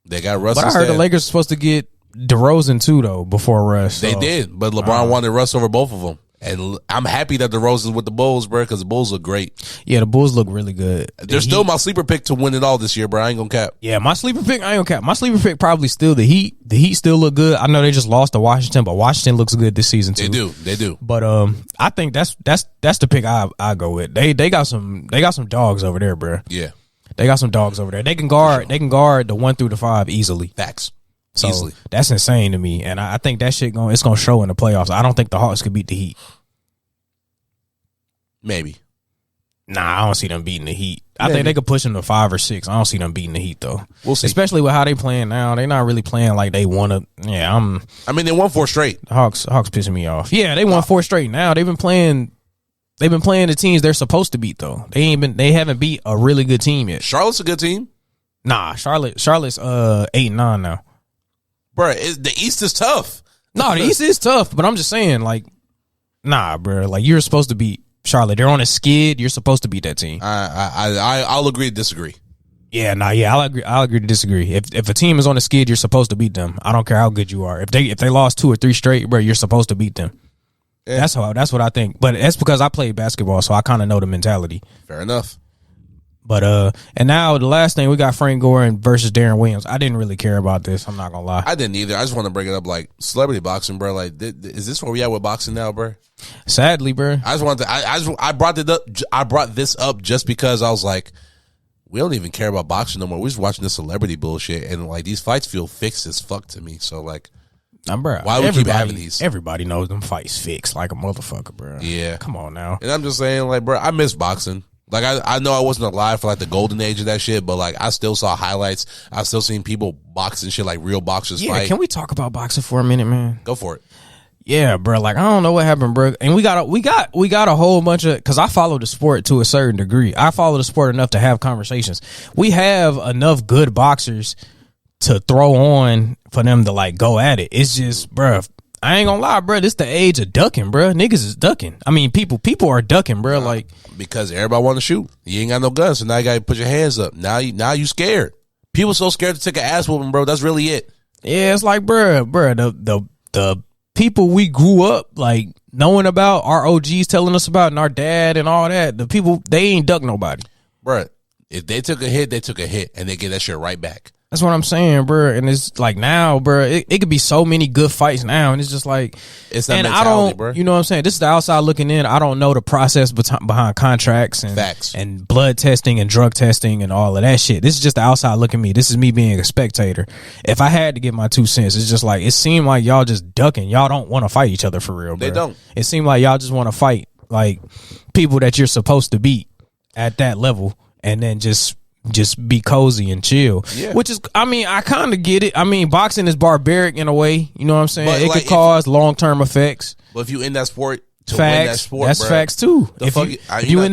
they got Russ. But instead. I heard the Lakers were supposed to get DeRozan too, though, before Russ. They did, but LeBron wanted Russ over both of them. And I'm happy that DeRozan's with the Bulls, bro, because the Bulls look great. Yeah, the Bulls look really good. They're still my sleeper pick to win it all this year, bro. I ain't gonna cap. Yeah, my sleeper pick, I ain't gonna cap. My sleeper pick probably still the Heat. The Heat still look good. I know they just lost to Washington, but Washington looks good this season too. They do. But I think that's the pick I go with. They got some dogs over there, bro. Yeah, they got some dogs over there. They can guard the 1 through the 5 easily. Facts. So easily. That's insane to me, and I think that shit it's gonna show in the playoffs. I don't think the Hawks could beat the Heat. Maybe. Nah, I don't see them beating the Heat. I think they could push them to 5 or 6. I don't see them beating the Heat though. We'll see. Especially with how they playing now. They're not really playing like they want to. Yeah, I mean, they won 4 straight. The Hawks pissing me off. Yeah, they won 4 straight. Now they've been playing the teams they're supposed to beat though. They haven't beat a really good team yet. Charlotte's a good team. Nah, Charlotte's 8-9 now. Bro, the East is tough. No, the East is tough, but I'm just saying, like, nah, bro. Like, you're supposed to beat Charlotte. They're on a skid. You're supposed to beat that team. I'll agree to disagree. Yeah, I'll agree to disagree. If a team is on a skid, you're supposed to beat them. I don't care how good you are. If they lost 2 or 3 straight, bro, you're supposed to beat them. Yeah. That's what I think. But that's because I played basketball, so I kind of know the mentality. Fair enough. But and now the last thing, we got Frank Gore versus Darren Williams. I didn't really care about this. I'm not gonna lie. I didn't either. I just want to bring it up, like celebrity boxing, bro. Like, is this where we at with boxing now, bro? Sadly, bro. I just wanted to. I brought it up. I brought this up just because I was like, we don't even care about boxing no more. We're just watching this celebrity bullshit, and like these fights feel fixed as fuck to me. So like, bro, why would we keep having these? Everybody knows them fights fixed like a motherfucker, bro. Yeah, come on now. And I'm just saying, like, bro, I miss boxing. Like I know I wasn't alive for like the golden age of that shit, but like I still saw highlights. I've still seen people boxing shit like real boxers fight. Can we talk about boxing for a minute, man? Go for it. Yeah, bro. Like I don't know what happened, bro. And we got a whole bunch of, because I follow the sport to a certain degree. I follow the sport enough to have conversations. We have enough good boxers to throw on for them to like go at it. It's just, bro. I ain't gonna lie, bro. This the age of ducking, bro. Niggas is ducking. I mean, people are ducking, bro. Like because everybody want to shoot. You ain't got no guns, so now you got to put your hands up. Now you scared. People so scared to take an ass whooping, bro. That's really it. Yeah, it's like, bro. The people we grew up like knowing about, our OGs telling us about, and our dad and all that. The people, they ain't duck nobody, bro. If they took a hit, they took a hit, and they get that shit right back. That's what I'm saying, bro. And it's like now, bro, it could be so many good fights now, and it's just like, it's that and mentality, I don't, bro. you know what I'm saying? This is the outside looking in. I don't know the process behind contracts and facts and blood testing and drug testing and all of that shit. This is just the outside looking me. This is me being a spectator. If I had to give my 2 cents, it's just like it seemed like y'all just ducking. Y'all don't want to fight each other for real, bro. They don't. It seemed like y'all just want to fight like people that you're supposed to beat at that level, and then just be cozy and chill. Yeah. Which is, I mean, I kind of get it. I mean, boxing is barbaric in a way. You know what I'm saying? But it like, could cause long-term effects. But if you in that sport, to facts, win that sport, that's bro, facts too. If you in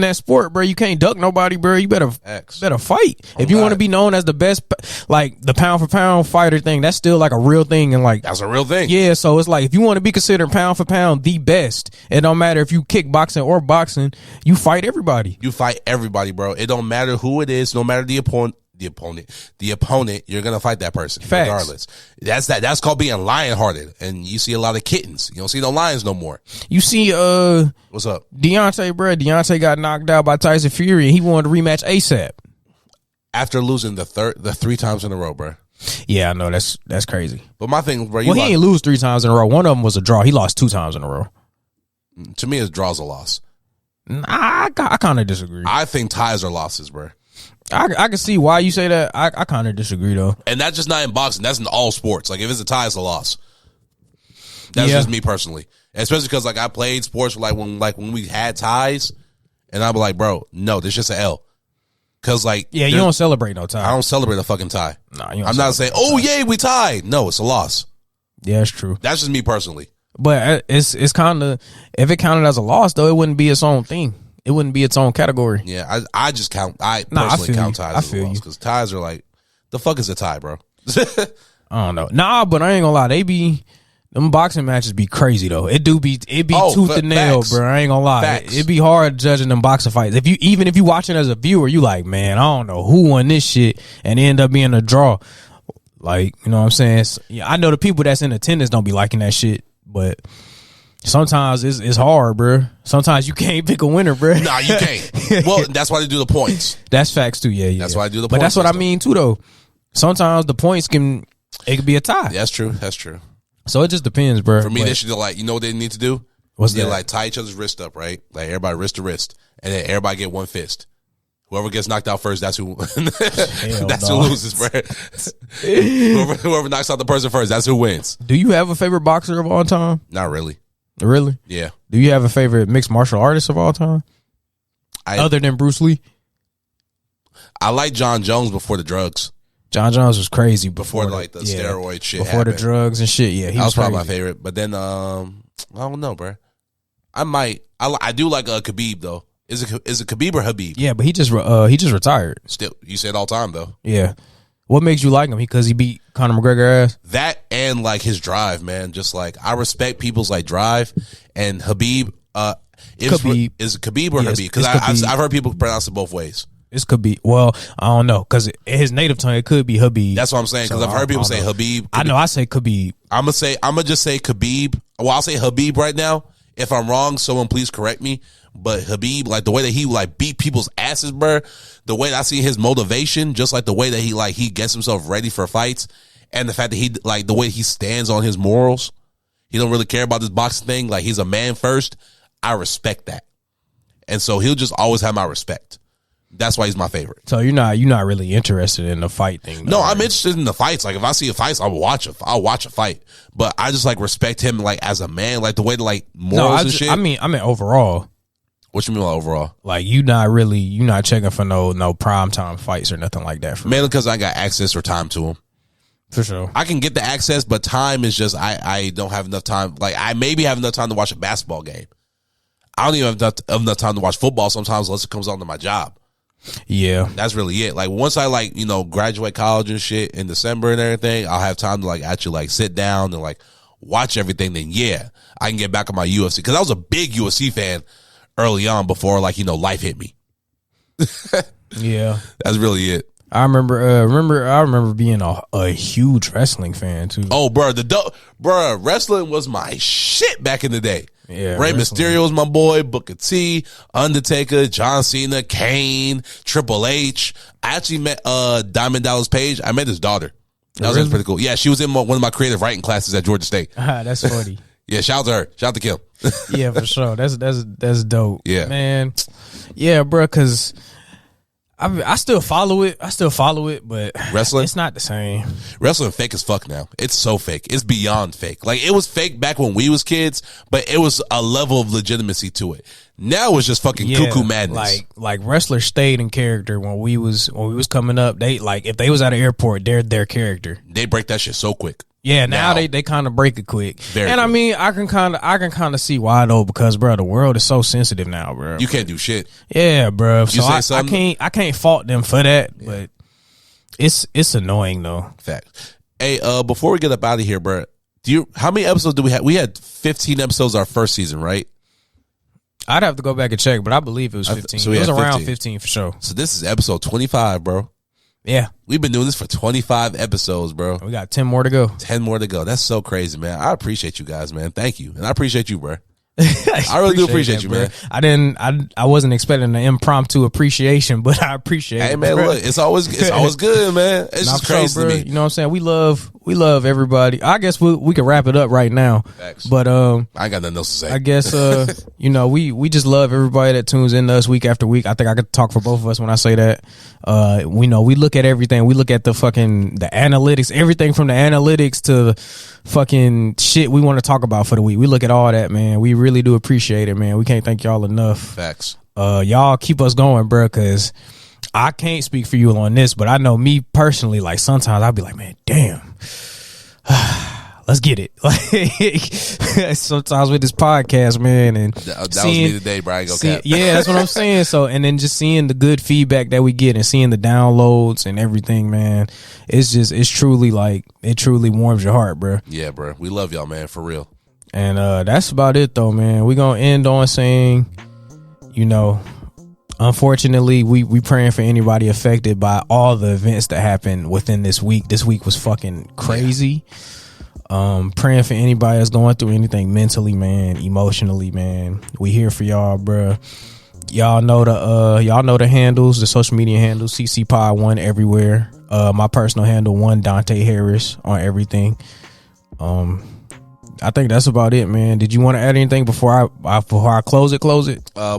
that sport, bro, you can't duck nobody, bro. You better fight. If you want to be known as the best, like the pound for pound fighter thing, that's still like a real thing, and like that's a real thing. Yeah, so it's like if you want to be considered pound for pound the best, it don't matter if you kickboxing or boxing, you fight everybody. You fight everybody, bro. It don't matter who it is, no matter the opponent. You're gonna fight that person. Facts. Regardless. That's called being lion-hearted, and you see a lot of kittens. You don't see no lions no more. You see, what's up, Deontay, bro? Deontay got knocked out by Tyson Fury, and he wanted to rematch ASAP after losing the 3 times in a row, bro. Yeah, I know that's crazy. But my thing, bro, he ain't lose 3 times in a row. One of them was a draw. He lost 2 times in a row. To me, his draw's a loss. I kind of disagree. I think ties are losses, bro. I can see why you say that. I kind of disagree though. And that's just not in boxing. That's in all sports. Like if it's a tie, it's a loss. That's just me personally. Especially because like I played sports when we had ties, and I'm like, bro, no, this just an L. Because like you don't celebrate no tie. I don't celebrate a fucking tie. Nah, I'm not saying, oh yay, we tied. No, it's a loss. Yeah, it's true. That's just me personally. But it's kind of, if it counted as a loss though, it wouldn't be its own thing. It wouldn't be its own category. Yeah, I just count. I personally count ties as a loss because ties are like, the fuck is a tie, bro? I don't know. Nah, but I ain't gonna lie. Them boxing matches be crazy though. It be tooth and nail, bro. I ain't gonna lie. It be hard judging them boxing fights. If you watching as a viewer, you like, man, I don't know who won this shit, and it end up being a draw. Like, you know what I'm saying? Yeah, I know the people that's in attendance don't be liking that shit, but sometimes it's hard, bro. Sometimes you can't pick a winner, bro. Nah, you can't. Well, that's why they do the points. That's facts too. Yeah. That's why I do the points. But that's what I mean too, though. Sometimes the points could be a tie. That's true. That's true. So it just depends, bro. For me, they should like, you know what they need to do? What's that? Like tie each other's wrist up, right? Like everybody wrist to wrist, and then everybody get one fist. Whoever gets knocked out first, that's who. Who loses, bro. whoever knocks out the person first, that's who wins. Do you have a favorite boxer of all time? Not really. Really? Yeah. Do you have a favorite mixed martial artist of all time? Other than Bruce Lee? I like John Jones before the drugs. John Jones was crazy before like the steroid shit. Before happened. The drugs and shit. Yeah, that was probably my favorite. But then I don't know, bro. I do like Khabib though. Is it Khabib or Habib? Yeah, but he just retired. Still, you said all time though. Yeah. What makes you like him? Because he beat Conor McGregor ass? That and like his drive, man. Just like I respect people's like drive. And Habib, is it Khabib or Habib? Because I've heard people pronounce it both ways. It could be. Well, I don't know because his native tongue it could be Habib. That's what I'm saying because I've heard people say Habib. I know. I say Khabib. I'm gonna just say Khabib. Well, I'll say Habib right now. If I'm wrong, someone please correct me. But Habib, like the way that he like beat people's asses, bro. The way that I see his motivation, just like the way that he gets himself ready for fights, and the fact that he like the way he stands on his morals. He don't really care about this boxing thing. Like he's a man first. I respect that, and so he'll just always have my respect. That's why he's my favorite. So you're not really interested in the fight thing. No, I'm interested in the fights. Like if I see a fight, I'll watch a fight. But I just like respect him like as a man, like the way to like morals and shit. I mean overall. What you mean by overall? Like you not checking for no primetime fights or nothing like that. Mainly because I got access or time to them. For sure. I can get the access, but time is just, I don't have enough time. Like, I maybe have enough time to watch a basketball game. I don't even have enough time to watch football sometimes unless it comes on to my job. Yeah. That's really it. Like, once I, like, graduate college and shit in December and everything, I'll have time to, like, actually, like, sit down and, like, watch everything. Then, yeah, I can get back on my UFC. Because I was a big UFC fan early on before, like, life hit me. Yeah. That's really it. I remember being a huge wrestling fan too. Oh, bro, wrestling was my shit back in the day. Yeah, Rey wrestling. Mysterio was my boy, Booker T, Undertaker, John Cena, Kane, Triple H. I actually met Diamond Dallas Page. I met his daughter. That was pretty cool. Yeah, she was in one of my creative writing classes at Georgia State. That's funny. Yeah, shout out to her. Shout out to Kim. Yeah, for sure. That's dope. Yeah, man. Yeah, bro. Because I still follow it. But wrestling, it's not the same. Wrestling fake as fuck now. It's so fake. It's beyond fake. Like, it was fake back when we was kids, but it was a level of legitimacy to it. Now it's just fucking cuckoo madness. Like wrestlers stayed in character when we was coming up. They, like, if they was at an airport, they're their character. They break that shit so quick. Yeah, now they kind of break it quick. Very and quick. I mean, I can kind of see why though, because bro, the world is so sensitive now, bro. You can't do shit. Yeah, bro. So say I can't fault them for that, but it's annoying though. Fact. Hey, before we get up out of here, bro, how many episodes do we have? We had 15 episodes our first season, right? I'd have to go back and check, but I believe it was 15. So it was around 15 for sure. So this is episode 25, bro. Yeah. We've been doing this for 25 episodes, bro. We got 10 more to go. 10 more to go. That's so crazy, man. I appreciate you guys, man. Thank you. And I appreciate you, bro. I really do appreciate you, man. I wasn't expecting an impromptu appreciation, but I appreciate it. Hey, man, look, it's always good, man. It's just crazy to me. You know what I'm saying? We love everybody. I guess we can wrap it up right now. Facts. But I ain't got nothing else to say. I guess we just love everybody that tunes in to us week after week. I think I could talk for both of us when I say that. We look at everything. We look at the analytics, everything from the analytics to fucking shit we want to talk about for the week. We look at all that, man. We really do appreciate it, man. We can't thank y'all enough. Facts. Y'all keep us going, bro, because I can't speak for you on this, but I know me personally, like, sometimes I'll be like, man, damn. Let's get it. Like, sometimes with this podcast, man, and that was me today, bro. I ain't gonna cap. Yeah, that's what I'm saying. So, and then just seeing the good feedback that we get and seeing the downloads and everything, man, it's truly like, it truly warms your heart, bro. Yeah, bro. We love y'all, man, for real. And that's about it, though, man. We're gonna end on saying, unfortunately, we praying for anybody affected by all the events that happened within this week. This week was fucking crazy. Praying for anybody that's going through anything mentally, man, emotionally, man. We here for y'all, bro. Y'all know the handles, the social media handles, CC Pod 1 everywhere. My personal handle 1 Dante Harris on everything. I think that's about it, man. Did you want to add anything before I close it?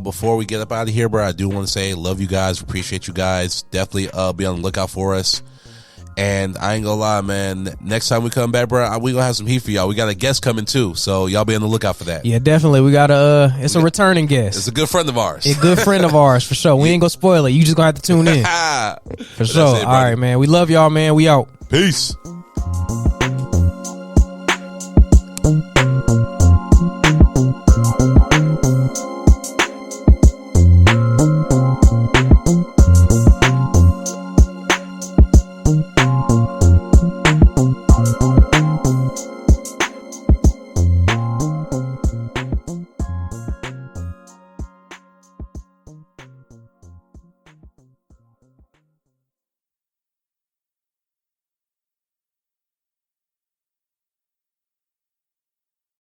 Before we get up out of here, bro, I do want to say love you guys, appreciate you guys. Definitely be on the lookout for us. And I ain't gonna lie, man, next time we come back, bro, we gonna have some heat for y'all. We got a guest coming too, so y'all be on the lookout for that. Yeah, definitely. We got a returning guest. It's a good friend of ours. A good friend of ours, for sure. We ain't gonna spoil it. You just gonna have to tune in. For sure. All right, man. We love y'all, man. We out. Peace.